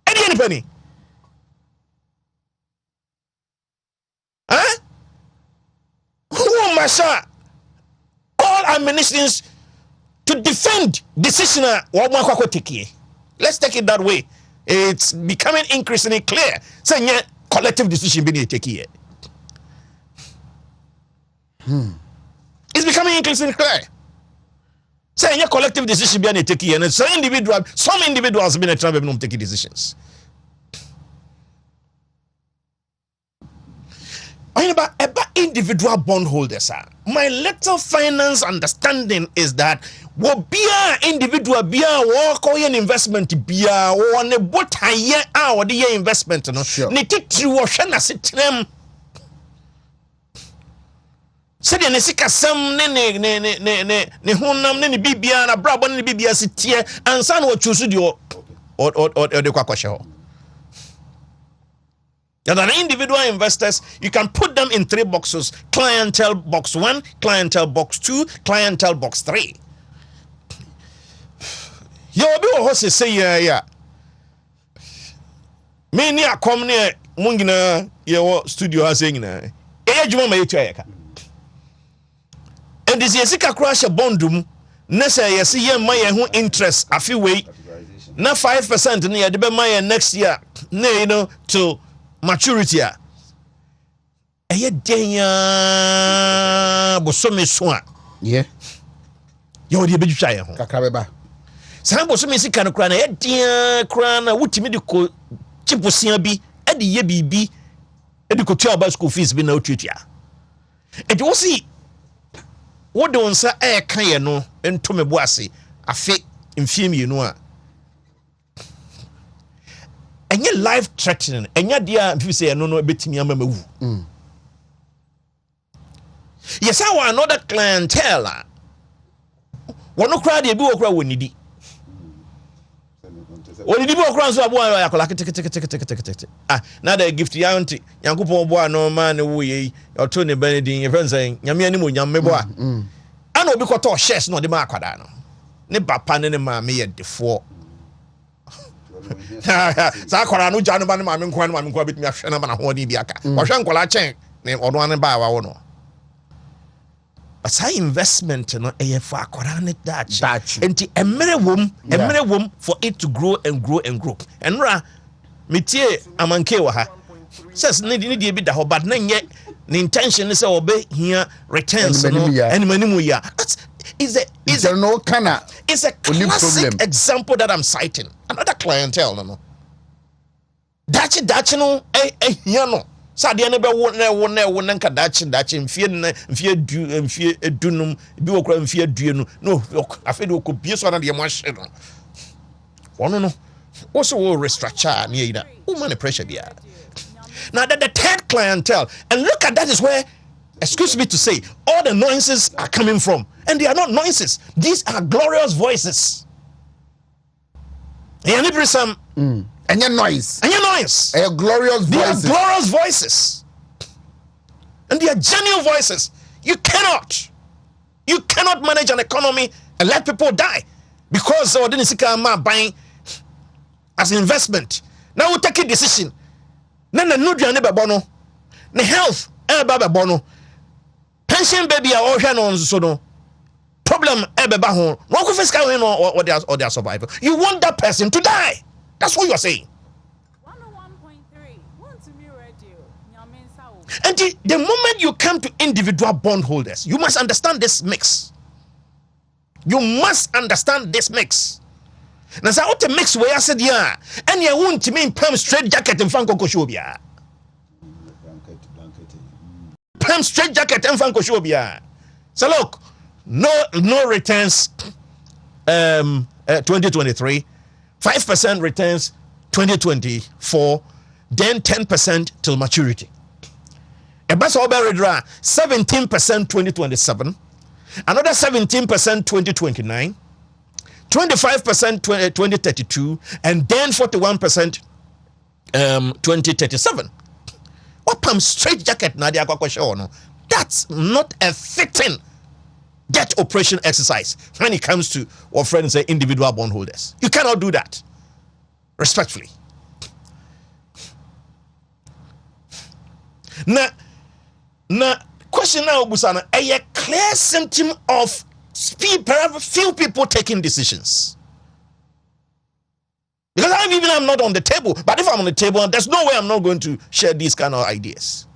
edi any penny who masha admonitions to defend decision let's take it that way. It's becoming increasingly clear saying collective decision being taken here. It's becoming increasingly clear saying collective decision being taken here, and some individuals have been trying to take decisions. About individual bondholders, my little finance understanding is that what be individual be walk or an investment be or ne what higher our the investment no ne titri wo hwe na setrem said ne sika sam ne honam ne bibia na brabo ne bibia setie ansa na wo choose di o de kwakwahye ho. And an individual investors, you can put them in 3 boxes: clientele box 1, clientele box 2, clientele box 3. You will be say yeah. Many are coming here, Mungina, your studio has saying, and this is a crash a bondum, Nessa, you see, my interest, a few way, not 5% near the Maya next year, to maturity. Yeah, you're the big child. Sambo so mesi kan kra na e dia kra na wutimi de ko chiposia bi e de ye bibi e de ko tua ba school fees bi na otutua e de wo si wo de onsa e kan ye no ento me bo ase afi mfie mienu a enye life threatening enya dia mfi se no betimi amamawu yes our another clientele wono kra de bi wo kra wonidi When you go across the boy, I collect ticket. Now they gift yanti, Yankupo boy, no man, we or Tony Benedict, your friend saying, Yamianimu, Yameboa. I know because shares not the Marcadano. Never panning my me at the 4. Sakorano, Janaban, my Minquan, with me, Shanama, Hodi Biaka, or Shankola Chen, name or one and by our own. But say investment no AFA Quran that and a minimum for it to grow and grow and grow. And ra metie amanke wa ha says need a bit that but nan yet the intention is obey here returns no and manimu ya. That is a classic example that I'm citing. Another clientele no. Dachi no here no. Sadia ne be won nka dachi mfie edunum bi okra mfie aduenu no afi de okobie so na de mo ahye no wono no also will restructure near ida woman pressure there. Now that the third clientele, and look at that is where, excuse me to say, all the noises are coming from, and they are not noises, these are glorious voices. And your noise. A glorious voices. They are glorious voices. And they are genuine voices. You cannot manage an economy and let people die because they didn't buying as an investment. Now we take a decision. Then the nutrient bono, the health bono, pension baby are all so no problem home. Or they are survival. You want that person to die. That's what you are saying. 101.3 Wontumi radio. And the moment you come to individual bondholders, you must understand this mix. You must understand this mix. Now, so what the mix where I said, yeah, and you want to mean perm straight jacket and Franco Koshobia. Perm straight jacket and Franco Koshobia. So look, no returns 2023. 5% returns 2024, then 10% till maturity. A best over 17% 2027, another 17% 2029, 25% 2032, and then 41% 2037. What pam straight jacket Nadia Kwakwashono? That's not a fitting debt operation exercise when it comes to our friends say individual bondholders. You cannot do that. Respectfully. Now question now Busana, a clear symptom of few people taking decisions. Because I'm not on the table, but if I'm on the table, there's no way I'm not going to share these kind of ideas.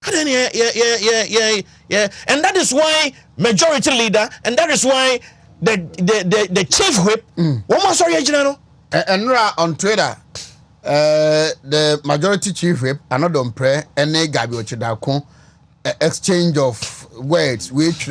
And then, yeah. And that is why majority leader, and that is why the chief whip, and on Twitter, the majority chief whip, another on prayer, and they Gabi Ochidako, exchange of words, which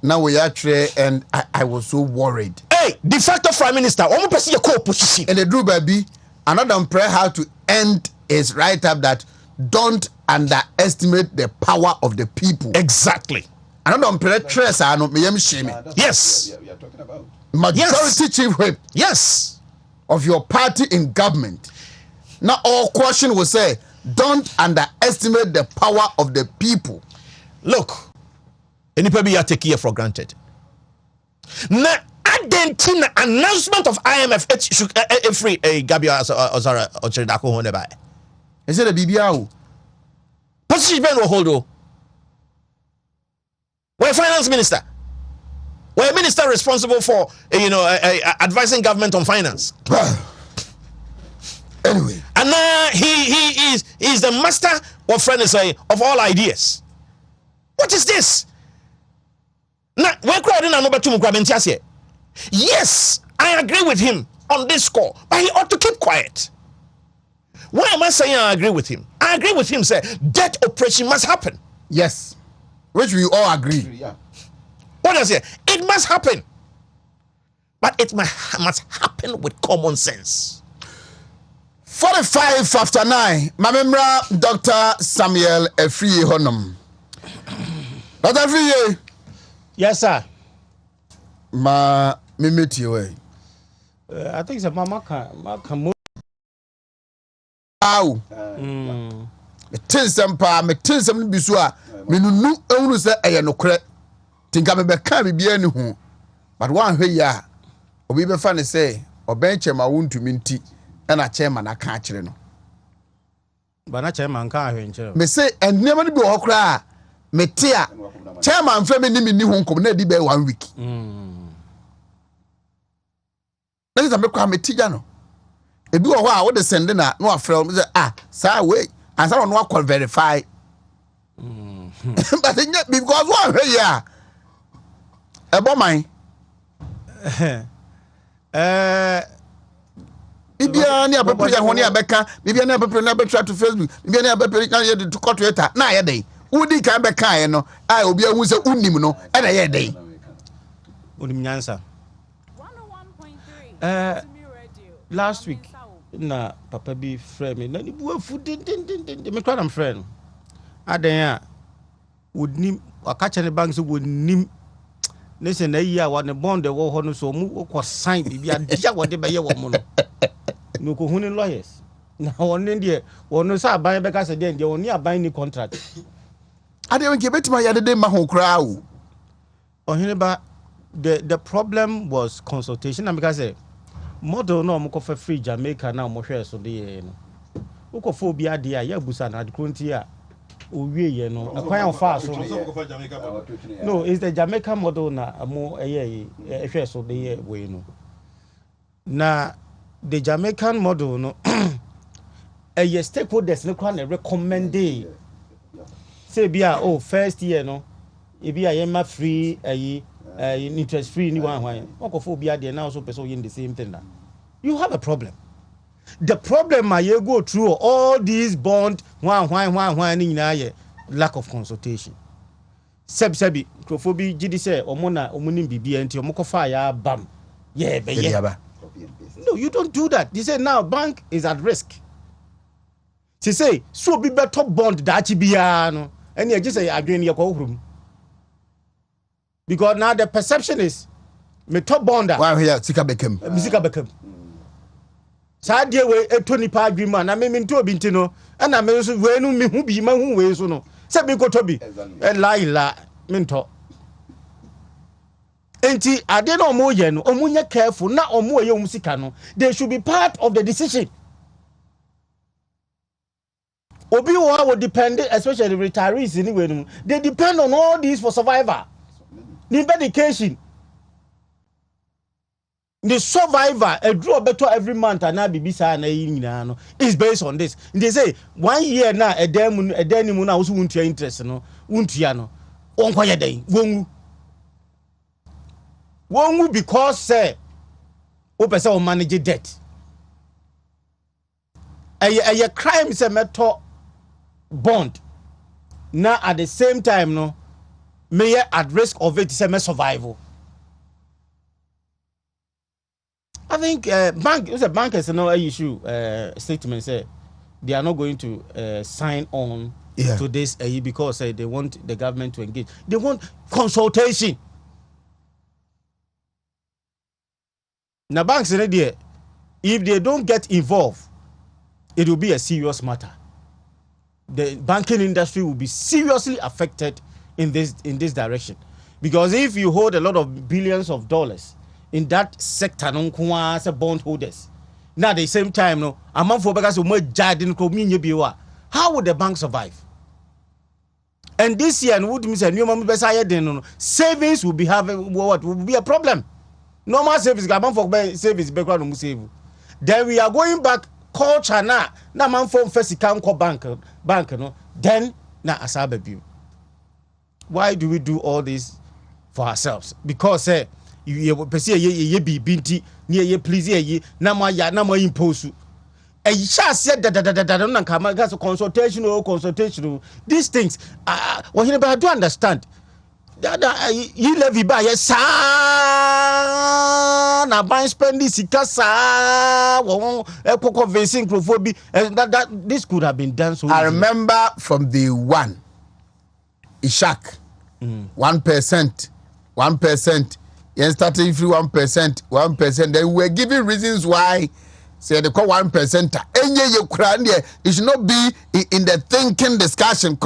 now we are and I was so worried. Hey, de facto prime minister, one person co-opposition. And the Drew baby, another on prayer how to end is right up that don't underestimate the power of the people. Exactly. Another on prayer stress, I know me shame. Yes. We are talking about. Majority chief whip. Yes. Of your party in government. Now all question will say, don't underestimate the power of the people. Look, anybody you take here for granted. Now, Argentina announcement of IMF free Gabi Ozara Ochidako Oheneba. Is it a BBI? Position Ben Holdo. We're finance minister. We're a minister responsible for advising government on finance. Anyway, and now he's the master of all ideas. What is this? Now we're crowding an over. Yes, I agree with him on this score, but he ought to keep quiet. Why am I saying I agree with him? I agree with him, say debt operation must happen. Yes, which we all agree. Yeah. What does it? It must happen, but it must happen with common sense. 45 after 9. My member, Dr. Samuel Efriye Honum. Dr. Efriye. Yes, sir. Ma mimiti we. I think it's a mama can. Ow. Me tinsem pa, me tinsem bi so a me nunu ehunu se eye nokre. Tinka me be ka bi bia ni hu. But one hwe ya obi be fa ne say oben chema Wontumi nti na chairman aka akire no. Ba na chairman ka ahwe nkyere. Me say enema ni bi wo kra me te a chairman fa me ni hu nkom na di be 1 week. Na se me kwa me tija no. Ebi wo ho a wo de send na no afrɛ me say say we ansa no akọ verify. But because one hwe ya ebo man bibia ni abepre ya ho ni abeka bibia ni abepre na betra to Facebook bibia ni abepre na ye to court Twitter na ye dey udi kan beka ye no obi ahu se unim no e na ye dey unim nyansa 101.3 last week na papa bi friend me na ni bu afu din me twa na friend adan a wodnim akache ne bank so wodnim ne se na yi a wa ne bond wo ho no so mu ko sign bibia dia wo de be ye wo mu no no ko huni lawyers na wonne de wonno sa aban be ka se de wonni aban ni contract ade won ke betima ya de ma ho kra o Oheneba, the problem was consultation and because model no mo ko fa free Jamaica na mo hwe so de no ukophobia de ya busa na adkunti a owie ye no akwan fa so no is the Jamaica model na mo hwe so de we no na the Jamaican model no a stakeholders no kwa na recommend say bia first year no e bia ye ma free interest free ni one ukophobia de na also person yin the same thing that you have a problem. The problem you go through all these bond why ni lack of consultation. Sebi crophobia gidi say omunim bibia nti omokofa ya bam yeah be yeah. No, you don't do that. They say now bank is at risk. They say so be better bond that bia no and you just say adwen ye ko hrum. Because now the perception is me top bonder why here sika bekem sa die we etoni pa adwuma na me nto obi ntino na me so we nu me hu bi ma hu we so no se bi ko to bi la me nto enti ade na omo ye no omo nya careful na omo ye sika no they should be part of the decision Obi will depend, especially retirees anyway. They depend on all these for survival. The medication. The survivor, a draw better every month, and now BBC is based on this. They say 1 year now, a demon also won't your interest, no, won't you? On quiet day, won't because say, Open manage debt. A crime is a matter bond. Now at the same time, no, may at risk of it is a survival. I think bankers no issue statement say they are not going to sign on to this because they want the government to engage. They want consultation. Now banks in there, if they don't get involved, it will be a serious matter. The banking industry will be seriously affected in this direction, because if you hold a lot of billions of dollars in that sector, no bondholders. Now at the same time, no, among for because how would the bank survive? And this year, savings will be having what will be a problem. Normal savings, savings background save. Then we are going back culture now. Now man from first account bank no. Then na asababu. Why do we do all this for ourselves? Because you pese ye binti near ye please ye na ma impose. A chance said that consultation. These things Oheneba, I do understand. You levy by yes na ban spending sikasa convincing that this could have been done so I remember from the one Ishak 1%. Yes, starting free 1%. They were giving reasons why. Say they call 1%. It should not be in the thinking discussion.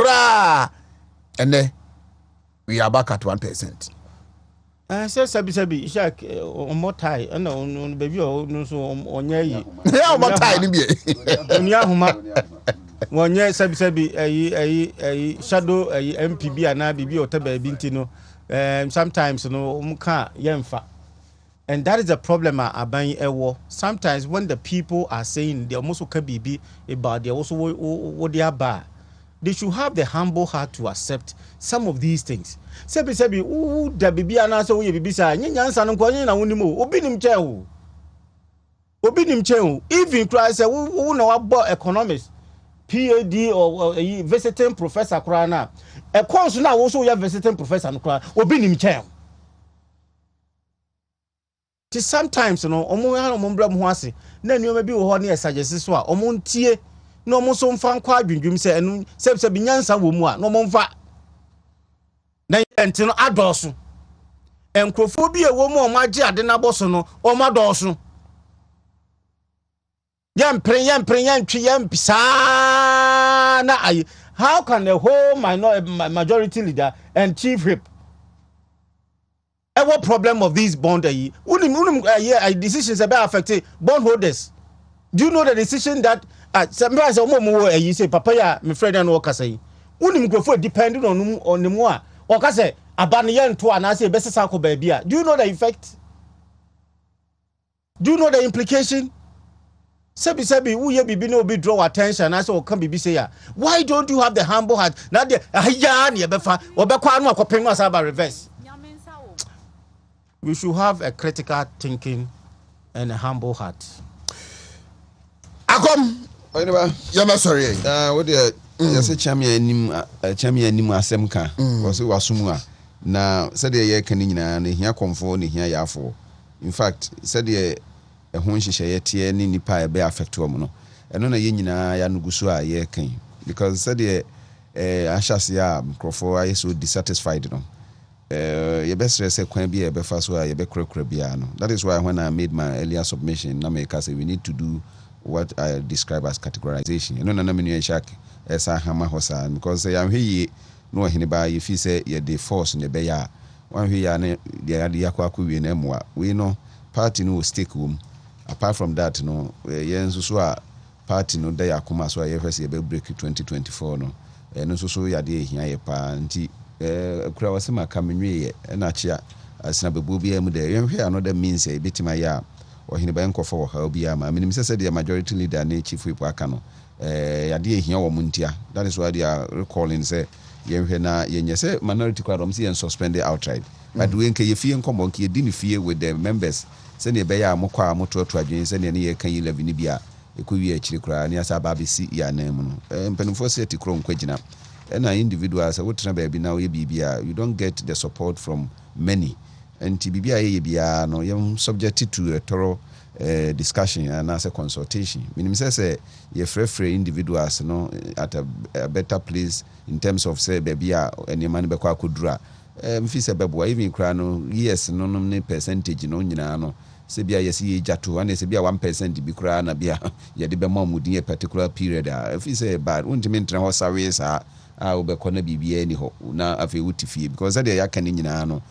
And then we are back at 1%. I said Sabi Ishak on more tie and on baby no so on ye. Yeah, more tie ni be. One year Sabi a shadow a MPB and BB or Tebe Bintino. Sometimes muka yemfa. And that is the problem aban ewo. Sometimes when the people are saying they almost be about they also what they are bad, they should have the humble heart to accept some of these things. Sebi da bibi anase wo ye bibi sa nyansa no kwanye na wonimo obi nim che even try say wo na wabo economics PhD or visiting professor kura na e course na wo so ya visiting professor no kura obi nim che. Sometimes omo mbra mo ase na nneoma bi wo ho na suggest so a omo ntie na omo so mfa nkwa adwendwum se enu se bi nyansa wo mu a na omo mfa na entino adoso enkrofo bi ewo mu omo age ade na boso no omo adoso yempren mpisa na ayi. How can the whole majority leader and chief whip what problem of these bond decisions about affecting bondholders? Do you know the decision that sometimes you say papa ya me friend and work say unim go depending on the more or ka say abaniyan to anase be sesa ko baby. Do you know the effect? Do you know the implication? Sebi uye bibi no be draw attention as o kan bibi say ya. Why don't you have the humble heart? Na de ya na be fa obekwa anu akopem asaba reverse. We should have a critical thinking and a humble heart. Akom, you're sorry. What the yes, champion asemka was wasumua. Now, said the year canina, and here conform here yafo. In fact, said the a hunch share ni pa be affect to mono. And on a yinina yanugusua ye can because said the Ashasia Crawford I so dissatisfied. Your best say can be a befaswa biano. That is why when I made my earlier submission, I say we need to do what I describe as categorization. You know, na menu shak esa hama hosa because I am here no Oheneba if you say you the force in the beya. One here ne the yakwa we nemwa. We know party no stake room. Apart from that, no yensu so party no da yakoma so aye fese be break 2024 no no so yade ehia ye pa nti kura wasema kamenwe na chia asina bebo bia mu de yenhwe another means e betima ya Oheneba enkofo wo ha obi ama minim sese de majority leader na chief whip aka no yade ehia wo muntia that is why they are recalling say yenhwe na yenyese minority crowd om see suspended outright but we nke yefie nkombo nke yedi ni fie with the members se ne be ya mokwa mototo adwen se ne ye kan 11 ni bia ekowi akiri kra ni asa ba be si ya na mu no mpanimfo se ti kro nkwagina na individuals wotena ba bi na we bibia you don't get the support from many and bibia ye bia no yam subject to a thorough discussion and as a consultation minim say ye free individuals no at a better place in terms of say bibia any man be kwa kodura mfi se bebo even kra no yes no no percentage no nyina no se bia yesi ye jato and se bia 1% bi kra na bia ye de be mamudin a particular period if say bad untimi ntra ho sawe sa obekọ na bibia ni ho na afi wutifie because that ya kan nyina no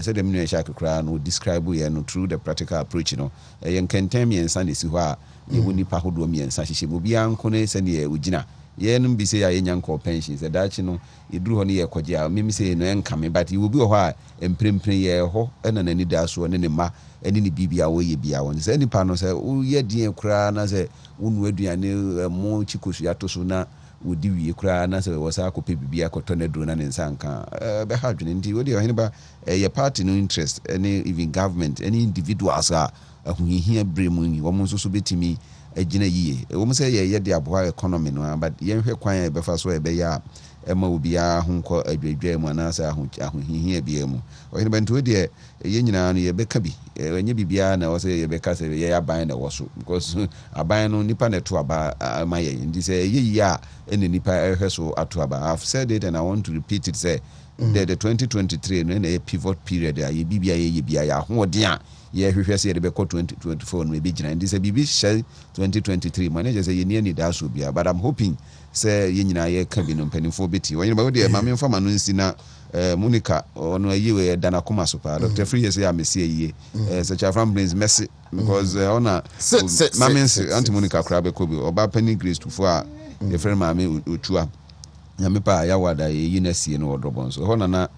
say dem no sha kra no describe ye no through the practical approach no ye nkentem ye nsa nesi ho a ye woni pa hodo mi nsa hihye mo bia nko ne se ne ye ugina ye no bi se ya ye nyanko pension se dachi no eduru ho ne ye kwaje a mimi se no enkame but you bi ho a emprempren ye ho na nani da so ne ne ma eni ni bibia wo ye bia won se nipa no se ye din kra na se wonu aduane mo chikosu ya to so na wodi wie kra na se wo sa akopɛ bibia kɔtɔ na duro na ne nsanka be ha dwene nti wodi Oheneba ye party no interest any even government any individuals a ahuhia bremu ni wo nso so betimi agina yie wo mo se ye de aboa economy no but ye hwɛ kwan e be fa so e be ya ema obia ho nkɔ adwadwa mu na sa ahuhia bia mu Oheneba nti wodi ye nyina no ye beka bi enye bibia na wo se ye beka se ye aban na wo so because aban no nipa na to aba ma ye ndi se ye ya ene nipa ehweso ato aba. I've said it and I want to repeat it say the 2023 no na pivot period ye bibia ye bia ya hoden a ye hwehwe se ye be 2024 no be gina ndi se bibi hye 2023 manager say ye ni da so bia but I'm hoping say ye nyina ye ka bi no mpanimfo beti Oheneba wo de ma me mfa ma no nsi na Monica ono ayiwe dana koma so pa Dr. Free say amesi ayi such a from brains messy because ona mamensi anti Monica krabe kobi oba penny grace to for your friend mame otua nyame pa ya wada yi na sie no odrobon so hona na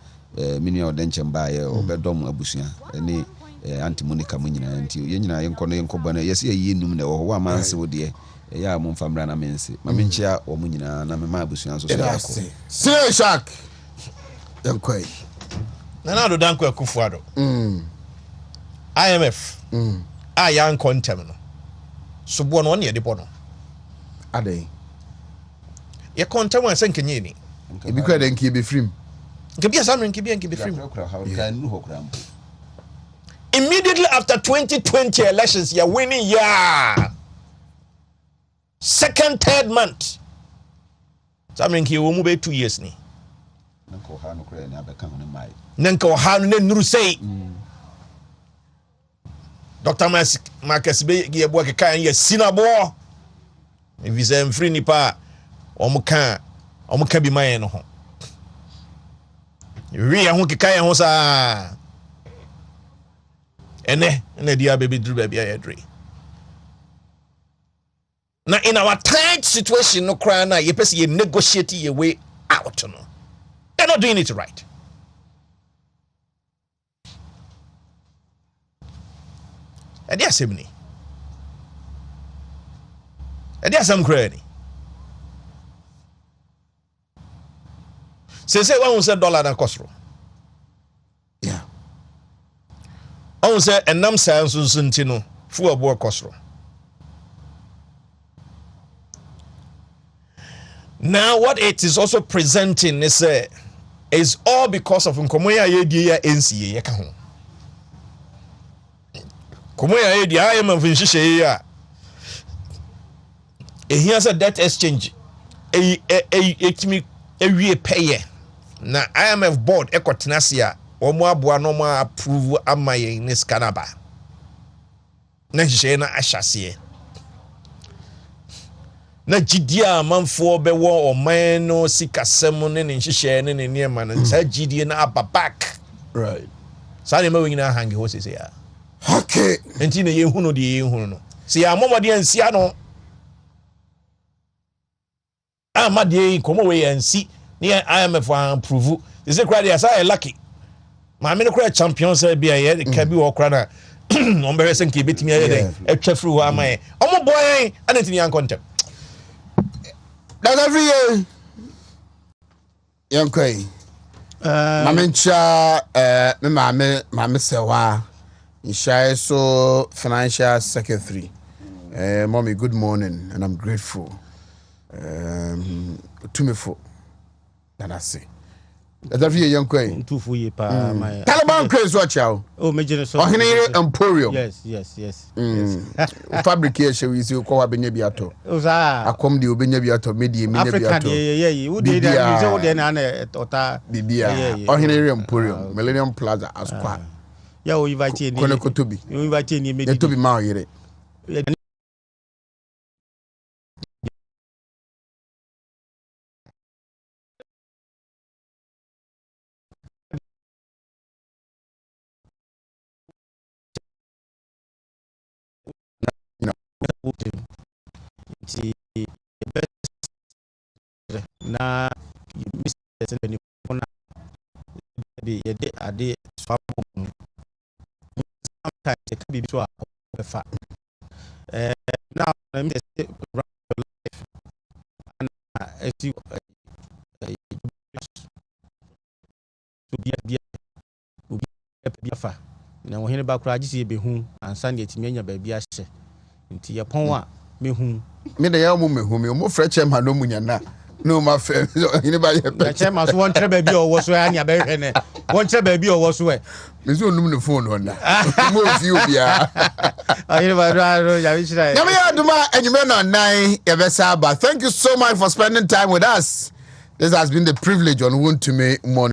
mini odenchen ba ye obedom abusua ni anti Monica munyina anti ye nyina ye nkono ye nkobo na yesi ayi num na wo wa manse wo de ya mo mfamra na mense mamenchia wo munyina na mema abusua so so yakọ see shark yankoi na do danko akufuado IMF a yan contem no so bo no ne de bo no adai ye contem an sen kenye ni e bi kwa den ki be free nke bi asam nke bi free immediately after 2020 elections you winning yeah second third month samrin ki wo mu be 2 years ni nanko ha no kra ni abeka ho ne mai nanko ha no ne nuru sei Dr. Marcus be ye bo ke kan ye sinabo e visa mfri nipa omuka bi maye no ho wi ya ho ke kan ho sa ene dia baby dru baby ya dre na in our tight situation no cry na ye pese ye negotiate your way out no they're not doing it right. And there's some credit. Say one say dollar than cost. Yeah. On say and nam science suntino full aboard cost. Now what it is also presenting is all because of nkomoya yedia NCA yeka ho. Komoya yedia IMF nhihye ya. Ehia say debt exchange etimi ewie paye na IMF board ekotenasia omo aboa no mo approve amaye in scanaba. Na nhihye na ahyase. Na gidia manfo bewo oman no sikasem ne nhihye ne niema na sa gidie na ababak right sa ne ma wina hangi ho sese ya okay enti ne yehunu de yehunu no se ya momode ansia no ama de komo we yansi ne IMF approve they say cry as I lucky ma me no cry champions bia ye ka bi wo kra na on be resen ke betimi aye den etwa free ho ama ye omo boy anetini an content that's every year yankoi mamencha me mame sewa Ishai so financial secretary. Mommy, good morning, and I'm grateful. To me for that I say. That's every young queen. Taliban craze watch out. Oh, major Oheneba Emporium. Yes. Fabrication we see call Benyabiato. I come the Benyabiato media African, who did that? Bibia. Oheneba Emporium, Millennium Plaza, Asqua. Yeah, we invite you. You invite you. To be married. Na Mr. Telefona the ade swap sometimes it can be to a fact. Now let me say life and as you to be a fa na Oheneba kura agisi be hu ansa na etimi anya ba bia hye nti ye pon a me hu me da ya mu me hu me mo freche ma no munya na no ma fe Oheneba ye pe che ma so won tre ba bi o wo so anya ba hwe ne won tre ba bi o wo so e me so num ne phone on na mo fi obia Oheneba ro ya bi shira ya me ya duma enyime no nan ye be sa ba. Thank you so much for spending time with us. This has been the privilege on Wontumi morning.